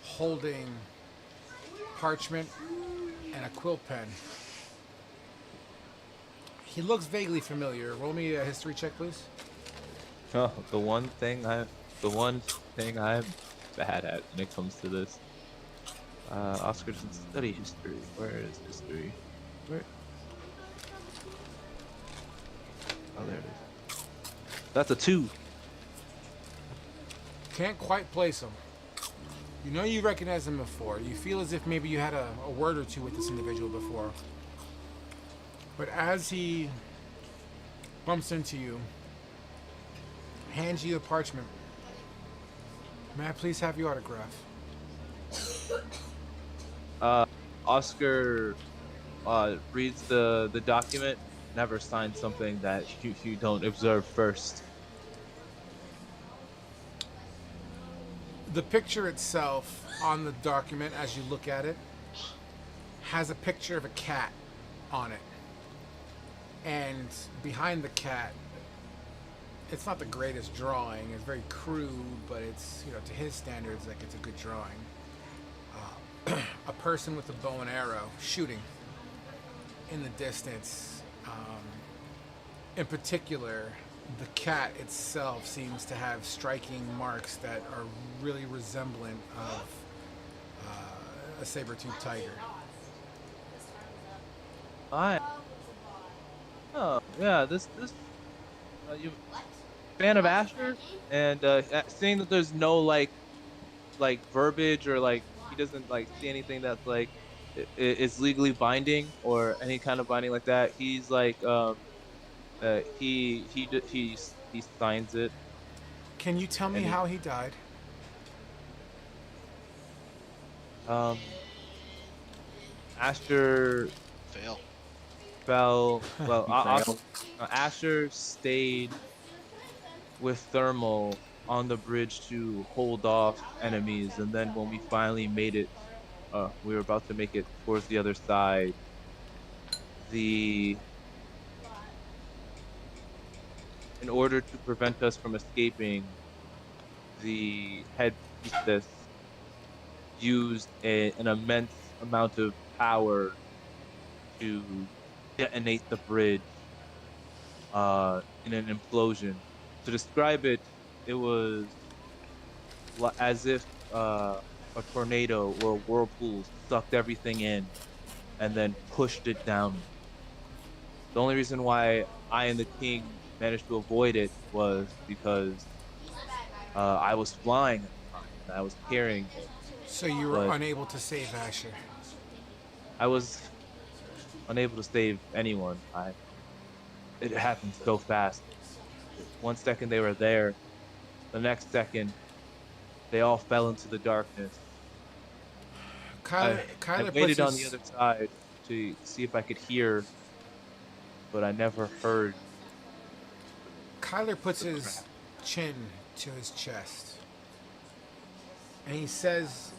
holding parchment and a quill pen. He looks vaguely familiar. Roll me a history check, please. Oh, the one thing I'm bad at when it comes to this. Oscar doesn't study history. Where is history? Where? Oh, there it is. That's a 2. Can't quite place him. You know you recognize him before. You feel as if maybe you had a word or two with this individual before. But as he bumps into you, hands you a parchment. May I please have your autograph? Oscar reads the document. Never sign something that you don't observe first. The picture itself on the document, as you look at it, has a picture of a cat on it. And behind the cat, it's not the greatest drawing. It's very crude, but it's, to his standards, like it's a good drawing. A person with a bow and arrow shooting in the distance. In particular, the cat itself seems to have striking marks that are really resemblant of a saber-toothed tiger. Oh yeah, this you fan of Asher, and seeing that there's no like verbiage or like he doesn't like see anything that's like is legally binding or any kind of binding like that. He's like he signs it. Can you tell me And he how he died? um Asher Fail. fell. Well, You failed. Asher stayed with thermal on the bridge to hold off enemies, and then when we finally made it, we were about to make it towards the other side. The In order to prevent us from escaping, the head priestess used an immense amount of power to detonate the bridge in an implosion. To describe it, it was as if a tornado or a whirlpool sucked everything in and then pushed it downward. The only reason why I and the king managed to avoid it was because I was flying at the time and I was carrying him, So you were but unable to save Asher. I was unable to save anyone. It happened so fast. One second they were there, the next second they all fell into the darkness. Kyler, I Kyler puts waited on the his other side to see if I could hear, but I never heard Kyler puts the his crack. chin to his chest, and he says,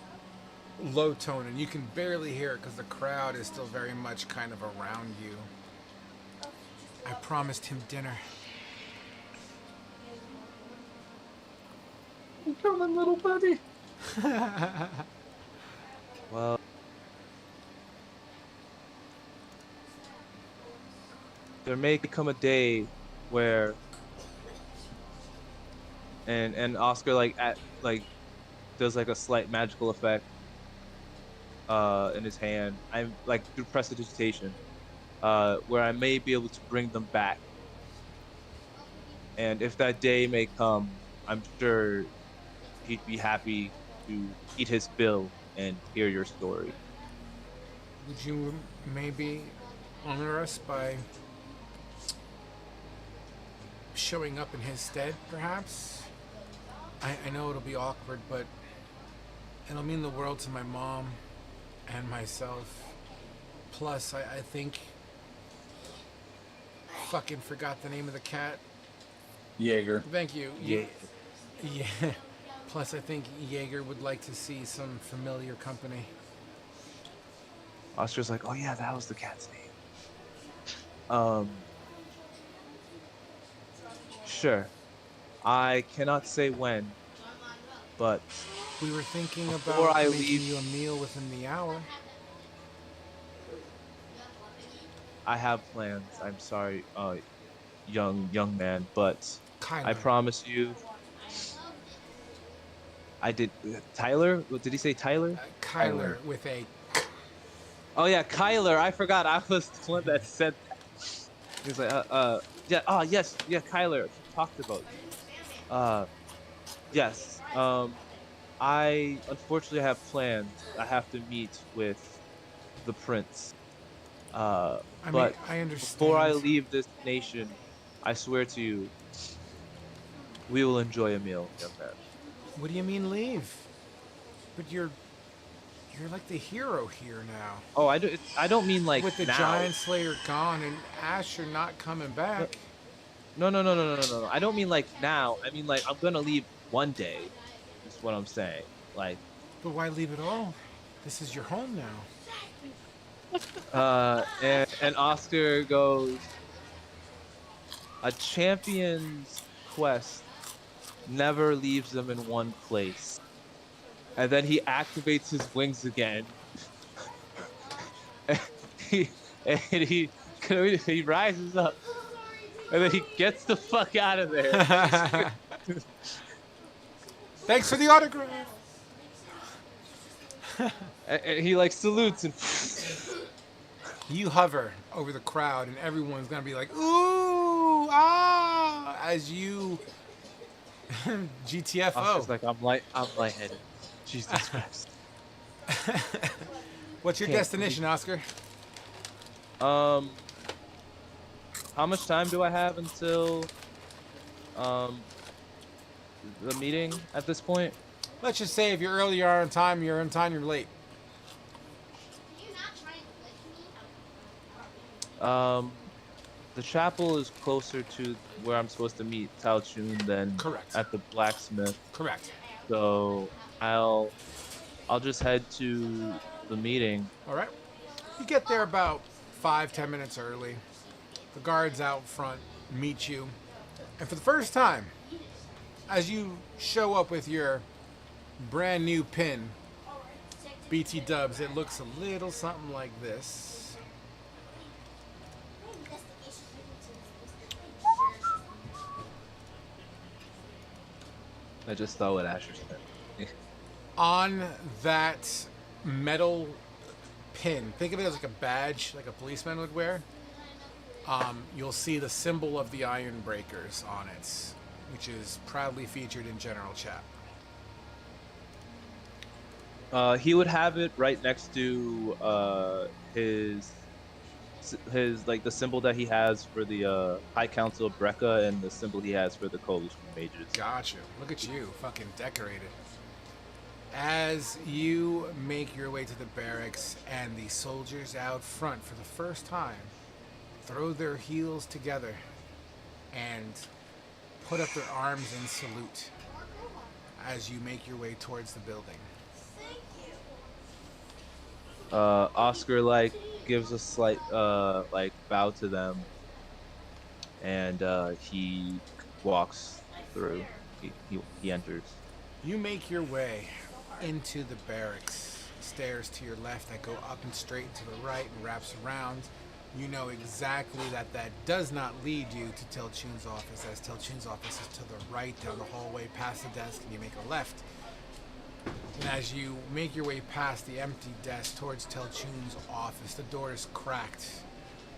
low tone, and you can barely hear it because the crowd is still very much kind of around you. I promised him dinner. I'm coming, little buddy. Well, there may come a day where and Oscar does like a slight magical effect in his hand. I'm like through prestidigitation, where I may be able to bring them back. And if that day may come, I'm sure he'd be happy to eat his fill and hear your story. Would you maybe honor us by showing up in his stead, perhaps? I know it'll be awkward, but it'll mean the world to my mom and myself. Plus, I think... Fucking forgot the name of the cat. Jaeger. Thank you. Yeah. Yeah. Plus, I think Jaeger would like to see some familiar company. Oscar's like, oh yeah, that was the cat's name. Sure. I cannot say when, but We were thinking before about I making leave, you a meal within the hour. I have plans. I'm sorry, young man, but I Kyler. promise you, I did. Tyler? What did he say? Tyler? Kyler with a... Oh yeah, Kyler. I forgot. I was the one that said that. He was like, yeah. Oh yes, yeah, Kyler. He talked about you. Yes. I unfortunately have plans. I have to meet with the prince. I mean, But I before I understand. leave this nation, I swear to you, we will enjoy a meal, young man. What do you mean leave? But you're like the hero here now. Oh, I don't mean like With the now. Giant Slayer gone and Asher not coming back. No. I don't mean like now. I mean like I'm gonna leave one day. Is what I'm saying. Like, But why leave it all? This is your home now. and Oscar goes, a champion's quest never leaves them in one place. And then he activates his wings again. and he rises up. And then he gets the fuck out of there. Thanks for the autograph. and he like salutes and You hover over the crowd, and everyone's gonna be like, "Ooh, ah!" as you GTFO. Oscar's like, I'm lightheaded. Jesus Christ. What's your Can't destination, Oscar? How much time do I have until the meeting at this point? Let's just say if you're early, you're on time. You're on time, you're late. Um, the chapel is closer to where I'm supposed to meet Tal Rune than Correct. at the blacksmith. Correct. So I'll just head to the meeting. All right. You get there about 5-10 minutes early. The guards out front meet you. And for the first time, as you show up with your brand new pin, BT Dubs, it looks a little something like this. I just saw what Asher said. On that metal pin, think of it as like a badge, like a policeman would wear. You'll see the symbol of the Iron Breakers on it, which is proudly featured in General Chat. He would have it right next to his like the symbol that he has for the High Council of Brecca and the symbol he has for the Coalition of Mages. Gotcha. Look at you, fucking decorated. As you make your way to the barracks and the soldiers out front for the first time throw their heels together and put up their arms in salute as you make your way towards the building. Oscar like gives a slight like bow to them, and he walks through. He enters. You make your way into the barracks. Stairs to your left that go up and straight to the right and wraps around. You know exactly that does not lead you to Tal Rune's office, as Tal Rune's office is to the right down the hallway past the desk, and you make a left. And as you make your way past the empty desk towards Tal Rune's office, the door is cracked,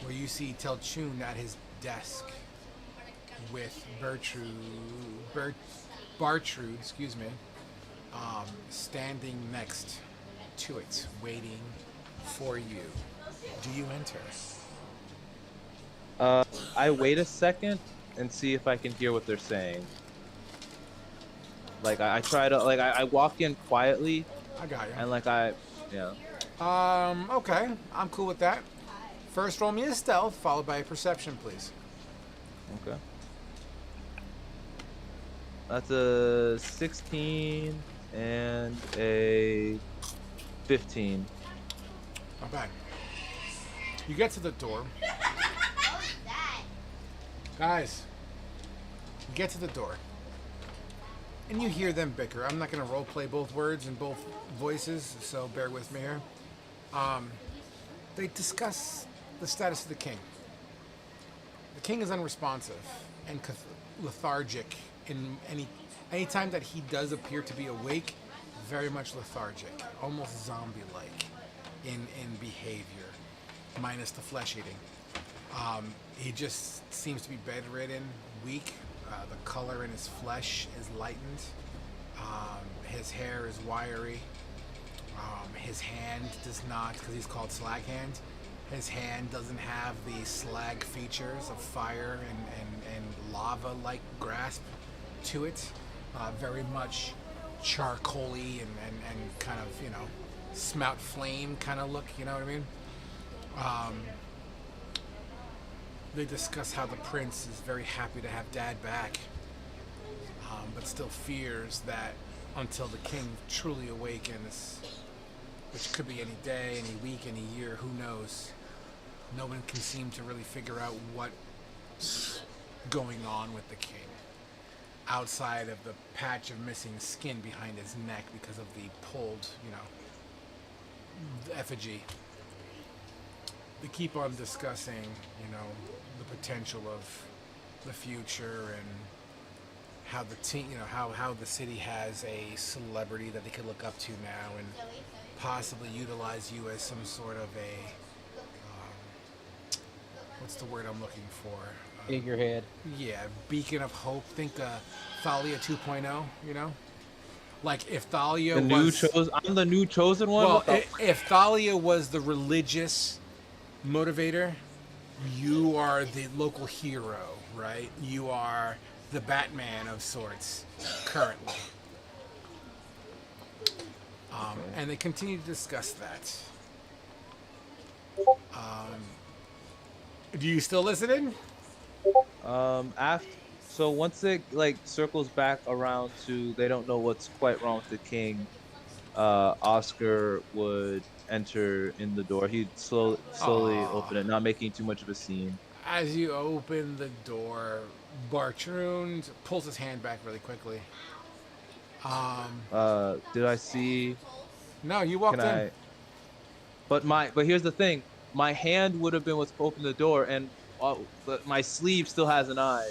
where you see Tal Rune at his desk with Bartrude, standing next to it, waiting for you. Do you enter? I wait a second and see if I can hear what they're saying. Like I try to I walk in quietly. I got you. And yeah. Okay, I'm cool with that. First, roll me a stealth, followed by a perception, please. Okay. That's a 16 and a 15. Not bad. You get to the door. Guys, you get to the door. And you hear them bicker. I'm not going to role play both words in both voices, so bear with me here. They discuss the status of the king. The king is unresponsive and lethargic in any time that he does appear to be awake, very much lethargic, almost zombie-like in behavior, minus the flesh eating. He just seems to be bedridden, weak. The color in his flesh is lightened. His hair is wiry. His hand does not, because he's called Slag Hand, his hand doesn't have the slag features of fire and lava-like grasp to it. Very much charcoal-y and kind of, smout flame kind of look, you know what I mean? They discuss how the prince is very happy to have dad back, but still fears that until the king truly awakens, which could be any day, any week, any year, who knows, no one can seem to really figure out what's going on with the king, outside of the patch of missing skin behind his neck because of the pulled, effigy. They keep on discussing, the potential of the future and how the team, how the city has a celebrity that they could look up to now and possibly utilize you as some sort of a, what's the word I'm looking for? Figurehead. Yeah, beacon of hope. Think Thalia 2.0, Like if Thalia The new was chosen. I'm the new chosen one. well, What the? if Thalia was the religious motivator, you are the local hero, right? You are the Batman of sorts currently. And they continue to discuss that. Do you still listening? After so once it like circles back around to they don't know what's quite wrong with the king, Oscar would enter in the door. He'd slowly Aw. open it, not making too much of a scene. As you open the door, Bartrund pulls his hand back really quickly. Did I see? No, you Can walked in. I? But here's the thing. My hand would have been what's opened the door, and my sleeve still has an eye.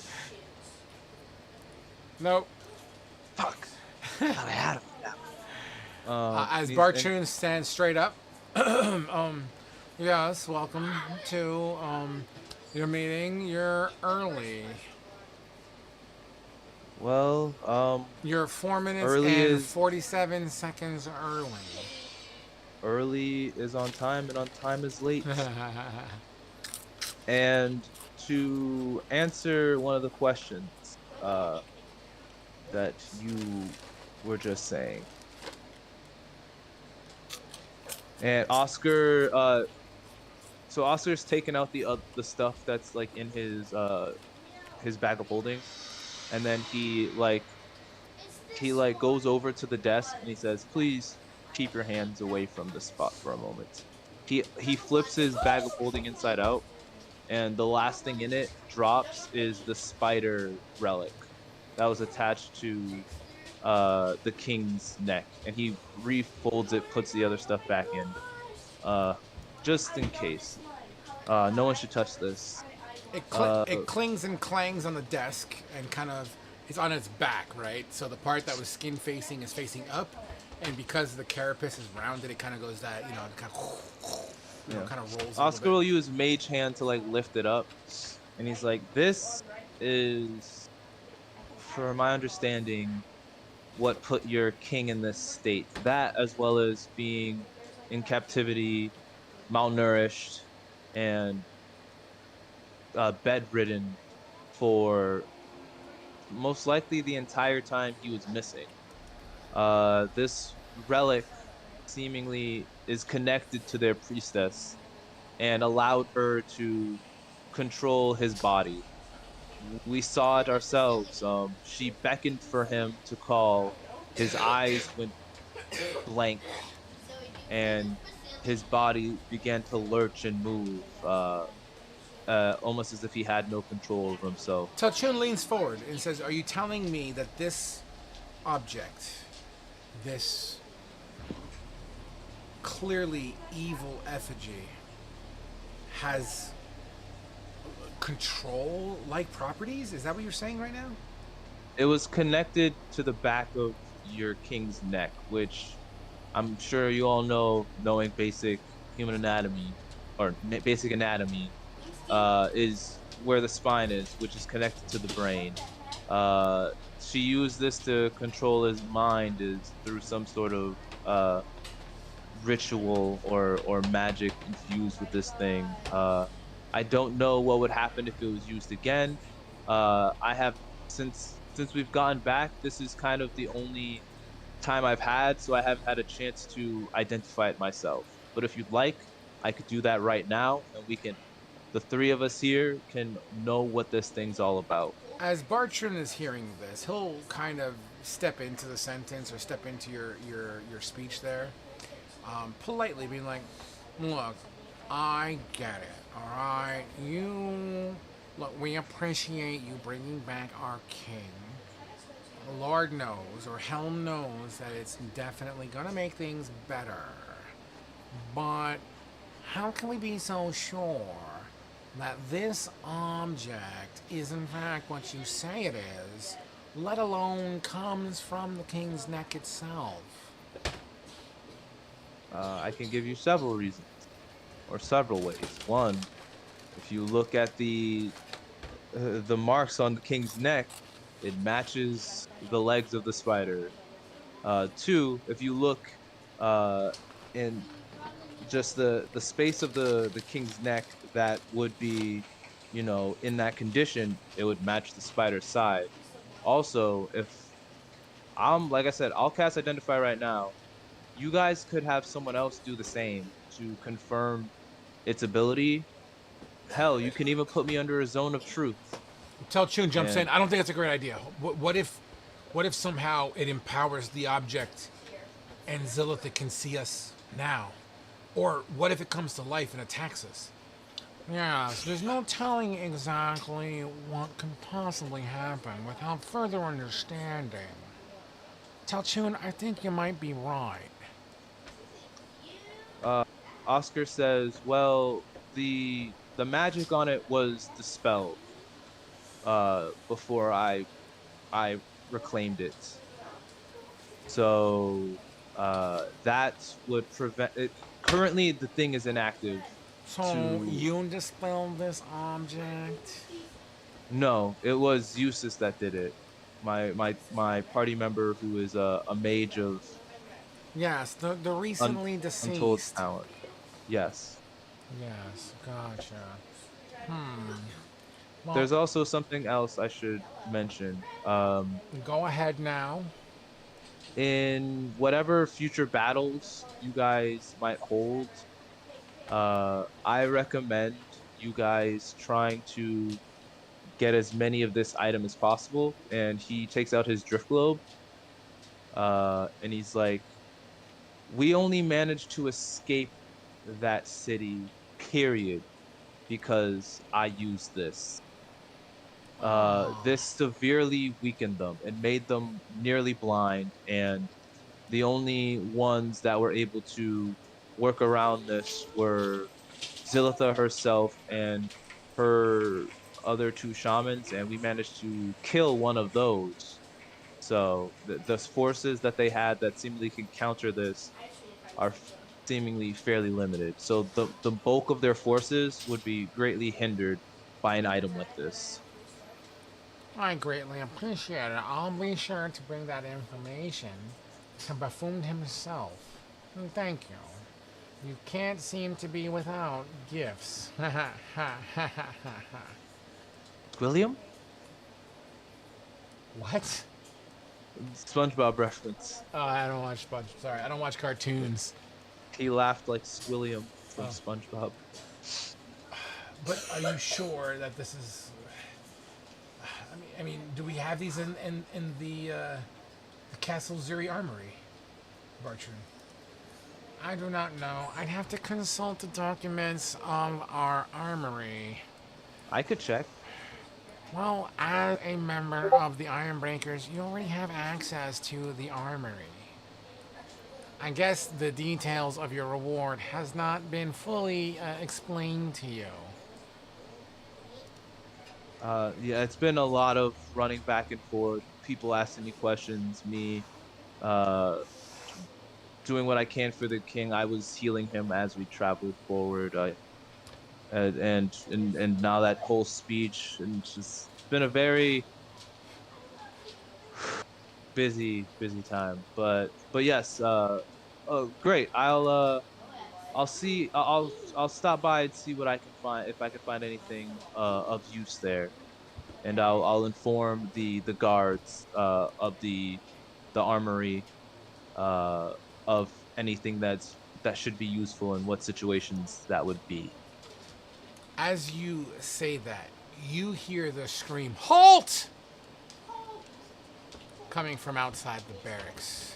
Nope. Fuck. Thought I had him. As and Bartrund stands straight up. Yes, welcome to your meeting. You're early. well, You're 4 minutes early and is 47 seconds early. early is on time, and on time is late. And to answer one of the questions that you were just saying, and Oscar, so Oscar's taken out the stuff that's like in his bag of holding, and then he goes over to the desk and he says, "Please keep your hands away from the spot for a moment." He flips his bag of holding inside out, and the last thing in it drops is the spider relic that was attached to the king's neck, and he refolds it, puts the other stuff back in, just in case. No one should touch this. It clings and clangs on the desk and kind of it's on its back, right? So the part that was skin facing is facing up, and because the carapace is rounded, it kind of goes that it kind of kind of rolls. Oscar will use mage hand to like lift it up, and he's like, "This is, for my understanding, what put your king in this state. That, as well as being in captivity, malnourished, and bedridden for most likely the entire time he was missing. This relic seemingly is connected to their priestess and allowed her to control his body. We saw it ourselves. She beckoned for him to call. His eyes went blank, and his body began to lurch and move, almost as if he had no control over himself. Talchun leans forward and says, "Are you telling me that this object, this clearly evil effigy, has control-like properties? Is that what you're saying right now?" It was connected to the back of your king's neck, which I'm sure you all know, knowing basic human anatomy, or basic anatomy, is where the spine is, which is connected to the brain. She used this to control his mind is through some sort of ritual or magic infused with this thing. I don't know what would happen if it was used again. I have since we've gotten back, this is kind of the only time I've had, so I haven't had a chance to identify it myself. But if you'd like, I could do that right now, and the three of us here can know what this thing's all about. As Bartrand is hearing this, he'll kind of step into the sentence or step into your speech there, politely being like, "Look, I get it, all right? Look, we appreciate you bringing back our king. Lord knows, or hell knows, that it's definitely gonna make things better. But how can we be so sure that this object is in fact what you say it is, let alone comes from the king's neck itself?" I can give you several reasons, or several ways. One, if you look at the marks on the king's neck, it matches the legs of the spider. Two, if you look in just the space of the king's neck that would be, in that condition, it would match the spider's side. Also, if like I said, I'll cast Identify right now. You guys could have someone else do the same to confirm its ability. Hell, you can even put me under a zone of truth. Tal Rune jumps in. And I don't think that's a great idea. What if somehow it empowers the object and Zilitha can see us now? Or what if it comes to life and attacks us? Yes, there's no telling exactly what could possibly happen without further understanding. Tal Rune, I think you might be right. Oscar says, well, the magic on it was dispelled before I reclaimed it. So that would prevent it. Currently, the thing is inactive. So you dispelled this object? No, it was Eustace that did it. My party member who is a mage of Yes, the recently untold deceased. talent. Yes. Yes, gotcha. Well, There's also something else I should mention. Go ahead now. In whatever future battles you guys might hold, I recommend you guys trying to get as many of this item as possible. And he takes out his drift globe, and he's like, we only managed to escape that city, period, because I used this. This severely weakened them and made them nearly blind, and the only ones that were able to work around this were Zilitha herself and her other two shamans, and we managed to kill one of those. So the forces that they had that seemingly can counter this are seemingly fairly limited. So the bulk of their forces would be greatly hindered by an item like this. I greatly appreciate it. I'll be sure to bring that information to Buffoon himself. And thank you. You can't seem to be without gifts. Ha ha ha ha ha ha. William? What? SpongeBob reference. Oh, I don't watch SpongeBob. Sorry, I don't watch cartoons. He laughed like Squilliam from Oh. SpongeBob. But are you sure that this is? I mean, do we have these in the Castle Zuri Armory, Bartram? I do not know. I'd have to consult the documents of our armory. I could check. Well, as a member of the Ironbreakers, you already have access to the armory. I guess the details of your reward has not been fully explained to you. Yeah, it's been a lot of running back and forth, people asking me questions, me doing what I can for the king. I was healing him as we traveled forward. And now that whole speech, and it's just been a very busy time. But yes, great. I'll stop by and see what I can find, if I can find anything of use there, and I'll inform the guards of the armory of anything that should be useful and what situations that would be. As you say that, you hear the scream, "Halt!" coming from outside the barracks.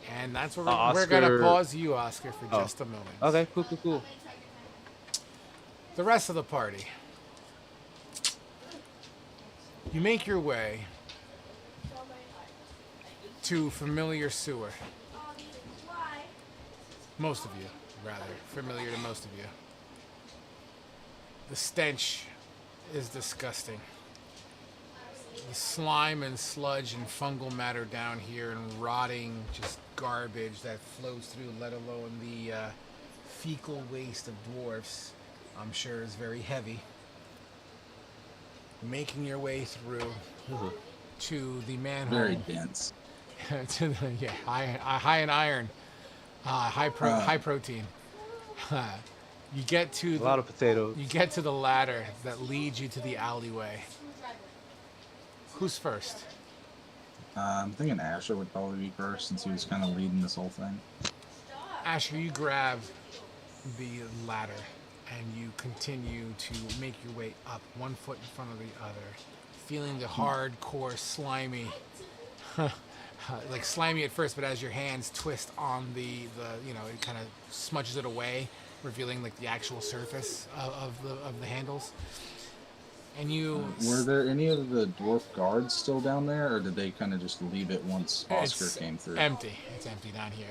And that's where we're going to pause you, Oscar, for just a moment. Okay, cool. The rest of the party. You make your way to familiar sewer. Most of you, rather. Familiar to most of you. The stench is disgusting. The slime and sludge and fungal matter down here and rotting just garbage that flows through, let alone the fecal waste of dwarfs, I'm sure is very heavy. Making your way through to the manhole. Very dense. high in iron, high protein. You get to A lot of potatoes. you get to the ladder that leads you to the alleyway. Who's first? I'm thinking Asher would probably be first since he was kind of leading this whole thing. Asher, you grab the ladder and you continue to make your way up, one foot in front of the other, feeling the hardcore slimy, like slimy at first, but as your hands twist on the it kind of smudges it away, revealing like the actual surface of the handles. And you Were there any of the dwarf guards still down there, or did they kind of just leave it once Oscar it's came through? empty. It's empty down here.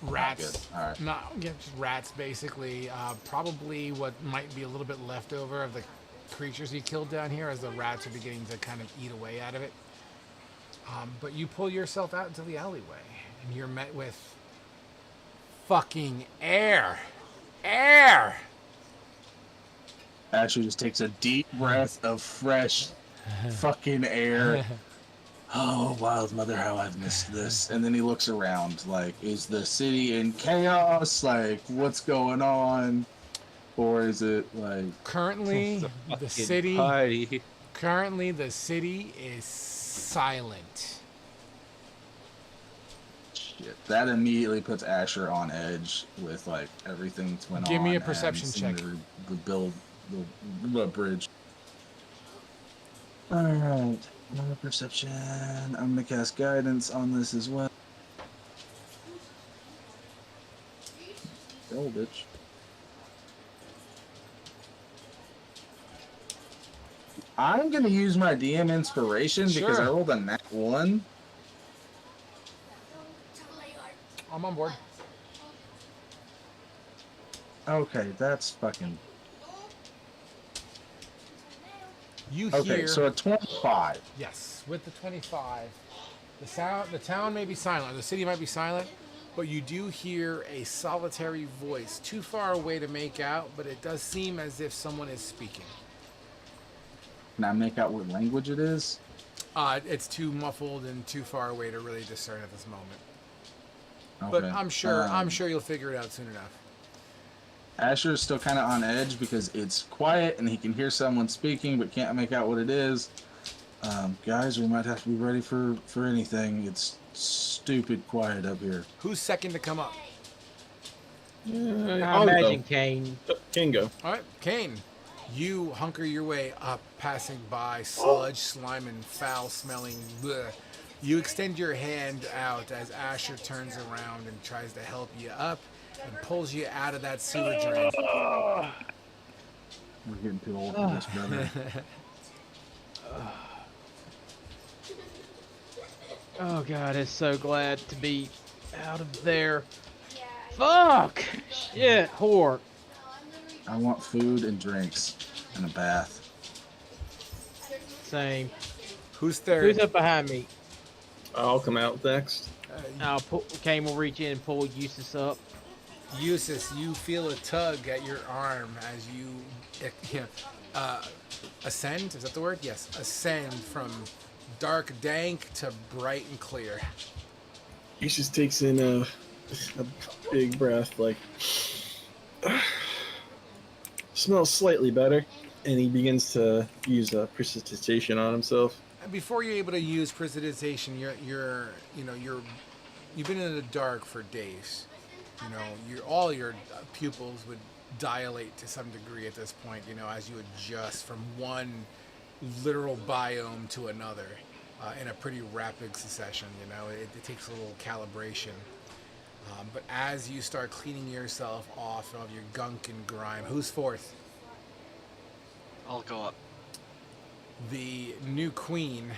Rats. Good. All right. No, yeah, just rats basically. Probably what might be a little bit left over of the creatures you killed down here, as the rats are beginning to kind of eat away out of it. But you pull yourself out into the alleyway, and you're met with fucking air. Air! Asher just takes a deep breath of fresh fucking air. Oh, wild mother, how I've missed this. And then he looks around, like, is the city in chaos? Like, what's going on? Or is it like Currently, the city. Party. Currently, the city is silent. shit? That immediately puts Asher on edge with like everything that's went on. Give me a and perception seeing check. The build, the bridge. All right, perception. I'm gonna cast guidance on this as well. Go, bitch. I'm gonna use my DM inspiration because I Sure. rolled a nat 1. I'm on board. Okay, that's fucking. You Okay, hear. so a 25. Yes, with the 25, the town may be silent, the city might be silent, but you do hear a solitary voice, too far away to make out, but it does seem as if someone is speaking. Can I make out what language it is? It's too muffled and too far away to really discern at this moment. Okay. But I'm sure you'll figure it out soon enough. Asher's still kind of on edge because it's quiet and he can hear someone speaking but can't make out what it is. Guys, we might have to be ready for anything. It's stupid quiet up here. Who's second to come up? I I'll imagine go. Kane. Can go. All right, Kane. You hunker your way up, passing by sludge, slime, and foul-smelling. Bleh. You extend your hand out as Asher turns around and tries to help you up and pulls you out of that sewer drain. We're getting too old for this, brother. Oh god, it's so glad to be out of there. Fuck! Shit, whore. I want food and drinks and a bath. Same. Who's third? Who's up behind me? I'll come out next. Kane will reach in and pull Eustace up. Eustace, you feel a tug at your arm as you ascend. Is that the word? Yes. Ascend from dark, dank to bright and clear. He just takes in a big breath, like smells slightly better, and he begins to use precipitation on himself. And before you're able to use precipitation, you've been in the dark for days. All your pupils would dilate to some degree at this point. As you adjust from one literal biome to another in a pretty rapid succession. It takes a little calibration. But as you start cleaning yourself off of your gunk and grime, who's fourth? I'll go up. The new queen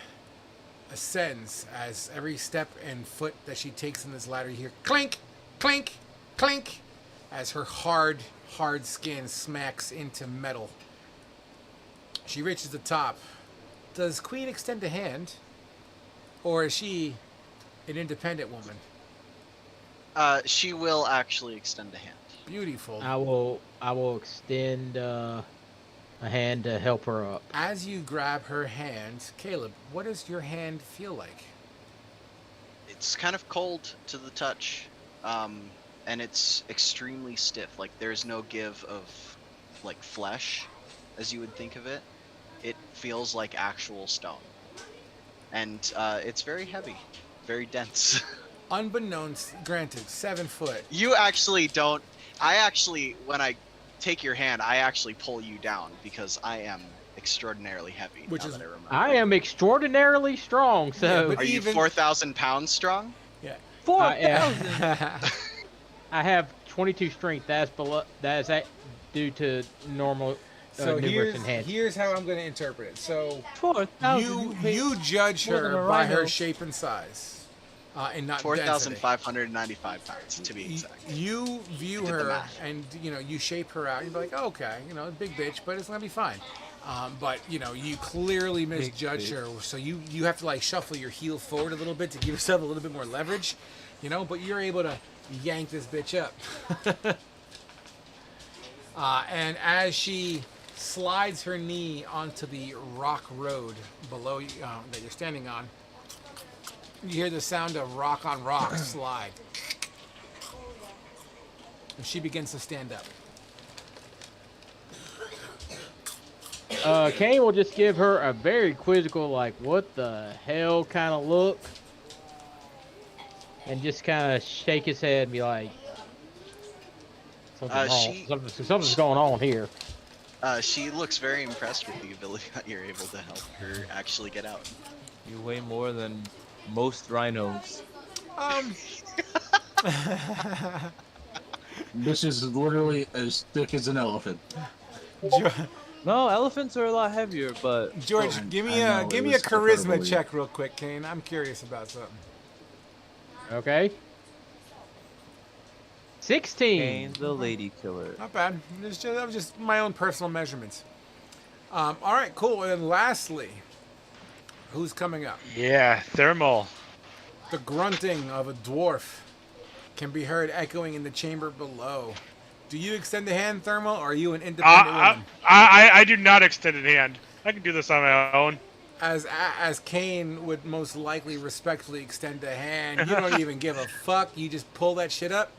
ascends as every step and foot that she takes in this ladder, you hear clink, clink, clink, as her hard skin smacks into metal. She reaches the top. Does Queen extend a hand? Or is she an independent woman? She will actually extend a hand. Beautiful. I will extend a hand to help her up. As you grab her hand, Caleb, what does your hand feel like? It's kind of cold to the touch, and it's extremely stiff. Like there's no give of like flesh, as you would think of it. It feels like actual stone, and it's very heavy, very dense. Unbeknownst, granted, 7 foot. You actually don't. I actually, when I take your hand, I actually pull you down because I am extraordinarily heavy. Which now is- that I remember. I am extraordinarily strong, so but Are you even- 4,000 pounds strong? Yeah. 4,000. I have 22 strength. That's below. That's due to normal So numerous enhancement. here's how I'm going to interpret it. So 4,000. you judge more than her a by her rhino. shape and size, and not density. 4,595 pounds to be exact. You view I did the her, math. and you shape her out. You're like, okay, big bitch, but it's gonna be fine. But you clearly misjudge her, so you have to like shuffle your heel forward a little bit to give yourself a little bit more leverage, But you're able to yank this bitch up. And as she slides her knee onto the rock road below you that you're standing on, you hear the sound of rock on rock slide. And she begins to stand up. Kane will just give her a very quizzical, like, what the hell kind of look. And just kind of shake his head and be like, something's going on here. She looks very impressed with the ability that you're able to help her actually get out. You weigh more than most rhinos. This is literally as thick as an elephant. No, elephants are a lot heavier, but George, Oh, give I me know, give it me a was charisma hyperbole. check real quick, Kane. I'm curious about something. Okay. 16. Kane the lady killer. Not bad. That was just my own personal measurements. All right, cool. And then lastly, who's coming up? Yeah, thermal. The grunting of a dwarf can be heard echoing in the chamber below. Do you extend a hand, Thermal, or are you an independent woman? I do not extend a hand. I can do this on my own. As Kane would most likely respectfully extend a hand, you don't even give a fuck. You just pull that shit up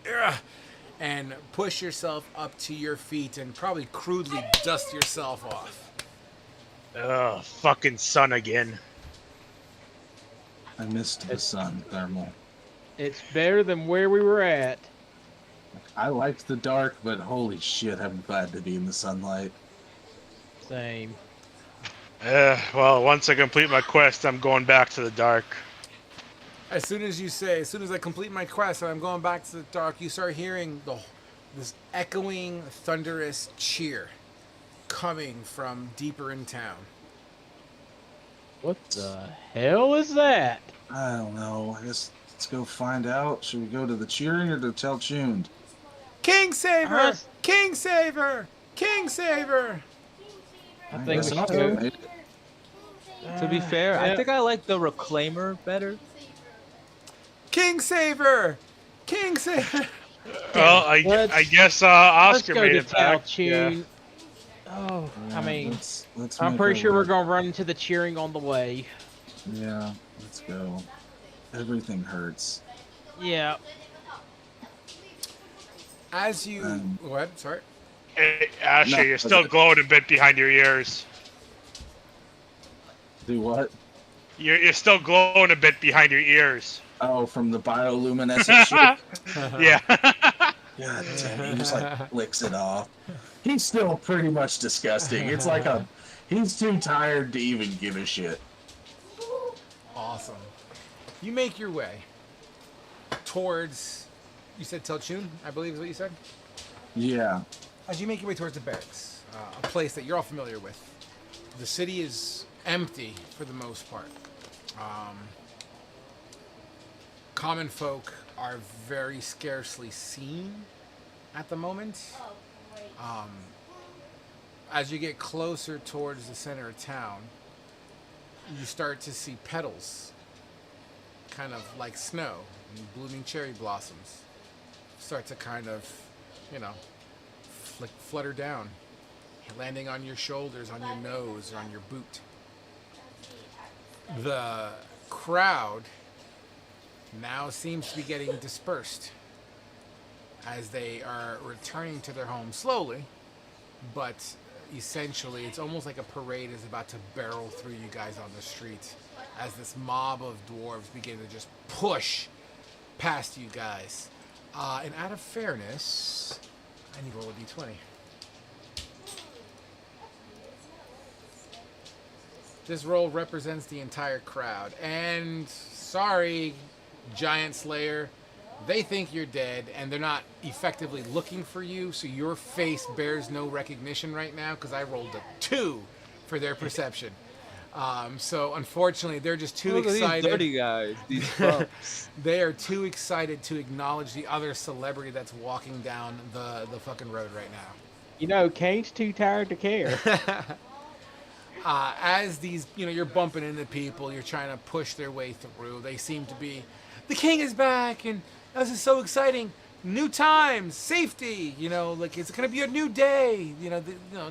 and push yourself up to your feet and probably crudely dust yourself off. Ugh, fucking sun again. I missed the sun, Thermal. It's better than where we were at. I liked the dark, but holy shit, I'm glad to be in the sunlight. Same. Well, once I complete my quest, I'm going back to the dark. As soon as I complete my quest and I'm going back to the dark, you start hearing this echoing, thunderous cheer coming from deeper in town. What the hell is that? I don't know. I guess let's go find out. Should we go to the cheering or to Tal Rune? King Saver! Us. King Saver! King Saver! I think guess we I'll should go. go. To be fair, yeah. I think I like the Reclaimer better. King Saver! King Saver! Well, I guess Let's Oscar go made to it back. Taltune. Oh, I mean, let's I'm make pretty our sure we're way. gonna run into the cheering on the way. Yeah, let's go. Everything hurts. Yeah. As you... Um, what? Sorry? Hey, Ashley, No, you're still okay. glowing a bit behind your ears. Do what? You're still glowing a bit behind your ears. Oh, from the bioluminescent shit? Yeah. God damn, he just like flicks it off. He's still pretty much disgusting. It's like he's too tired to even give a shit. Awesome. You make your way towards... You said Telchun, I believe is what you said? Yeah. As you make your way towards the barracks, a place that you're all familiar with, the city is empty for the most part. Common folk are very scarcely seen at the moment. As you get closer towards the center of town, you start to see petals, kind of like snow and blooming cherry blossoms, start to kind of, flutter down, landing on your shoulders, on your nose, or on your boot. The crowd now seems to be getting dispersed as they are returning to their home slowly, but essentially it's almost like a parade is about to barrel through you guys on the street as this mob of dwarves begin to just push past you guys. And out of fairness, I need to roll a d20. This roll represents the entire crowd. And sorry, Giant Slayer, they think you're dead, and they're not effectively looking for you, so your face bears no recognition right now because I rolled a 2 for their perception. So unfortunately, they're just too Look at excited. these dirty guys, these bumps. They are too excited to acknowledge the other celebrity that's walking down the fucking road right now. You know, Kane's too tired to care. As these, you're bumping into people, you're trying to push their way through. They seem to be, the king is back, and this is so exciting. New times, safety, like it's gonna be a new day.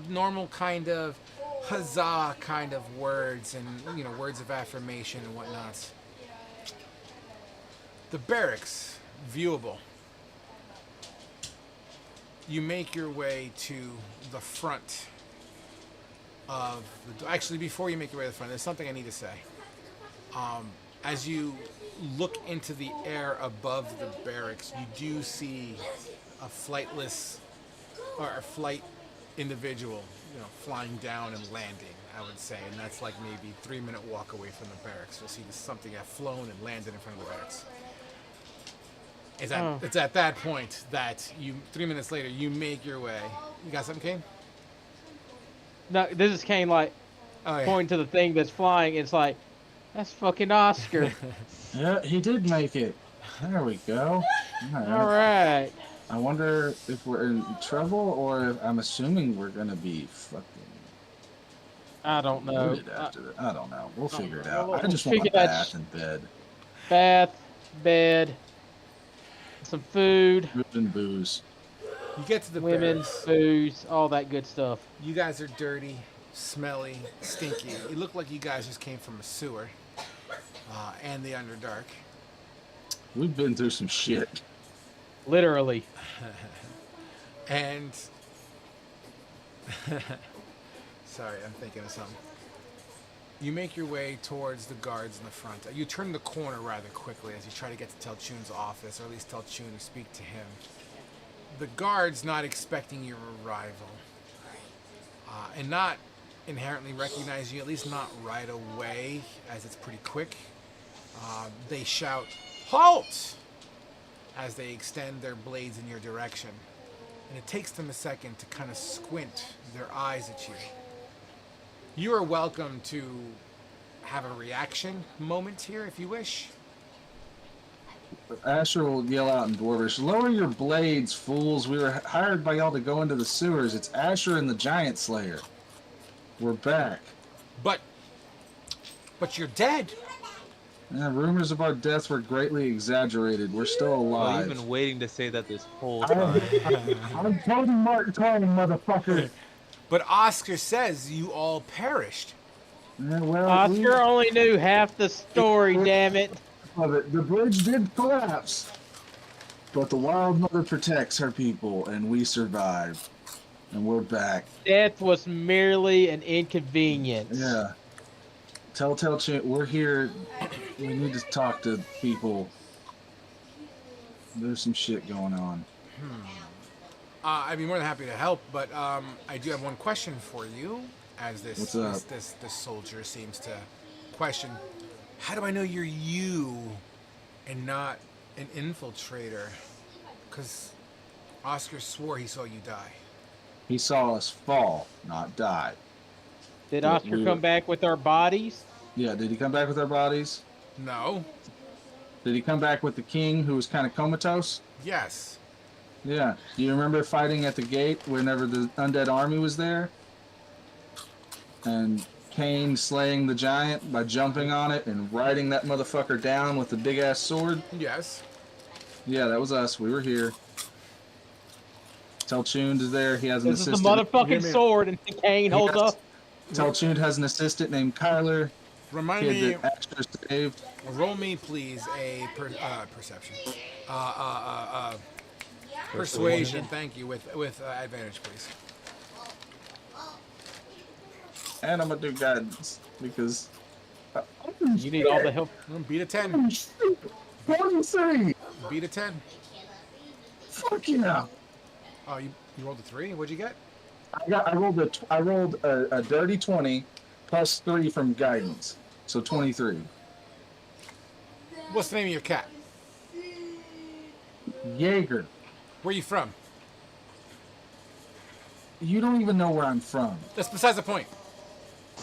Normal kind of huzzah kind of words and words of affirmation and whatnot. The barracks, viewable. You make your way to the front of the. Actually, before you make your way to the front, there's something I need to say. As you look into the air above the barracks, you do see a flightless or a flight individual, flying down and landing, I would say, and that's like maybe 3-minute walk away from the barracks. You'll see something have flown and landed in front of the barracks. It's at that point that 3 minutes later, you make your way. You got something, Kane? No, this is Kane, like, pointing to the thing that's flying. It's like, that's fucking Oscar. Yeah, he did make it. There we go. All right. I wonder if we're in trouble or if I'm assuming we're gonna be fucking. I don't know. Loaded after that. I don't know. We'll figure it out. We'll I just want a figure that bath and bed. Bath, bed, some food, Food and booze. You get to the women, barracks. booze, all that good stuff. You guys are dirty, smelly, stinky. You look like you guys just came from a sewer and the Underdark. We've been through some shit. Literally. And sorry, I'm thinking of something. You make your way towards the guards in the front. You turn the corner rather quickly as you try to get to Tal Rune's office, or at least tell Rune to speak to him. The guards not expecting your arrival, and not inherently recognize you, at least not right away, as it's pretty quick. They shout, "Halt!" as they extend their blades in your direction. And it takes them a second to kind of squint their eyes at you. You are welcome to have a reaction moment here if you wish. Asher will yell out in Dwarvish, "Lower your blades, fools. We were hired by y'all to go into the sewers. It's Asher and the Giant Slayer. We're back." But you're dead. Yeah, rumors of our deaths were greatly exaggerated. We're still Well, alive. you've been waiting to say that this whole time. I'm Tony Mark Twain, motherfucker. But Oscar says you all perished. Yeah, well, Oscar only knew half the story, damn it. The bridge did collapse, but the Wild Mother protects her people, and we survived, and we're back. Death was merely an inconvenience. Yeah. Telltale Chat, we're here. We need to talk to people. There's some shit going on. I'd be more than happy to help, but I do have one question for you. As What's up? this soldier seems to question, how do I know you're you and not an infiltrator? Because Oscar swore he saw you die. He saw us fall, not die. Did Yeah, Oscar we come were- back with our bodies? Yeah, did he come back with our bodies? No. Did he come back with the king who was kind of comatose? Yes. Yeah. Do you remember fighting at the gate whenever the undead army was there? And Cain slaying the giant by jumping on it and riding that motherfucker down with the big ass sword? Yes. Yeah, that was us. We were here. Telchund is there. He has an This is the assistant. motherfucking sword, and Kane holds up. Telchund has an assistant named Kyler. Remind kid me. that extra saved. Roll me, please, a perception. Persuasion. Thank you. With advantage, please. And I'm gonna do guidance because You need all the help. Beat a 10. 23. Beat a 10. Fuck yeah! Oh, you rolled a 3? What'd you get? I rolled a dirty 20 plus 3 from guidance, so 23. What's the name of your cat? Jaeger. Where you from? You don't even know where I'm from. That's besides the point.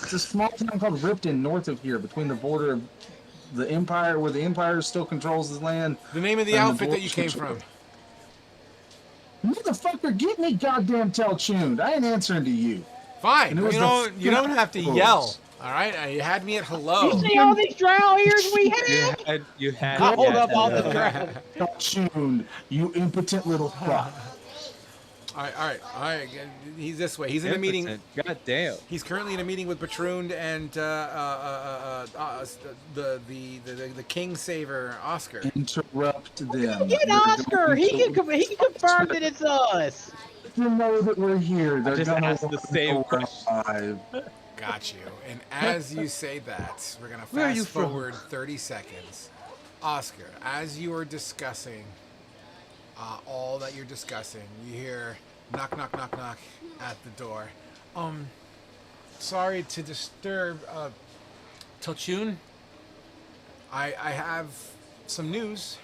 It's a small town called Ripton, north of here, between the border of the Empire, where the Empire still controls the land. The name of the outfit that you came from. Motherfucker, get me goddamn Tal-tuned. I ain't answering to you. Fine. And it was You don't have to yell. All right. You had me at hello. You see all these drow ears we have? You had. I hold up all the drow. Tal-tuned, you impotent little fuck. All right. He's this way. He's in a meeting. God damn. He's currently in a meeting with Bertrand and the King Saver Oscar. Interrupt them. Get Oscar. He can confirm that it's us. You know that we're here. They're just gonna asked the same question. Got you. And as you say that, we're gonna Where are you fast from? forward 30 seconds. Oscar, as you are discussing all that you're discussing, you hear knock, knock, knock, knock at the door. Sorry to disturb, Tilchun. I have some news.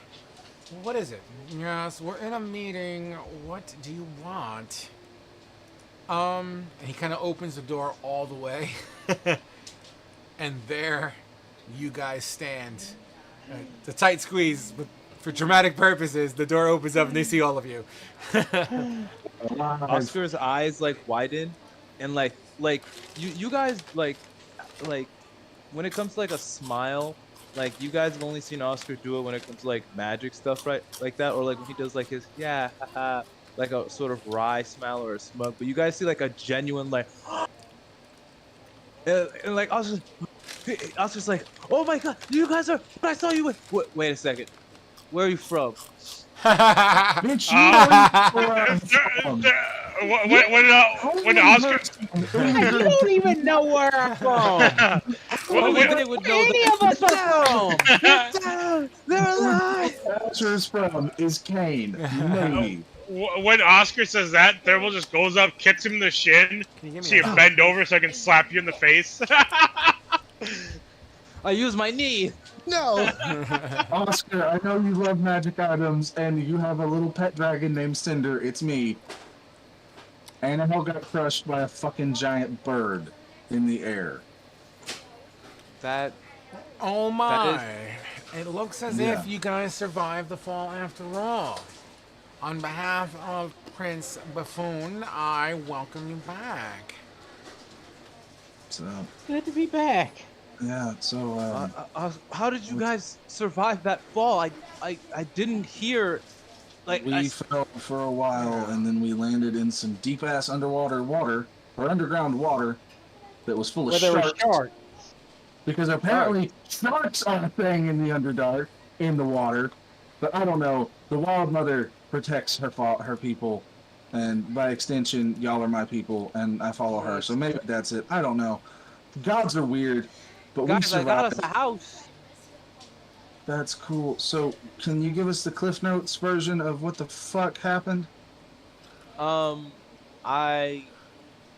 What is it? Yes, we're in a meeting. What do you want? And he kind of opens the door all the way. And there you guys stand. The tight squeeze, but for dramatic purposes, the door opens up and they see all of you. Oscar's eyes like widen, and like you guys like when it comes to like a smile, like you guys have only seen Oscar do it when it comes to like magic stuff, right? Like that, or like when he does like his like a sort of wry smile or a smug. But you guys see like a genuine like, and like Oscar's like, oh my god, you guys are. I saw you with. Wait a second, where are you from? Bitch, When Oscar, You don't even know where I'm from. Any of us are from. They're alive. Oscar's from is Kane. Maybe. when Oscar says that, Thermal just goes up, kicks him in the shin, so you bend over so I can slap you in the face. I use my knee. No. Oscar, I know you love magic items, and you have a little pet dragon named Cinder. It's me. Annabelle got crushed by a fucking giant bird in the air. That. Oh my. It looks as Yeah. if you guys survived the fall after all. On behalf of Prince Buffoon, I welcome you back. So, Good to be back. yeah, so, How did you guys survive that fall? I didn't hear. Like we fell for a while, and then we landed in some deep-ass underground water that was full of Where there were sharks. sharks. Because apparently sharks are a thing in the Underdark, in the water. But I don't know. The Wild Mother protects her people, and by extension, y'all are my people, and I follow her. So maybe that's it. I don't know. Gods are weird, but we guys, I got survived. us a house. That's cool. So can you give us the Cliff Notes version of what the fuck happened? I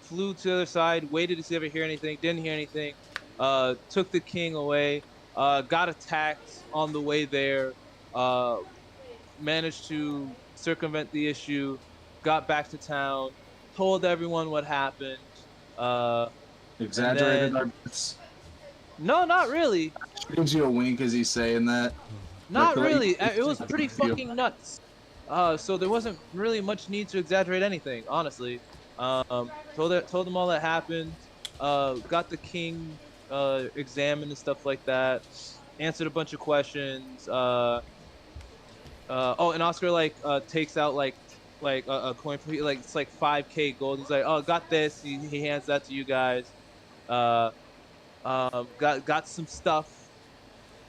flew to the other side, waited to see if I hear anything, didn't hear anything. Took the king away. Got attacked on the way there. Managed to circumvent the issue. Got back to town. Told everyone what happened. Exaggerated then- our deaths. No, not really. Gives you a wink as he's saying that. Not Like, really. It was pretty you. fucking nuts. So there wasn't really much need to exaggerate anything, honestly. Told them all that happened. Got the king examined and stuff like that. Answered a bunch of questions. Oh, and Oscar takes out like a coin for like it's like 5K gold. He's like, oh, got this. He hands that to you guys. Got some stuff.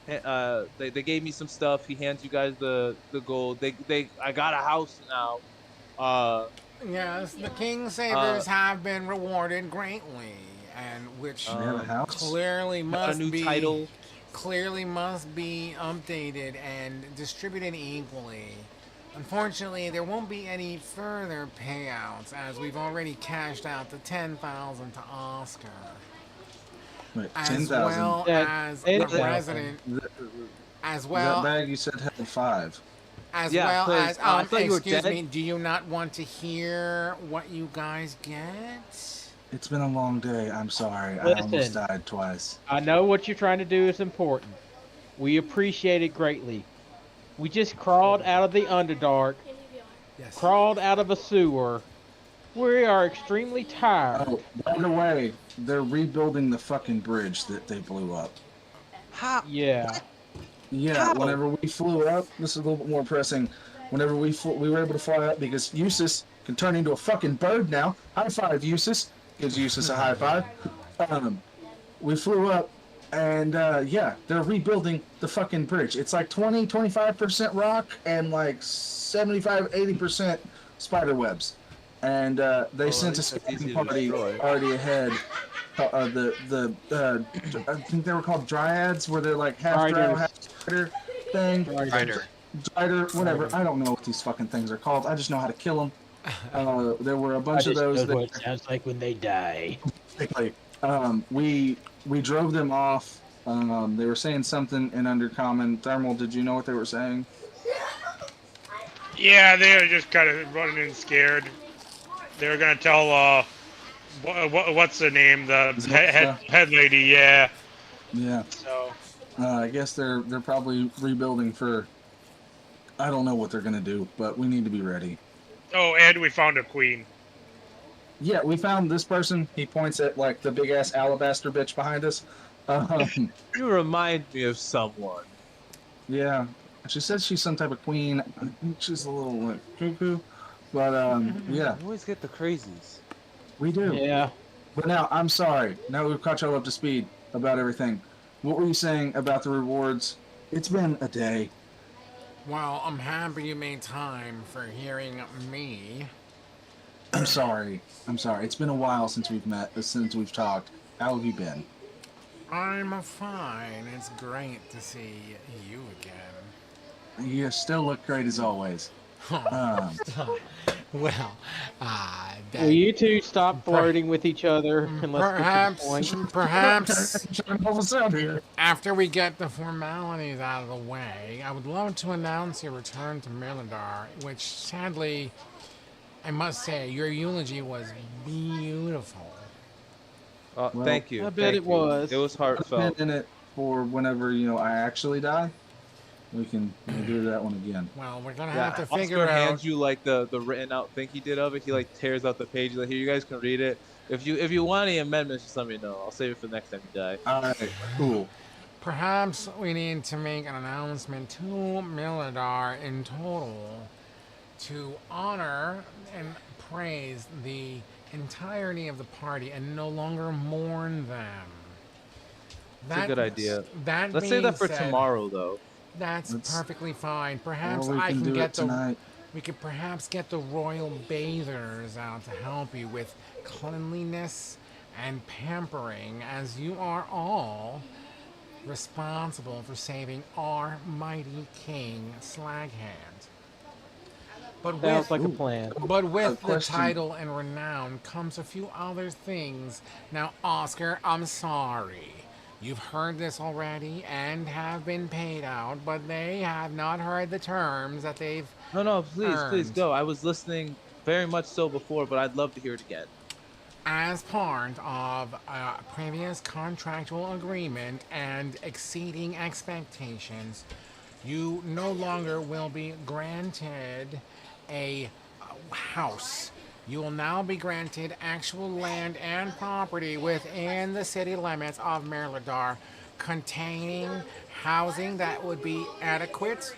They gave me some stuff. He hands you guys the gold. I got a house now. Uh, Yes, the King uh, Savers have been rewarded greatly, and which We have a um, house. clearly got a new title. must be updated and distributed equally. Unfortunately, there won't be any further payouts as we've already cashed out the 10,000 to Oscar, Wait, as 10,000. well Yeah, as ten the thousand. resident, as That well bag you said held 5. Yeah, because I thought you were excuse dead. me, do you not want to hear what you guys get? It's been a long day. I'm sorry. I almost Listen, died twice. I know what you're trying to do is important. We appreciate it greatly. We just crawled out of the Underdark, Yes. crawled out of a sewer. We are extremely tired. Oh, by the way, they're rebuilding the fucking bridge that they blew up. How? Yeah. Yeah, How? whenever we flew up, this is a little bit more pressing. Whenever we were able to fly up because Eustace can turn into a fucking bird now. High five, Eustace. Gives Eustace a high five. We flew up, and yeah, they're rebuilding the fucking bridge. It's like 25% rock and like 80% spider webs. And they Well, at sent a least that's scouting easy to party destroy. already ahead. I think they were called dryads, where they're like half drow, Riders. half spider thing. Rider. Drider, whatever. I don't know what these fucking things are called. I just know how to kill them. There were a bunch of those that it sounds like when they die. basically, we drove them off. They were saying something in Undercommon. Thermal, did you know what they were saying? Yeah, they were just kind of running in scared. They were gonna tell what's the name, the Zelda? head lady. Yeah. Yeah. So I guess they're probably rebuilding for. I don't know what they're gonna do, but we need to be ready. oh, and we found a queen. Yeah, we found this person. He points at like the big ass alabaster bitch behind us. Um, You remind me of someone. yeah, she says she's some type of queen. I think she's a little like cuckoo, but yeah, You always get the crazies. we do. Yeah. But now I'm sorry. Now we've caught y'all up to speed about everything. What were you saying about the rewards? It's been a day. Well, I'm happy you made time for hearing me. I'm sorry. It's been a while since we've met, since we've talked. How have you been? I'm fine. It's great to see you again. You still look great as always. Um, Well, Will you two stop flirting with each other and let's get to the point? perhaps trying to hold us out here. after we get the formalities out of the way, I would love to announce your return to Mirladar, which sadly, I must say, your eulogy was beautiful. Well, Thank you. I bet thank it you. was. It was heartfelt. In it for whenever I actually die. We can do that one again. Well, we're gonna Yeah, have to Oscar figure out. hands you like the written out thing he did of it. He like tears out the page. Like, here, you guys can read it. If you want any amendments, just let me know. I'll save it for the next time you die. All right, cool. Perhaps we need to make an announcement to Milladar in total to honor and praise the entirety of the party and no longer mourn them. That's a good idea. That Let's save being that for said, tomorrow, though. That's perfectly fine. Perhaps Or we I can can do get it tonight. we could perhaps get the royal bathers out to help you with cleanliness and pampering, as you are all responsible for saving our mighty king Slaghand. But Sounds with like a plan. but with the question. title and renown comes a few other things. Now, Oscar, I'm sorry. You've heard this already and have been paid out, but they have not heard the terms that they've No, please earned. go. I was listening very much so before, but I'd love to hear it again. As part of a previous contractual agreement and exceeding expectations, you no longer will be granted a house. You will now be granted actual land and property within the city limits of Merladar, containing housing that would be adequate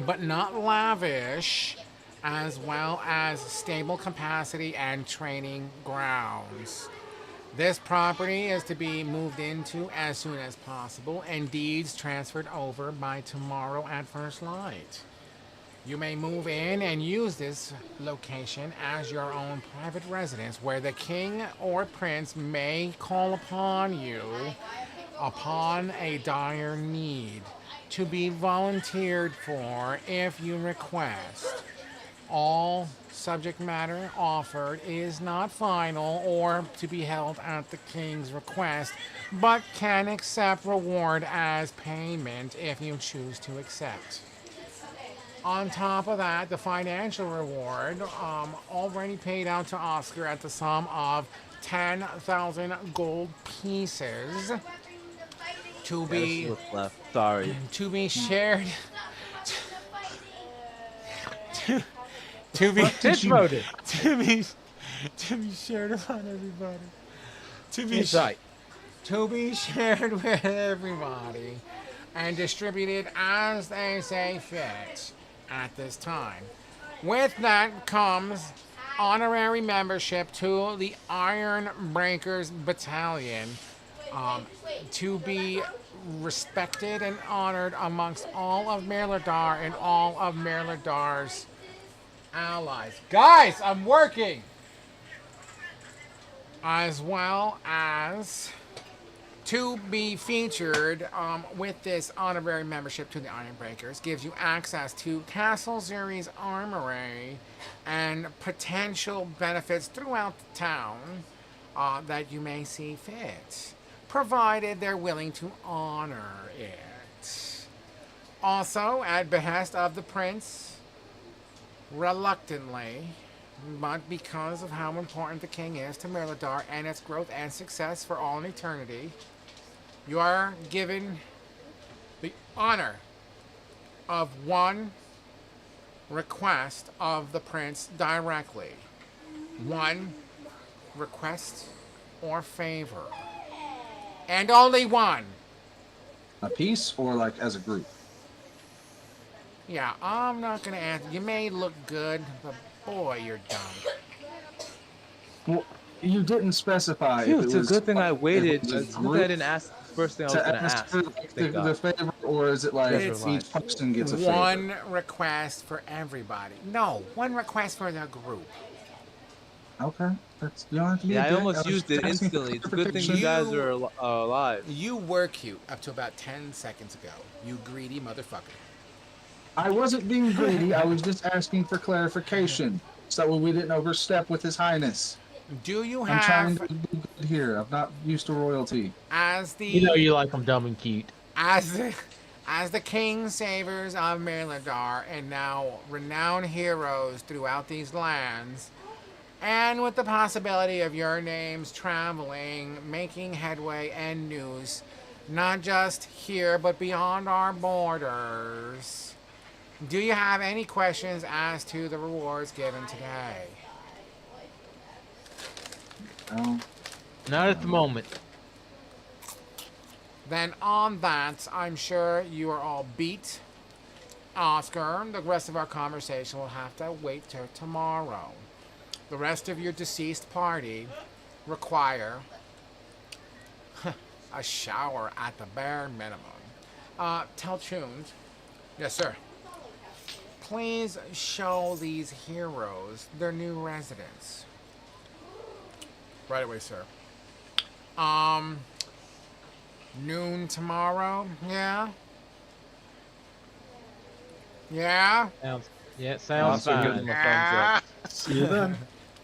but not lavish, as well as stable capacity and training grounds. This property is to be moved into as soon as possible and deeds transferred over by tomorrow at first light. You may move in and use this location as your own private residence where the king or prince may call upon you upon a dire need to be volunteered for if you request. All subject matter offered is not final or to be held at the king's request, but can accept reward as payment if you choose to accept. On top of that, the financial reward already paid out to Oscar at the sum of 10,000 gold pieces to Yeah, this is be what's left. Sorry. to be shared to be Pitch voted. to be to be shared among everybody. To be Insight. to be shared with everybody and distributed as they say fit at this time. With that comes honorary membership to the Iron Breakers Battalion, to be respected and honored amongst all of Merladar and all of Merladar's allies. Guys, I'm working! As well as to be featured with this honorary membership to the Iron Breakers gives you access to Castle Zuri's armory and potential benefits throughout the town that you may see fit, provided they're willing to honor it. Also, at behest of the prince, reluctantly, but because of how important the king is to Merladar and its growth and success for all in eternity, you are given the honor of one request of the prince directly. One request or favor. And only one. A piece or like as a group? Yeah, I'm not going to answer. You may look good, but boy, you're dumb. Well, you didn't specify Phew, if it it's a was good thing I waited. if it was It's a something I group didn't ask. First thing I was to gonna ask ask. for like, Thank the God. favor, or is it like It's- each person gets a favor? One request for everybody. No, one request for the group. Okay, that's you don't have to be Yeah, a I dick. almost was used just it asking for instantly. It's a good thing you clarification. guys are alive. You were cute up to about 10 seconds ago. You greedy motherfucker. I wasn't being greedy. I was just asking for clarification, so that we didn't overstep with His Highness. Do you I'm trying have, to be good here. I'm not used to royalty. as the You know you like them dumb and cute. as the king savers of Merladar and now renowned heroes throughout these lands, and with the possibility of your names traveling, making headway and news, not just here but beyond our borders, do you have any questions as to the rewards given today? Not at the moment. Then on that, I'm sure you are all beat. Oscar, the rest of our conversation will have to wait till tomorrow. The rest of your deceased party require a shower at the bare minimum. Tal Rune. Yes, sir. Please show these heroes their new residence. Right away, sir. Noon tomorrow? Yeah? Yeah? Sounds Also, give fine. them a thumbs up. See you then.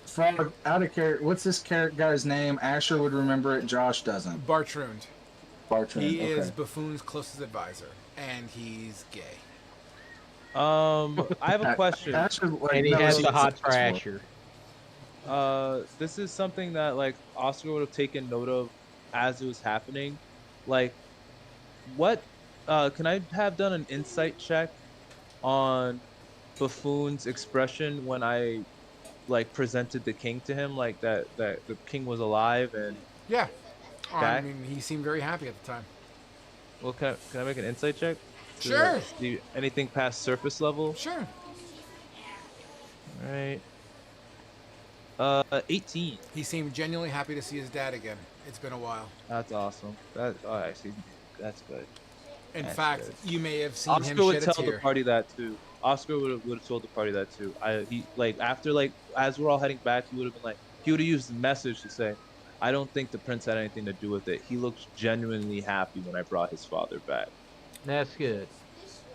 Frog, out of character, what's this guy's name? Asher would remember it. Josh doesn't. Bartrund. Bartrand. He okay. is Buffoon's closest advisor, and he's gay. I have a question. Asher, like, And he never has seen the hot this before. trasher. This is something that like Oscar would have taken note of as it was happening. Like, what? Can I have done an insight check on Buffoon's expression when I like presented the king to him, like that the king was alive and Yeah. I back? mean, he seemed very happy at the time. Well, can I make an insight check? To, Sure. like, see anything past surface level? Sure. All right. 18. He seemed genuinely happy to see his dad again. It's been a while. That's awesome. That actually, that's good. In That's fact, good. you may have seen him Oscar would shed a tell the tear. party that too. Oscar would have told the party that too. He like after like as we're all heading back, he would have been like he would have used the message to say, "I don't think the prince had anything to do with it. He looks genuinely happy when I brought his father back." That's good.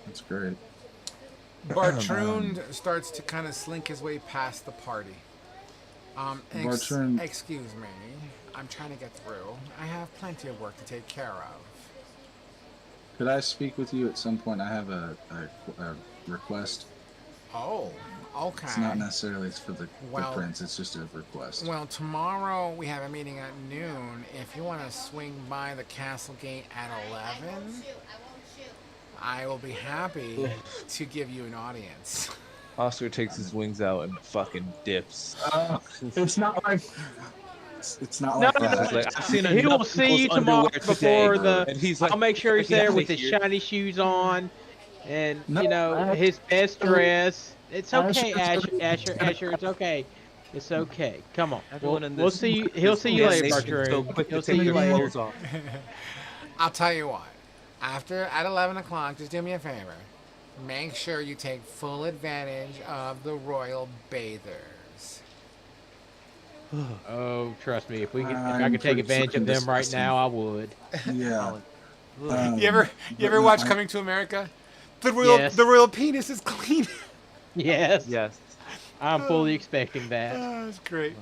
That's great. Bartrund starts to kind of slink his way past the party. Bartrund- Excuse me. I'm trying to get through. I have plenty of work to take care of. Could I speak with you at some point? I have a request. Oh, okay. It's not necessarily for the Well- prince. It's just a request. Well, tomorrow we have a meeting at noon. If you want to swing by the castle gate at 11, I will be happy to give you an audience. Oscar takes his wings out and fucking dips. It's not like it's not No, like no, that. He's like, I've seen He will enough see you people's tomorrow underwear before today. the. And he's like, I'll make sure he's "Get there outta with his here." shiny shoes on, and No, you know I- his best dress. It's okay, Asher- Asher. It's okay. It's okay. Come on. Everyone in We'll this- see you. He'll this see you later, nation is so Bartrand. quick to He'll see take you their later. clothes off. I'll tell you what. At 11 o'clock, just do me a favor. Make sure you take full advantage of the royal bathers. Oh, trust me. If I I'm could take pretty advantage of fucking them right disgusting. now, I would. Yeah. You ever but watch no, Coming to America? The Yes. royal penis is clean. Yes. Yes. I'm fully expecting that. That's great.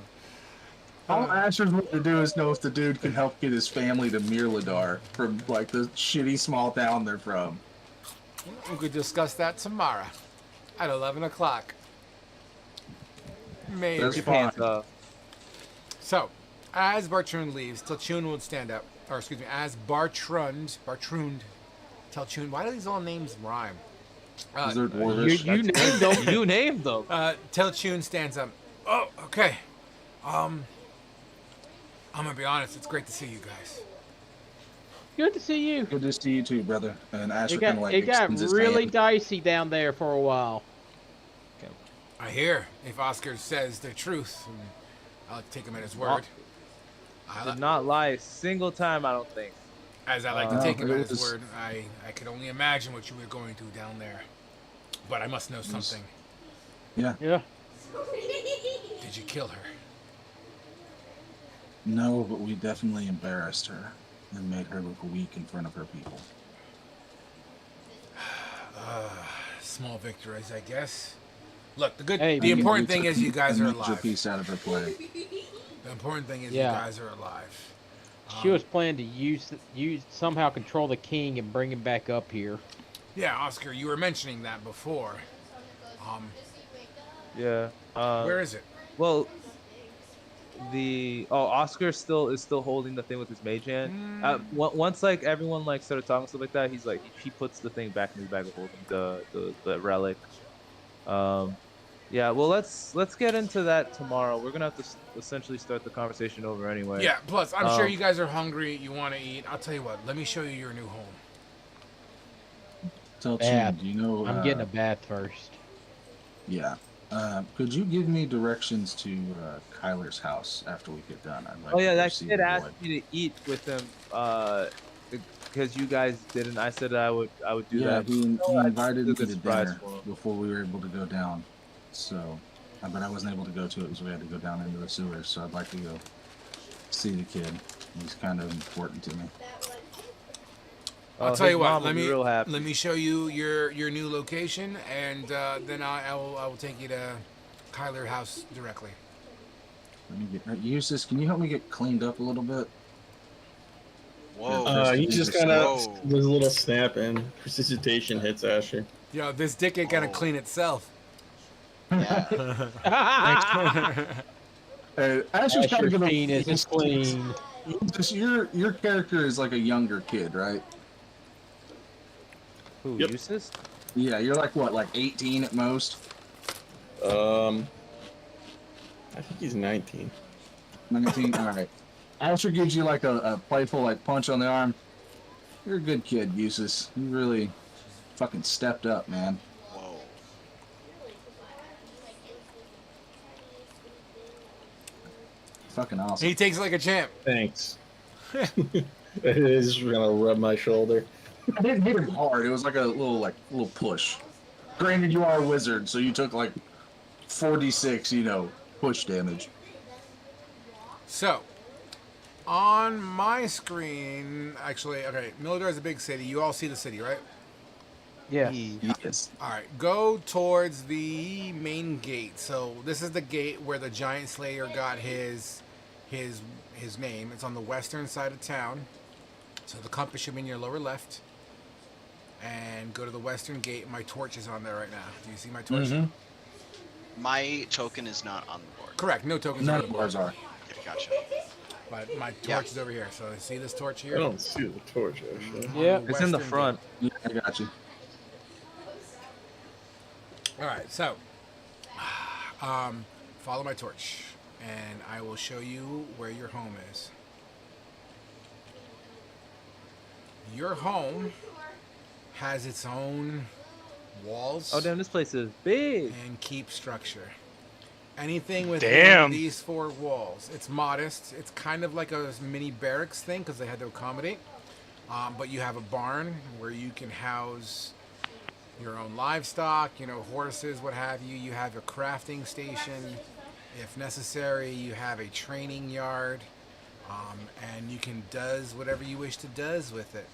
All Asher's want to do is know if the dude can help get his family to Mirladar from like the shitty small town they're from. We could discuss that tomorrow at 11 o'clock. Maybe. That's Your fine. pants off. So, as Bartrund leaves, Telchun will stand up. Or, excuse me, as Bartrund, Telchun, why do these all names rhyme? Is there dwarvish? You named them. You named them. Telchun stands up. Oh, okay. I'm gonna be honest, it's great to see you guys. Good to see you. Good to see you too, brother. And Asher It kind got of like it got extends his really hand. dicey down there for a while. I hear if Oscar says the truth, I'll take him at his word. Did not lie a single time, I don't think. As I like to take him it at his was- word, I could only imagine what you were going through down there. But I must know something. Yeah. Yeah. Did you kill her? No, but we definitely embarrassed her and made her look weak in front of her people. Small victories, I guess. Look, the Hey, the we- important thing is you guys are a alive. piece out of her play. The important thing is Yeah. you guys are alive. She was planning to use somehow control the king and bring him back up here. Yeah, Oscar, you were mentioning that before. Yeah. Where is it? Well, Oscar is still holding the thing with his mage hand. Once like everyone like started talking stuff like that, he's like he puts the thing back in his bag of holding, the relic. Yeah. Well, let's get into that tomorrow. We're gonna have to essentially start the conversation over anyway. Yeah, plus, I'm sure you guys are hungry, you want to eat. I'll tell you what, let me show you your new home. Tell Bath. Chin, do you know? I'm getting a bath first. Yeah. Could you give me directions to Kyler's house after we get done? I'd like Oh yeah, to that receive kid the asked boy. me to eat with him because you guys didn't. I said I would do Yeah, that. he I invited did a me good to surprise dinner for him. before we were able to go down. So, but I wasn't able to go to it because we had to go down into the sewers. So I'd like to go see the kid. He's kind of important to me. I'll tell his you what, mom will let be real happy. me show you your new location, and then I will take you to Kyler House directly. Let me get Eustace. Can you help me get cleaned up a little bit? Whoa. You just Whoa. kind of there's a little snap and precipitation hits Asher. Yo, this dick ain't gonna Oh. clean itself. Asher's kind Asher's of gonna. penis is clean. Your character is like a younger kid, right? Who, Yep. Eustace? Yeah, you're like what, like 18 at most? I think he's 19. 19. All right. Asher gives you like a playful like punch on the arm. You're a good kid, Eustace. You really fucking stepped up, man. Whoa. Fucking awesome. He takes it like a champ. Thanks. It is gonna rub my shoulder. I didn't hit him hard. It was like a little push. Granted, you are a wizard, so you took like 46, push damage. So, on my screen, actually, okay, Mildar is a big city. You all see the city, right? Yeah. Yes. All right, go towards the main gate. So this is the gate where the giant slayer got his name. It's on the western side of town. So the compass should be in your lower left. And go to the western gate. My torch is on there right now. Do you see my torch? My token is not on the board. Correct. No tokens None on of the board. ours are. Okay, gotcha. But my torch Yeah. is over here. So see this torch I here? don't see the torch actually. Yeah. On It's in the western front. gate. Yeah, I got you. All right, so follow my torch, and I will show you where your home is. Your home has its own walls Oh damn, this place is big. and keep structure. Anything within Damn. these 4 walls, it's modest. It's kind of like a mini barracks thing because they had to accommodate. But you have a barn where you can house your own livestock, horses, what have you. You have a crafting station. If necessary, you have a training yard. And you can does whatever you wish to does with it.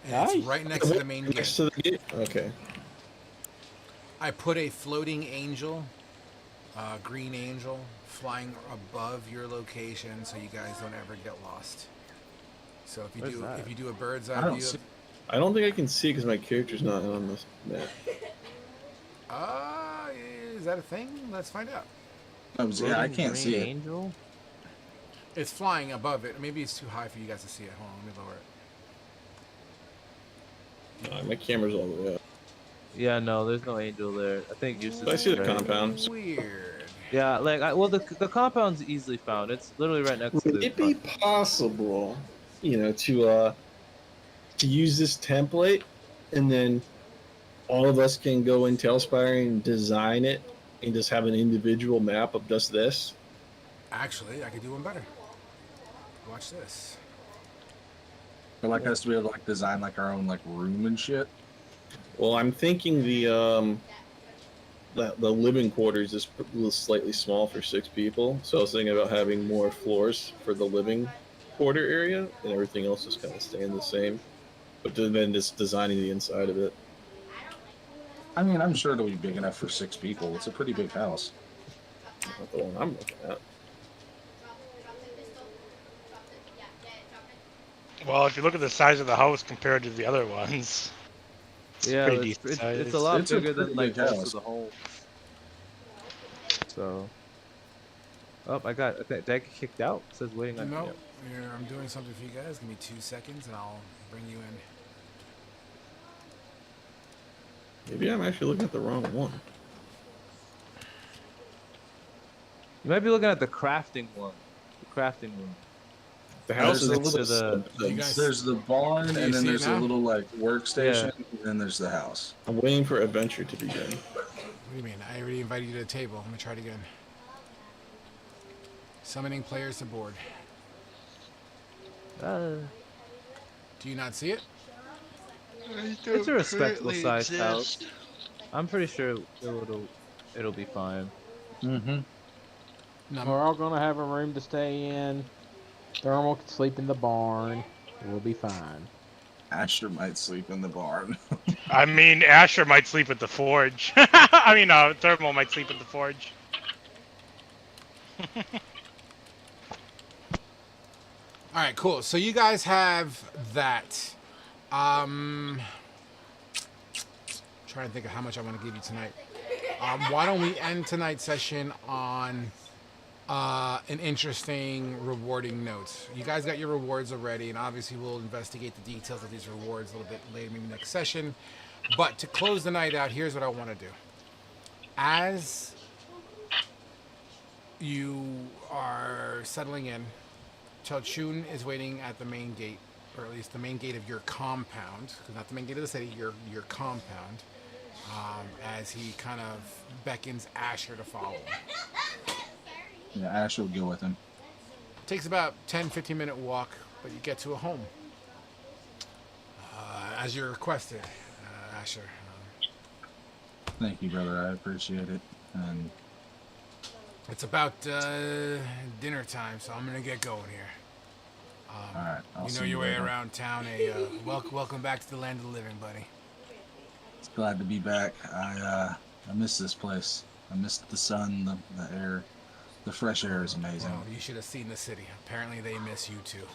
And it's Nice. right next to the main Next gate. to the gate? Okay. I put a floating angel, green angel, flying above your location so you guys don't ever get lost. So if Where's that? if you do a bird's I eye don't view, see- I don't think I can see because my character's not on this map. is that a thing? Let's find out. Yeah, I can't see it. Angel? It's flying above it. Maybe it's too high for you guys to see it. Hold on, let me lower it. My camera's all the way up. Yeah, no, there's no angel there. I think Eustace. I see is the right. compound. Weird. Yeah, the compound's easily found. It's literally right next to Would the it be front. possible, to use this template and then all of us can go in Tailspire and design it and just have an individual map of just this? Actually, I could do one better. Watch this. I'd like us to be able to design our own room and shit. Well, I'm thinking the living quarters is slightly small for 6 people, so I was thinking about having more floors for the living quarter area, and everything else is kind of staying the same. But then just designing the inside of it. I mean, I'm sure it'll be big enough for 6 people. It's a pretty big house. Not the one I'm looking at. Well, if you look at the size of the house compared to the other ones, Yeah, pretty it's, decent it's, size. it's a lot It's a bigger than pretty most big of house. the homes. So. Oh, I got kicked out. It says waiting on No, you. here, I'm doing something for you guys. Give me 2 seconds, and I'll bring you in. Maybe I'm actually looking at the wrong one. You might be looking at the crafting one. The crafting room. The house is There's a next to little- the. You guys- There's the barn, Do you and then see it there's a now? little workstation, and then there's the house. I'm waiting for adventure to begin. What do you mean? I already invited you to the table. I'm gonna try it again. Summoning players to board. Uh, Do you not see it? it's a respectable sized house. I'm pretty sure it'll be fine. Mm-hmm. We're all gonna have a room to stay in. Thermal can sleep in the barn. We'll be fine. Asher might sleep in the barn. I mean, Asher might sleep at the forge. I mean, Thermal might sleep at the forge. All right, cool. So you guys have that. Trying to think of how much I want to give you tonight. Why don't we end tonight's session on an interesting, rewarding note? You guys got your rewards already, and obviously we'll investigate the details of these rewards a little bit later, maybe next session. But to close the night out, here's what I want to do. As you are settling in, Chalchun is waiting at the main gate, or at least the main gate of your compound, not the main gate of the city, your compound, as he kind of beckons Asher to follow him. Yeah, Asher will go with him. Takes about 10-15 minute walk, but you get to a home. As you requested, Asher. Thank you, brother. I appreciate it. And It's about dinner time, so I'm gonna get going here. all right, I'll You see know your way later. around town. Welcome back to the land of the living, buddy. It's glad to be back. I miss this place. I missed the sun, the air. The fresh air is amazing. Well, you should have seen the city. Apparently, they miss you too.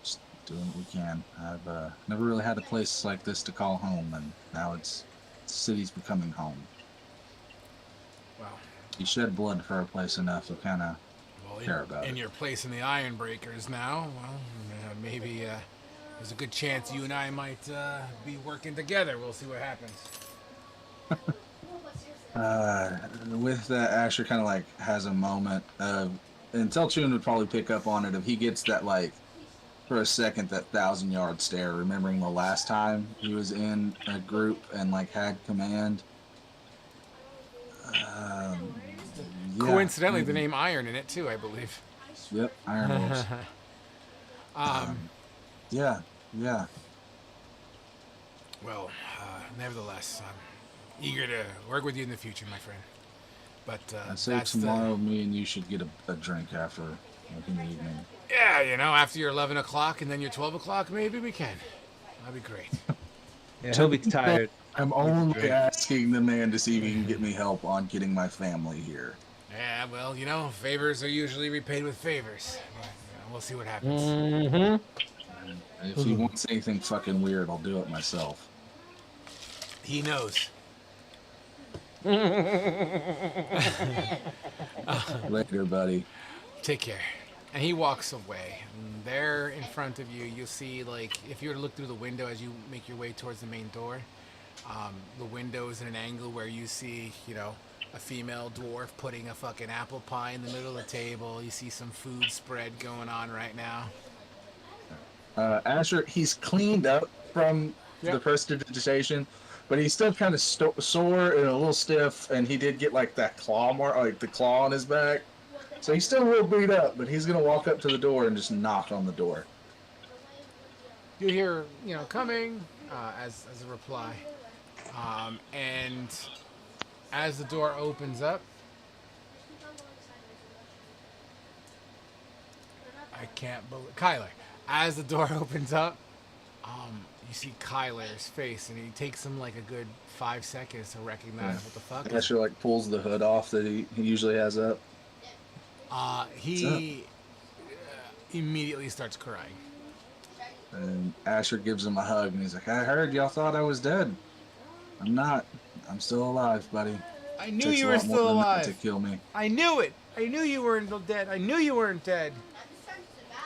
Just doing what we can. I've never really had a place like this to call home, and now the city's becoming home. Well, You shed blood for a place enough to kind of care about in it. your place in the Iron Breakers now. Well, maybe there's a good chance you and I might be working together. We'll see what happens. With that, Asher kind of like has a moment of, and Tal Rune would probably pick up on it if he gets that, like, for a second, that 1,000-yard stare, remembering the last time he was in a group and like had command. Yeah, Coincidentally, the name Iron in it too, I believe. Yep, Iron Wolves. Yeah. Well, nevertheless, I'm eager to work with you in the future, my friend. But I'd say that's tomorrow me and you should get a drink after, like in the evening. Yeah, after your 11 o'clock and then your 12 o'clock, maybe we can. That'd be great. Yeah, he'll be tired. I'm only asking the man to see if he can get me help on getting my family here. Yeah, well, favors are usually repaid with favors. But, we'll see what happens. Mm-hmm. If he wants anything fucking weird, I'll do it myself. He knows. Later, buddy. Take care. And he walks away. And there in front of you, you'll see, like, if you were to look through the window as you make your way towards the main door, the window is in an angle where you see, a female dwarf putting a fucking apple pie in the middle of the table. You see some food spread going on right now. Asher, he's cleaned up from the prestidigitation, but he's still kind of sore and a little stiff, and he did get like that claw mark, like the claw on his back. So he's still a little beat up, but he's gonna walk up to the door and just knock on the door. You hear, coming as a reply, and as the door opens up, I can't believe Kyler. As the door opens up, you see Kyler's face, and he takes him like a good 5 seconds to recognize what the fuck. Asher like pulls the hood off that he usually has up. He immediately starts crying. And Asher gives him a hug, and he's like, "I heard y'all thought I was dead. I'm not. I'm still alive, buddy. I knew Takes you a were lot more still than that alive. to kill me." I knew it. I knew you weren't dead. I knew you weren't dead.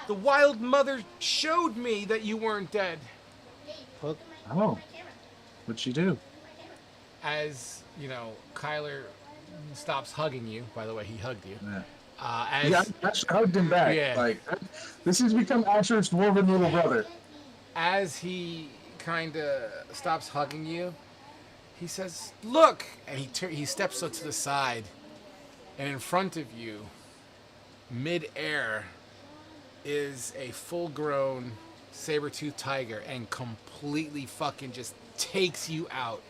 The wild mother showed me that you weren't dead. Oh, what'd she do? As, Kyler stops hugging you. By the way, he hugged you. Yeah. I hugged him back. Yeah. Like, this has become Asher's dwarven little brother. As he kind of stops hugging you, he says, "Look!" And he steps to the side, and in front of you, mid-air, is a full-grown saber-toothed tiger, and completely fucking just takes you out,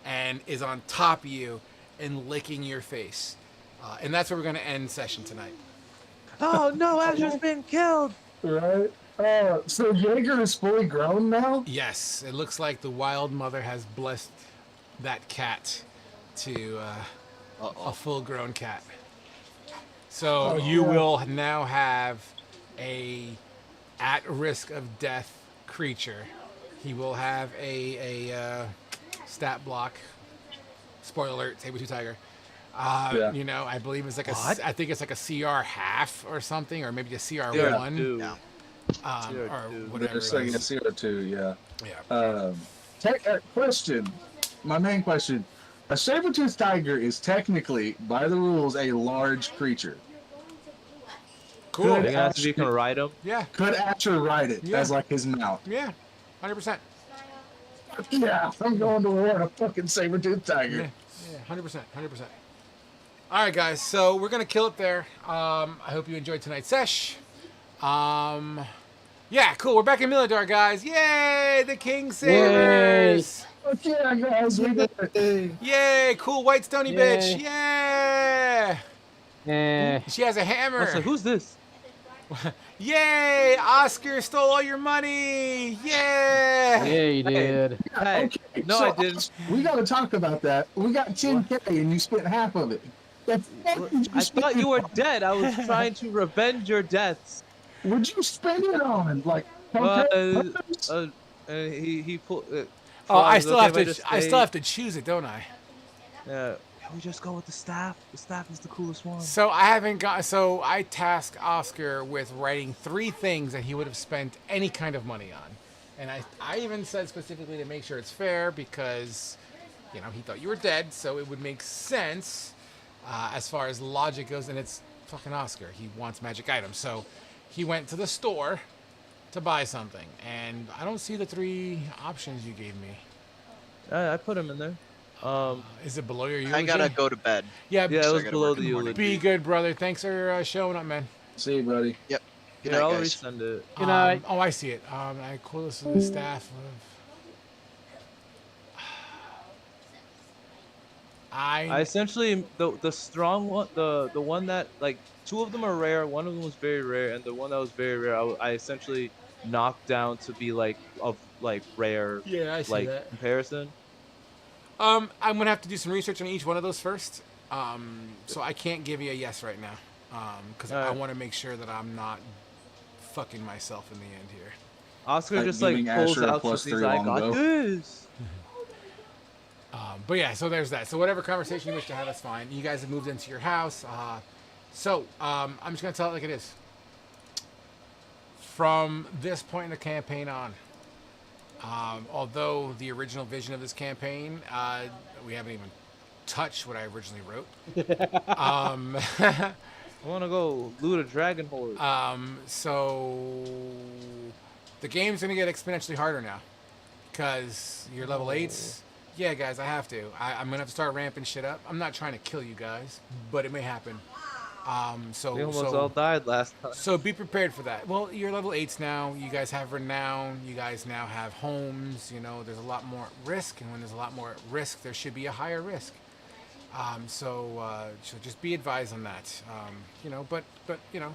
and is on top of you and licking your face. And that's where we're going to end session tonight. Oh no, Asher's been killed! Right? So Jaeger is fully grown now? Yes, it looks like the wild mother has blessed that cat to a full-grown cat. So you will now have a at-risk of death creature. He will have a stat block. Spoiler alert: saber-tooth tiger. I believe it's like I think it's like a CR half or something, or maybe a CR one. Yeah. Or whatever. It's like a CR2, yeah. Yeah. Question. My main question. A saber-toothed tiger is technically, by the rules, a large creature. Cool. Are you gonna have to be able to ride him? Yeah. Could Asher ride it as like his mount? Yeah. 100%. Yeah, I'm going to war on a fucking saber-toothed tiger. Yeah. 100%. 100%. All right, guys. So we're gonna kill it there. I hope you enjoyed tonight's sesh. Yeah, cool. We're back in Milidar, guys. Yay! The King Savers. Okay, guys, we did it. Hey, Yay! Cool white stony bitch. Yeah. Eh. She has a I was hammer. like, who's this? Yay! Oscar stole all your money. Yeah. Yeah, you did. Hey, Okay, no, so I didn't. we got to talk about that. We got 10K and you spent half of it. The fuck did you I spend thought you it were on? dead. I was trying to revenge your deaths. What'd you spend it on? Like, Well, okay, he pulled. Oh, I Frog, still okay have if I to. just I stay? still have to choose it, don't I? Yeah. Can we just go with the staff? The staff is the coolest one. So I haven't got. So I tasked Oscar with writing 3 things that he would have spent any kind of money on, and I even said specifically to make sure it's fair because, you know, he thought you were dead, so it would make sense as far as logic goes. And it's fucking Oscar. He wants magic items, so he went to the store to buy something, and I don't see the 3 options you gave me. I put him in there. Is it below your eulogy? I gotta go to bed. Yeah, Yeah, it So I was gotta below work the in the morning. eulogy. be good, brother. Thanks for showing up, man. See you, buddy. Yep. Good Yeah, night, I'll guys. resend it. Good night. Oh, I see it. I quote this to the staff of. I essentially the strong one, the one that like 2 of them are rare. One of them was very rare, and the one that was very rare, I essentially knocked down to be like of like rare Yeah, I see like that. comparison. I'm gonna have to do some research on each one of those first. So I can't give you a yes right now. Because I Alright. want to make sure that I'm not fucking myself in the end here. Oscar Like just like giving pulls Asher a out plus something. He's 3 like, long I got ago. this. But yeah, so there's that. So whatever conversation you wish to have, that's fine. You guys have moved into your house. I'm just gonna tell it like it is. From this point in the campaign on, although the original vision of this campaign, we haven't even touched what I originally wrote. I want to go loot a dragon horde. So the game's gonna get exponentially harder now because you're level 8s. Yeah, guys, I have to. I'm gonna have to start ramping shit up. I'm not trying to kill you guys, but it may happen. We almost all died last time. So be prepared for that. Well, you're level 8s now. You guys have renown. You guys now have homes. You know, there's a lot more at risk, and when there's a lot more at risk, there should be a higher risk. So just be advised on that. You know, but you know,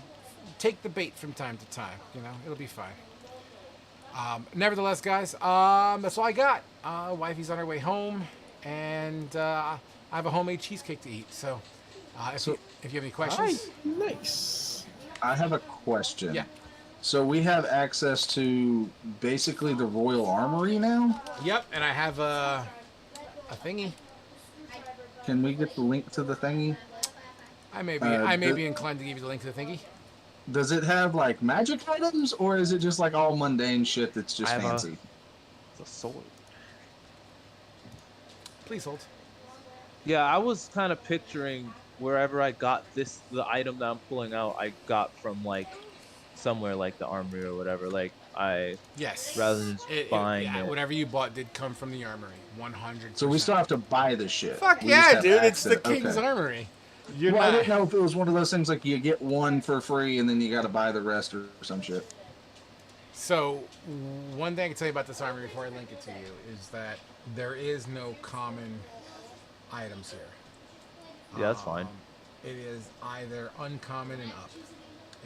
take the bait from time to time. You know, it'll be fine. Nevertheless, guys, that's all I got. Wifey's on her way home, and I have a homemade cheesecake to eat. So, if you have any questions, nice. I have a question. Yeah. So we have access to basically the Royal Armory now? Yep, and I have a thingy. Can we get the link to the thingy? I may be inclined to give you the link to the thingy. Does it have like magic items, or is it just like all mundane shit that's just I have fancy? It's a sword. Please hold. Yeah, I was kind of picturing wherever I got this, the item that I'm pulling out, I got from like somewhere like the armory or whatever. Like Yes. rather than just buying yeah, it. whatever you bought did come from the armory. 100%. So we still have to buy the shit. Fuck We just yeah, have dude! It's the access- King's okay. Armory. Well, I didn't know if it was one of those things like you get one for free and then you got to buy the rest or some shit. So, one thing I can tell you about this armory before I link it to you is that there is no common items here. Yeah, that's fine. It is either uncommon and up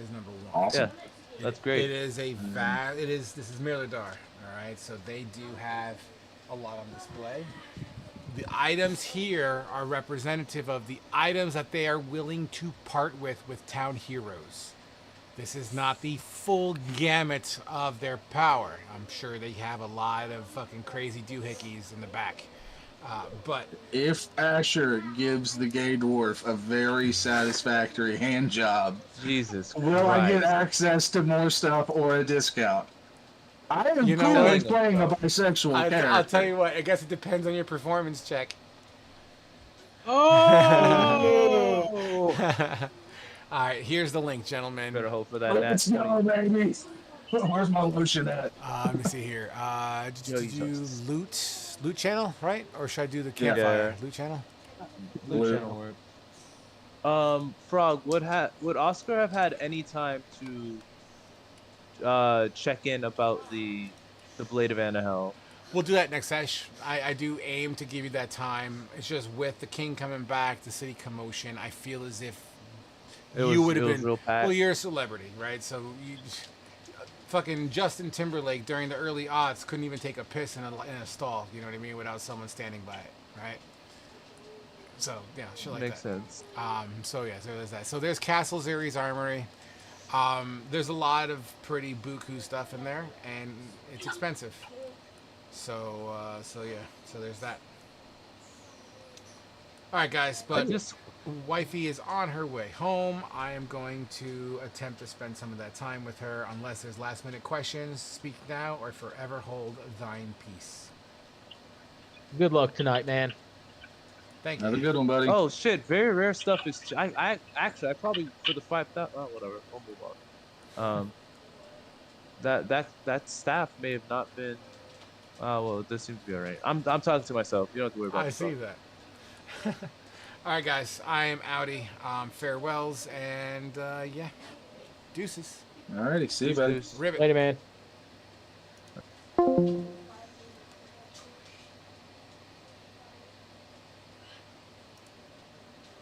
is number one. Awesome. Yeah, that's great. It is a this is Miradar, all right? So they do have a lot on display. The items here are representative of the items that they are willing to part with town heroes. This is not the full gamut of their power. I'm sure they have a lot of fucking crazy doohickeys in the back. But If Asher gives the gay dwarf a very satisfactory hand job, Jesus will I get Christ. access to more stuff or a discount? I am You know cool what? with playing a bisexual character. I'll tell you what, I guess it depends on your performance check. Oh! All right, here's the link, gentlemen. Better hope for that. Let's Nat go, 20. baby. Where's my lotion at? Let me see here. Yo, Did you you loot channel, right? Or should I do the Yeah. campfire? Loot channel? Blue Blue. channel work. Frog, would Oscar have had any time to check in about the Blade of Anahel? We'll do that next sesh. I do aim to give you that time. It's just with the king coming back, the city commotion, I feel as if you would have been. real pat. Well, you're a celebrity, right? So you, fucking Justin Timberlake during the early aughts couldn't even take a piss in a stall. You know what I mean? Without someone standing by it, right? So yeah, shit like Makes that. sense. So yeah, so there's that. So there's Castle Zeri's armory. There's a lot of pretty buku stuff in there, and it's expensive. So yeah, so there's that. All right, guys, but wifey is on her way home. I am going to attempt to spend some of that time with her, unless there's last-minute questions. Speak now, or forever hold thine peace. Good luck tonight, man. Thank you. Have a good one, buddy. Oh shit! Very rare stuff is. I probably for the 5,000. Oh, whatever. We'll move on. That staff may have not been. Oh well, this seems to be alright. I'm talking to myself. You don't have to worry about. I see that. All right, guys. I am outie. Farewells, and yeah, deuces. Alrighty, see you, buddy. Ribbit. Later, man.